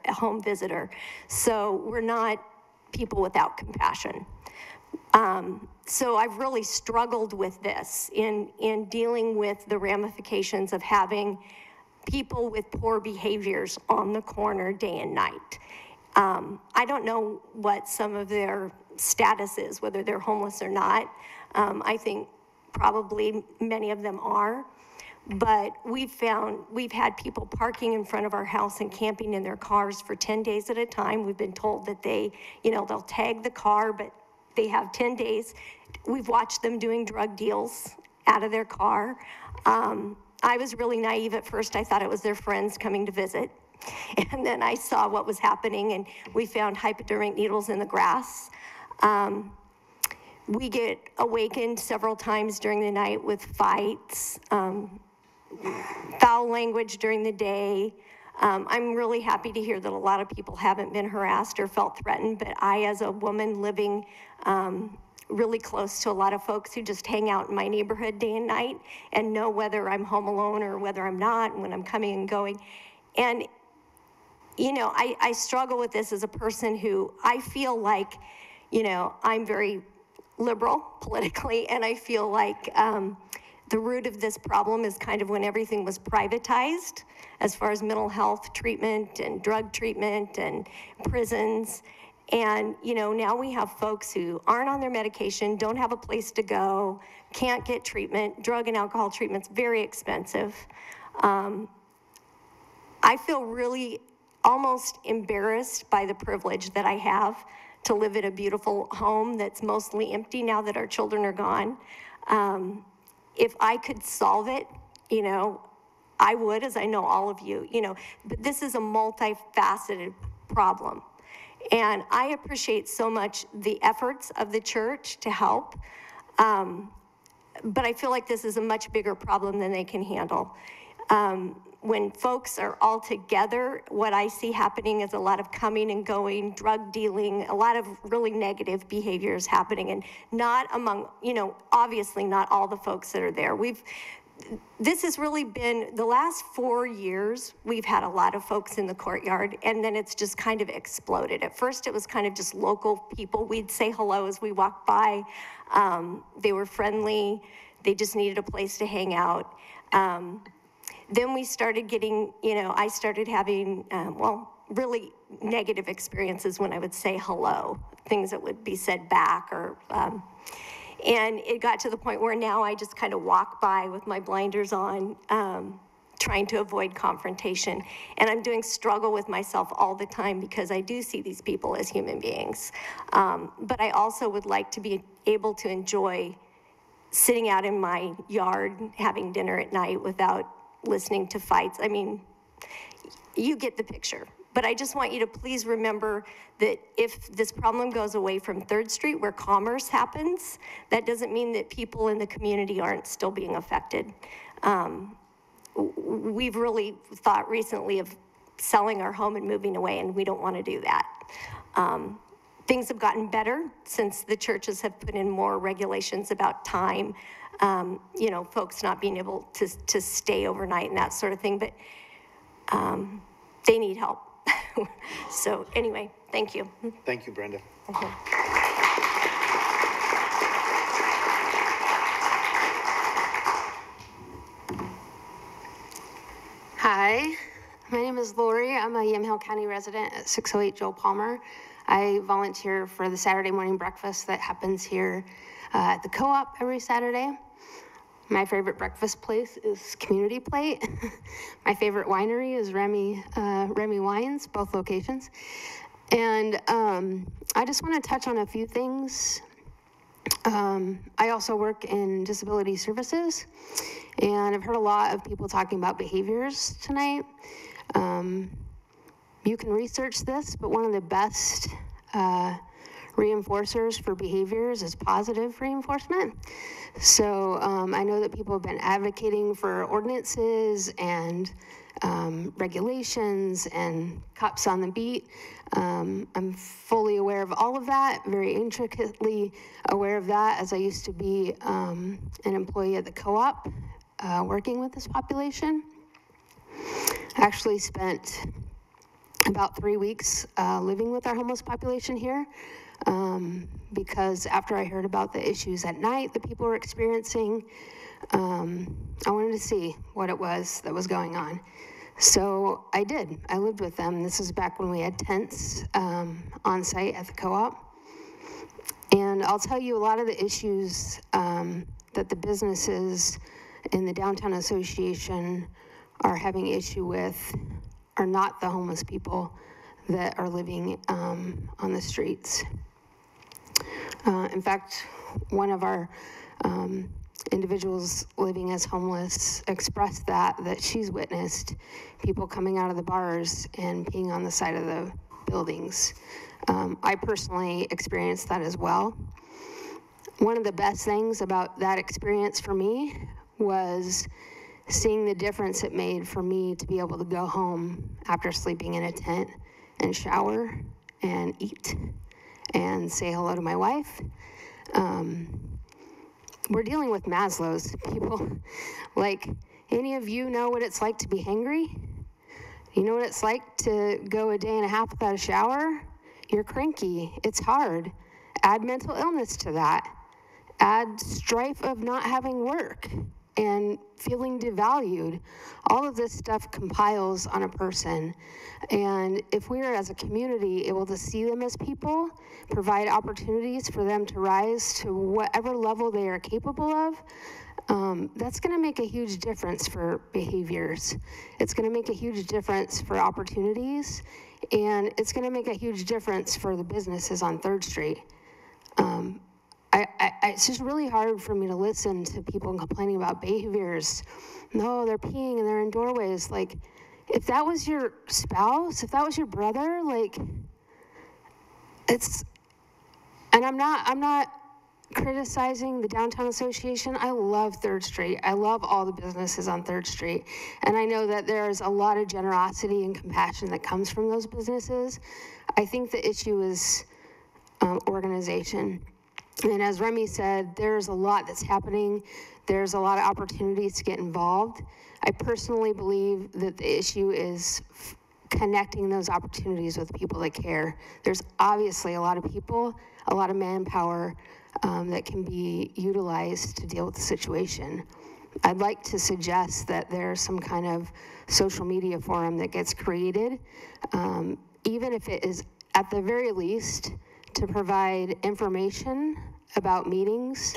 home visitor. So we're not people without compassion. So I've really struggled with this in dealing with the ramifications of having people with poor behaviors on the corner day and night. I don't know what some of their status is, whether they're homeless or not. I think probably many of them are, but we've had people parking in front of our house and camping in their cars for 10 days at a time. We've been told that they'll tag the car, but they have 10 days. We've watched them doing drug deals out of their car. I was really naive at first. I thought it was their friends coming to visit. And then I saw what was happening, and we found hypodermic needles in the grass. We get awakened several times during the night with fights, foul language during the day. I'm really happy to hear that a lot of people haven't been harassed or felt threatened, but I, as a woman living really close to a lot of folks who just hang out in my neighborhood day and night and know whether I'm home alone or whether I'm not, and when I'm coming and going. And you know, I struggle with this as a person who I feel like, you know, I'm very liberal politically, and I feel like the root of this problem is kind of when everything was privatized as far as mental health treatment and drug treatment and prisons. And, you know, now we have folks who aren't on their medication, don't have a place to go, can't get treatment. Drug and alcohol treatment's very expensive. I feel really almost embarrassed by the privilege that I have to live in a beautiful home that's mostly empty now that our children are gone. If I could solve it, you know, I would, as I know all of you, you know, but this is a multifaceted problem. And I appreciate so much the efforts of the church to help, but I feel like this is a much bigger problem than they can handle. When folks are all together, what I see happening is a lot of coming and going, drug dealing, a lot of really negative behaviors happening, and not among, you know, obviously not all the folks that are there. This has really been, the last 4 years, we've had a lot of folks in the courtyard, and then it's just kind of exploded. At first, it was kind of just local people. We'd say hello as we walked by. They were friendly. They just needed a place to hang out. Then we started getting, you know, I started having, well, really negative experiences when I would say hello, things that would be said back, or, and it got to the point where now I just kind of walk by with my blinders on, trying to avoid confrontation. And I'm doing struggle with myself all the time because I do see these people as human beings. But I also would like to be able to enjoy sitting out in my yard, having dinner at night without listening to fights. I mean, you get the picture. But I just want you to please remember that if this problem goes away from 3rd Street, where commerce happens, that doesn't mean that people in the community aren't still being affected. We've really thought recently of selling our home and moving away, and we don't want to do that. Things have gotten better since the churches have put in more regulations about time, you know, folks not being able to stay overnight and that sort of thing, but they need help. So anyway, thank you. Thank you, Brenda. Hi, my name is Lori. I'm a Yamhill County resident at 608 Joel Palmer. I volunteer for the Saturday morning breakfast that happens here at the co-op every Saturday. My favorite breakfast place is Community Plate. My favorite winery is Remy Wines, both locations. And I just want to touch on a few things. I also work in disability services, and I've heard a lot of people talking about behaviors tonight. You can research this, but one of the best reinforcers for behaviors is positive reinforcement. So I know that people have been advocating for ordinances and regulations and cops on the beat. I'm fully aware of all of that, very intricately aware of that, as I used to be an employee at the co-op working with this population. I actually spent about 3 weeks living with our homeless population here, because after I heard about the issues at night that people were experiencing, I wanted to see what it was that was going on. So I did. I lived with them. This is back when we had tents on site at the co-op. And I'll tell you, a lot of the issues that the businesses in the Downtown Association are having issue with are not the homeless people that are living on the streets. In fact, one of our individuals living as homeless expressed that she's witnessed people coming out of the bars and peeing on the side of the buildings. I personally experienced that as well. One of the best things about that experience for me was seeing the difference it made for me to be able to go home after sleeping in a tent and shower and eat and say hello to my wife. We're dealing with Maslow's people. Like, any of you know what it's like to be hangry? You know what it's like to go a day and a half without a shower? You're cranky. It's hard. Add mental illness to that. Add strife of not having work. and feeling devalued. All of this stuff compiles on a person. And if we're as a community able to see them as people, provide opportunities for them to rise to whatever level they are capable of, that's going to make a huge difference for behaviors. It's going to make a huge difference for opportunities, and it's going to make a huge difference for the businesses on 3rd Street. It's just really hard for me to listen to people complaining about behaviors. No, they're peeing and they're in doorways. Like, if that was your spouse, if that was your brother, like, it's, and I'm not criticizing the Downtown Association. I love 3rd Street. I love all the businesses on 3rd Street. And I know that there's a lot of generosity and compassion that comes from those businesses. I think the issue is organization. And as Remy said, there's a lot that's happening. There's a lot of opportunities to get involved. I personally believe that the issue is connecting those opportunities with people that care. There's obviously a lot of people, a lot of manpower that can be utilized to deal with the situation. I'd like to suggest that there's some kind of social media forum that gets created, even if it is at the very least to provide information about meetings,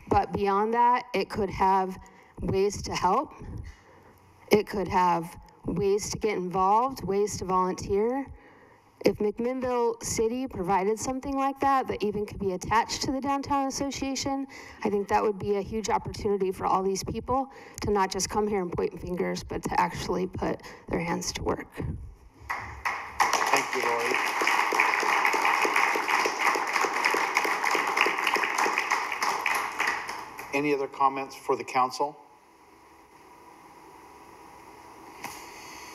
but beyond that, it could have ways to help. It could have ways to get involved, ways to volunteer. If McMinnville City provided something like that, that even could be attached to the Downtown Association, I think that would be a huge opportunity for all these people to not just come here and point fingers, but to actually put their hands to work. Thank you, Lori. Any other comments for the council?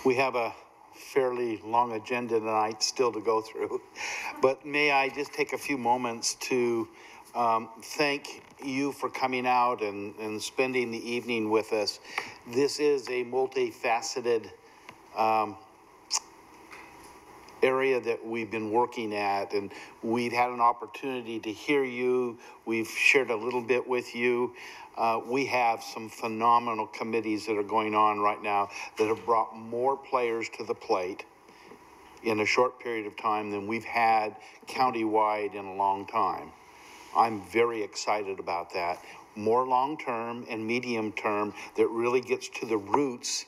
We have a fairly long agenda tonight still to go through, but may I just take a few moments to thank you for coming out and spending the evening with us. This is a multifaceted area that we've been working at, and we've had an opportunity to hear you. We've shared a little bit with you. We have some phenomenal committees that are going on right now that have brought more players to the plate in a short period of time than we've had countywide in a long time. I'm very excited about that. More long-term and medium-term that really gets to the roots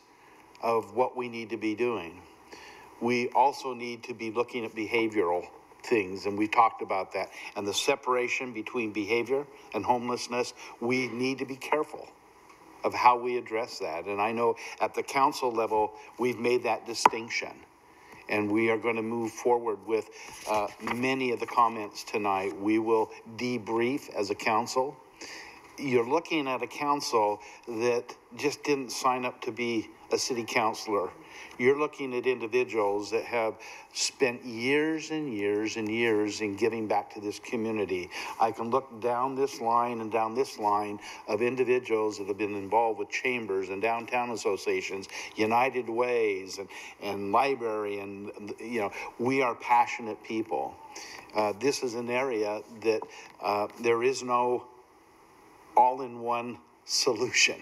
of what we need to be doing. We also need to be looking at behavioral things, and we talked about that. And the separation between behavior and homelessness, we need to be careful of how we address that. And I know at the council level, we've made that distinction. And we are going to move forward with many of the comments tonight. We will debrief as a council. You're looking at a council that just didn't sign up to be a city councilor. You're looking at individuals that have spent years and years and years in giving back to this community. I can look down this line and down this line of individuals that have been involved with chambers and downtown associations, United Ways and library, and you know, we are passionate people. This is an area that there is no all-in-one solution.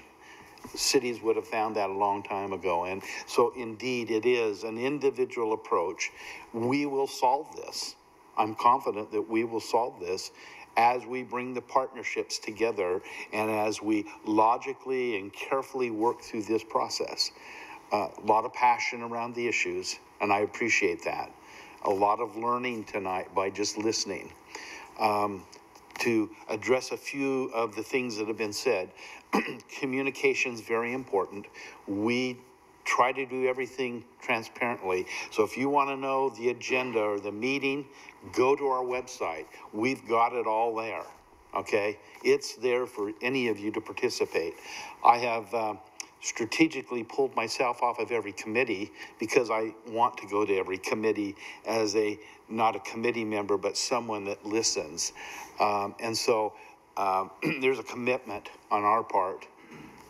Cities would have found that a long time ago. And so indeed it is an individual approach. We will solve this. I'm confident that we will solve this as we bring the partnerships together and as we logically and carefully work through this process. A lot of passion around the issues, and I appreciate that. A lot of learning tonight by just listening. To address a few of the things that have been said, communication is very important. We try to do everything transparently. So if you want to know the agenda or the meeting, go to our website. We've got it all there, okay? It's there for any of you to participate. I have strategically pulled myself off of every committee because I want to go to every committee as not a committee member, but someone that listens. And so there's a commitment on our part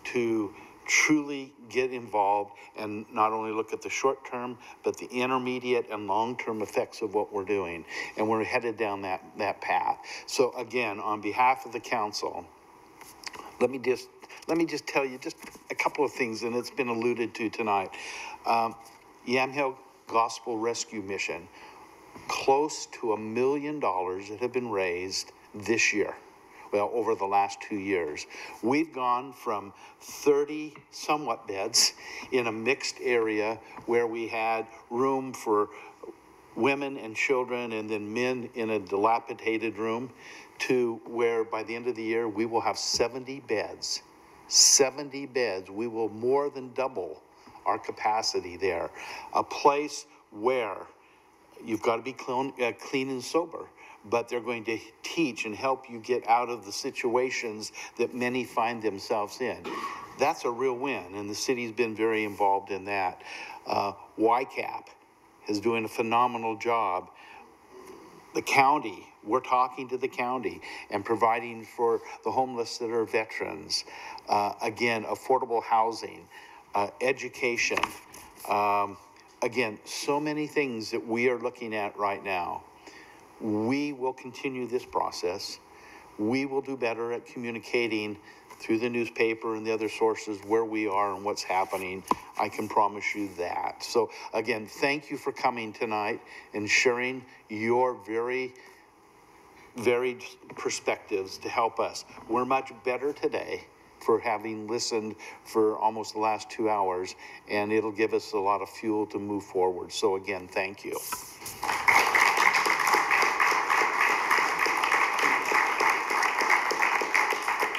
to truly get involved and not only look at the short term, but the intermediate and long-term effects of what we're doing. And we're headed down that path. So again, on behalf of the council, let let me just tell you just a couple of things, and it's been alluded to tonight. Yamhill Gospel Rescue Mission, close to $1 million that have been raised this year. Well, over the last 2 years. We've gone from 30 somewhat beds in a mixed area where we had room for women and children and then men in a dilapidated room to where by the end of the year we will have 70 beds. 70 beds. We will more than double our capacity there. A place where you've got to be clean and sober, but they're going to teach and help you get out of the situations that many find themselves in. That's a real win, and the city's been very involved in that. YCAP is doing a phenomenal job. The county, we're talking to the county and providing for the homeless that are veterans. Again, affordable housing, education. Again, so many things that we are looking at right now. We will continue this process. We will do better at communicating through the newspaper and the other sources where we are and what's happening. I can promise you that. So again, thank you for coming tonight and sharing your very varied perspectives to help us. We're much better today for having listened for almost the last 2 hours, and it'll give us a lot of fuel to move forward. So again, thank you.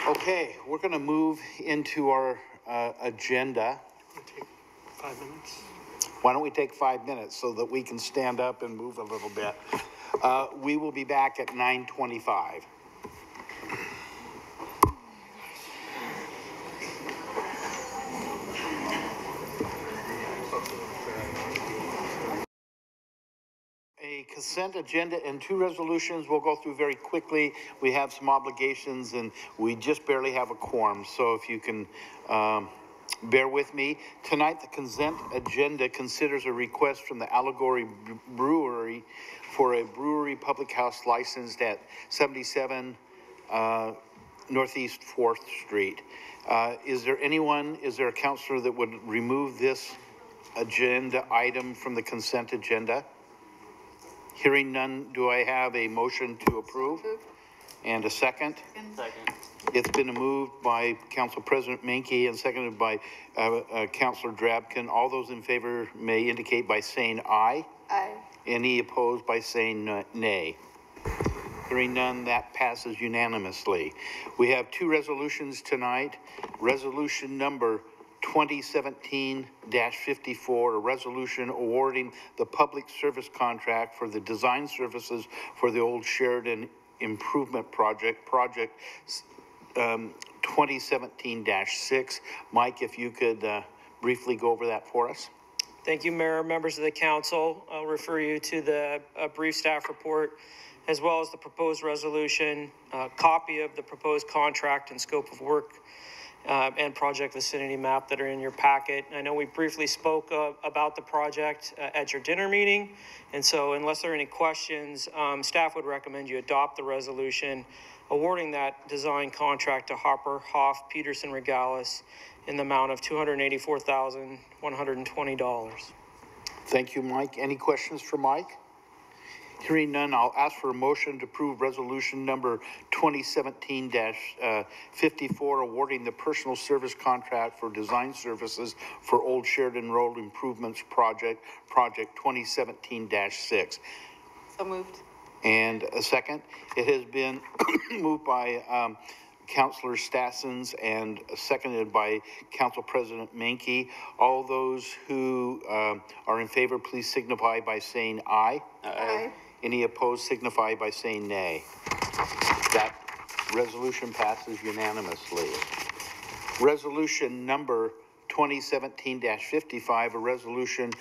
Okay, we're going to move into our agenda. Take 5 minutes. Why don't we take 5 minutes so that we can stand up and move a little bit? We will be back at 9:25. A consent agenda and 2 resolutions we'll go through very quickly. We have some obligations and we just barely have a quorum, so if you can bear with me. Tonight, the consent agenda considers a request from the Allegory Brewery for a brewery public house licensed at 77 Northeast 4th Street. Is there a counselor that would remove this agenda item from the consent agenda? Hearing none, do I have a motion to approve? And a second? Second. It's been moved by Council President Menke and seconded by Councilor Drabkin. All those in favor may indicate by saying aye. Aye. Any opposed by saying nay. Hearing none, that passes unanimously. We have 2 resolutions tonight. Resolution number 2017-54, a resolution awarding the public service contract for the design services for the old Sheridan Improvement Project 2017-6. Mike, if you could briefly go over that for us. Thank you, Mayor, members of the council. I'll refer you to the brief staff report as well as the proposed resolution, copy of the proposed contract and scope of work and project vicinity map that are in your packet. I know we briefly spoke about the project at your dinner meeting, and so unless there are any questions, staff would recommend you adopt the resolution awarding that design contract to Hopper, Hoff, Peterson, Regalis in the amount of $284,120. Thank you, Mike. Any questions for Mike? Hearing none, I'll ask for a motion to approve resolution number 2017-54, awarding the personal service contract for design services for Old Sheridan Road Improvements Project 2017-6. So moved. And a second. It has been moved by Councilor Stassens and seconded by Council President Menke. All those who are in favor, please signify by saying aye. Aye. Any opposed, signify by saying nay. That resolution passes unanimously. Resolution number 2017-55, a resolution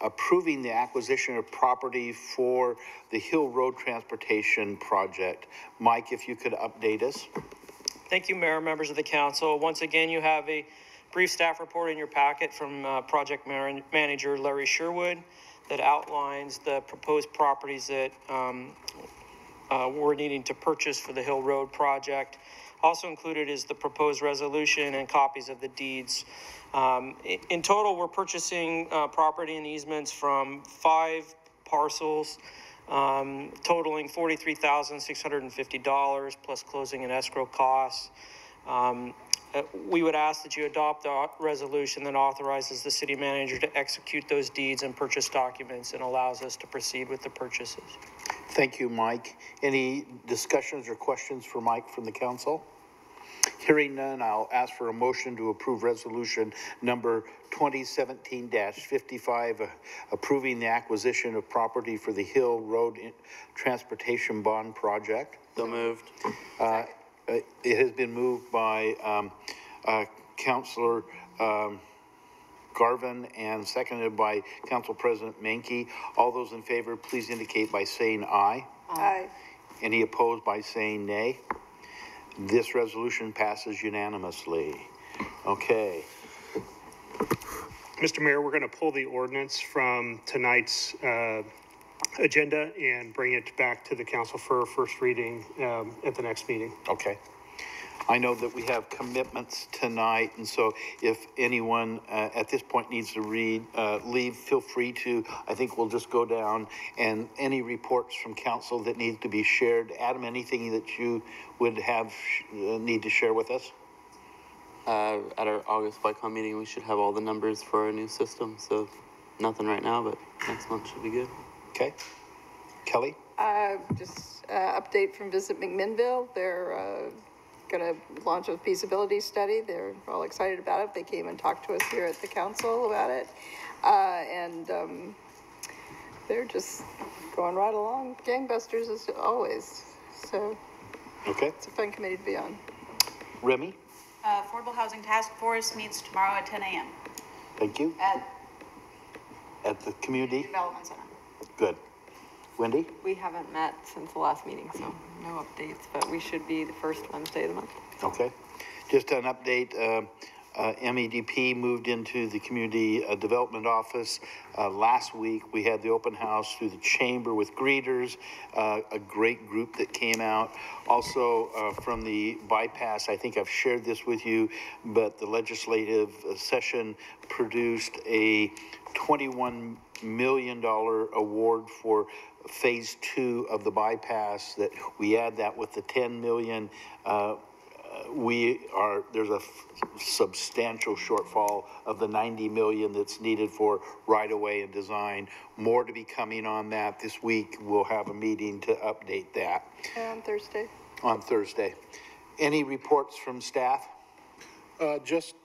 approving the acquisition of property for the Hill Road Transportation Project. Mike, if you could update us. Thank you, Mayor, members of the council. Once again, you have a brief staff report in your packet from project manager Larry Sherwood that outlines the proposed properties that we're needing to purchase for the Hill Road project. Also included is the proposed resolution and copies of the deeds. In total, we're purchasing property and easements from 5 parcels, totaling $43,650 plus closing and escrow costs. We would ask that you adopt the resolution that authorizes the city manager to execute those deeds and purchase documents and allows us to proceed with the purchases. Thank you, Mike. Any discussions or questions for Mike from the council? Hearing none, I'll ask for a motion to approve resolution number 2017-55, approving the acquisition of property for the Hill Road Transportation Bond Project. So moved. It has been moved by Councilor Garvin and seconded by Council President Menke. All those in favor, please indicate by saying aye. Aye. Any opposed by saying nay? This resolution passes unanimously. Okay. Mr. Mayor, we're going to pull the ordinance from tonight's agenda and bring it back to the council for first reading at the next meeting. Okay. I know that we have commitments tonight, and so if anyone at this point needs to leave, feel free to. I think we'll just go down, and any reports from council that need to be shared. Adam, anything that you would have need to share with us? At our August BICOM meeting, we should have all the numbers for our new system, so nothing right now, but next month should be good. Okay. Kelly? Just update from Visit McMinnville. They're going to launch a feasibility study. They're all excited about it. They came and talked to us here at the council about it. They're just going right along, gangbusters as always. So okay, it's a fun committee to be on. Remy? Affordable Housing Task Force meets tomorrow at 10 a.m. Thank you. At the Community Development Center. Good. Wendy? We haven't met since the last meeting, so no updates, but we should be the first Wednesday of the month. Okay. Just an update, MEDP moved into the Community Development Office. Last week, we had the open house through the chamber with greeters, a great group that came out. Also, from the bypass, I think I've shared this with you, but the legislative session produced a $21 million award for phase 2 of the bypass. That we add that with the 10 million, there's a substantial shortfall of the 90 million that's needed for right-of-way and design. More to be coming on that this week. We'll have a meeting to update that. On Thursday. On Thursday. Any reports from staff? Just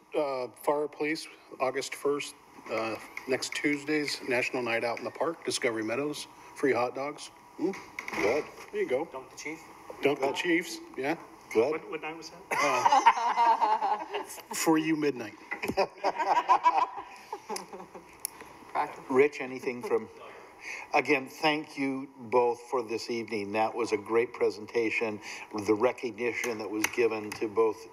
fire police, August 1st, next Tuesday's National Night Out in the Park, Discovery Meadows, free hot dogs. Good. There you go. Dunk the Chief? Dunk the Chiefs, yeah. Good. What night was that? For you, midnight. Rich, anything from? Again, thank you both for this evening. That was a great presentation. The recognition that was given to both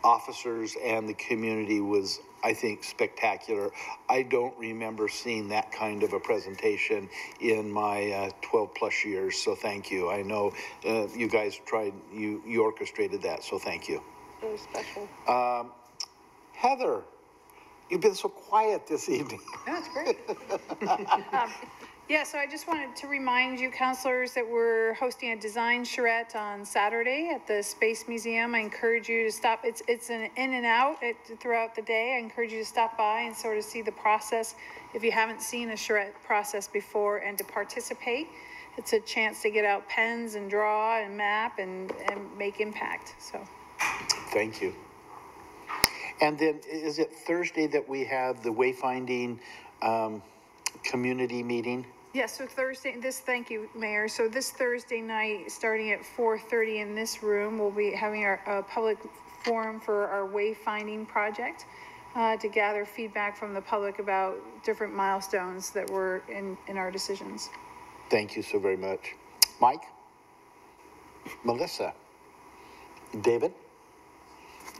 officers and the community was, I think, spectacular. I don't remember seeing that kind of a presentation in my 12 plus years, so thank you. I know you guys tried, you orchestrated that, so thank you. It was special. Heather, you've been so quiet this evening. That's great. Yeah, so I just wanted to remind you, councilors, that we're hosting a design charrette on Saturday at the Space Museum. I encourage you to stop. It's an in and out throughout the day. I encourage you to stop by and sort of see the process if you haven't seen a charrette process before, and to participate. It's a chance to get out pens and draw and map and make impact. So, thank you. And then is it Thursday that we have the wayfinding community meeting? yes, so thank you, Mayor. So this Thursday night, starting at 4:30 in this room, we'll be having our public forum for our wayfinding project to gather feedback from the public about different milestones that were in our decisions. Thank you so very much. Mike? Melissa? David?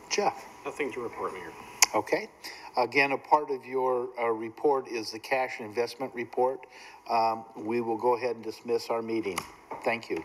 Jeff? Nothing to report, Mayor. Okay. Again, a part of your report is the cash investment report. We will go ahead and dismiss our meeting. Thank you.